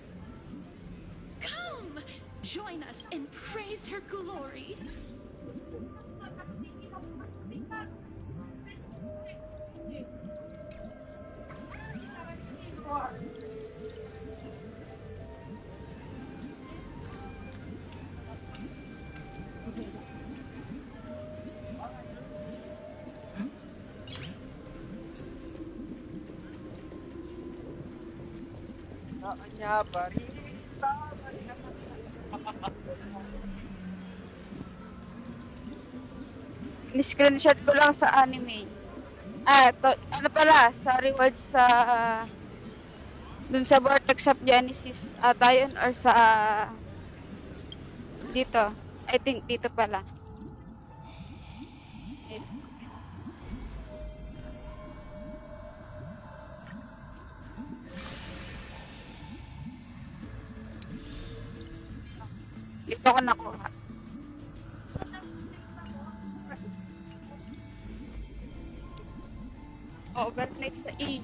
Come! Join us and praise her glory! Ni-screenshot ko lang sa anime. Ano pala, sa rewards sa dun sa Vortex of Genesis ata yun, or sa dito. I think dito pala. Dito ko nakuha. Overnight sa E.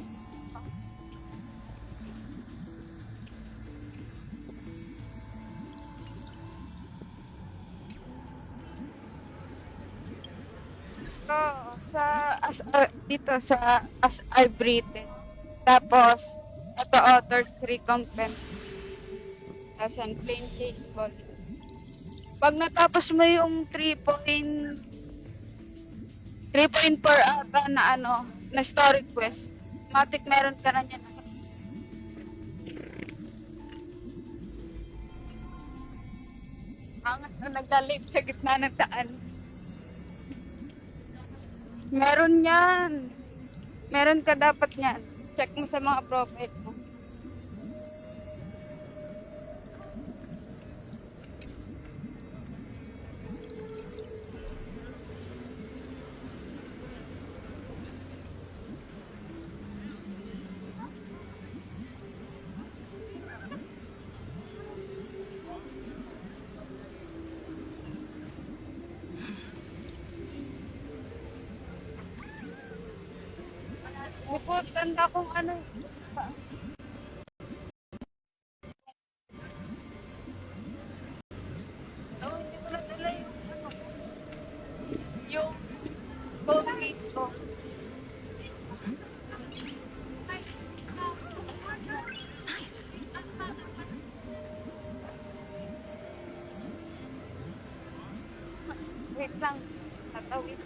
Dito sa as I've written. Tapos ito author's recompense. Tapos yan, plain case volume. Pag natapos mo yung 3.4 ata na na story quest, matik meron ka na yan. Angat na naglalip sa gitna ng daan. Meron yan. Meron ka dapat yan. Check mo sa mga profile mo. Bukod tanda kung ano. Oh, hindi ko nadala yung ano. Yung gold piece ko. Wait lang. Tatawid.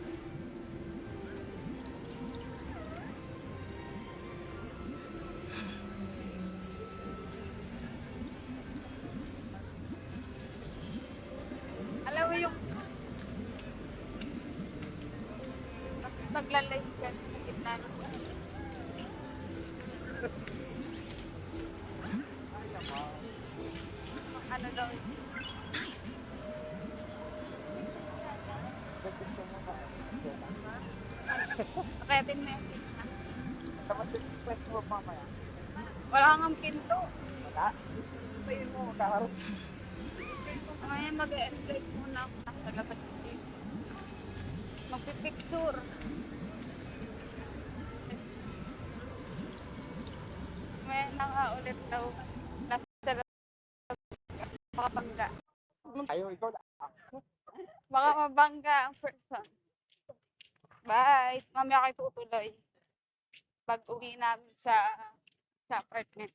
Alam mo yung nagla-live ka sa gitna ng ano daw. Paketin mo yung gitna. Tapos yung request mo mamaya. Wala kang pinto. Wala? Sayin mo, magkakaroon. Mamaya mag-e-enjoy muna ako nasa labas dito. Magpipicture. Mamaya na nga ulit daw. Nasa labas makabangga. Ayaw, ikaw na. Baka mabangga ang person. Bye! Mamaya kayo tutuloy. Pag uwi namin sa apartment.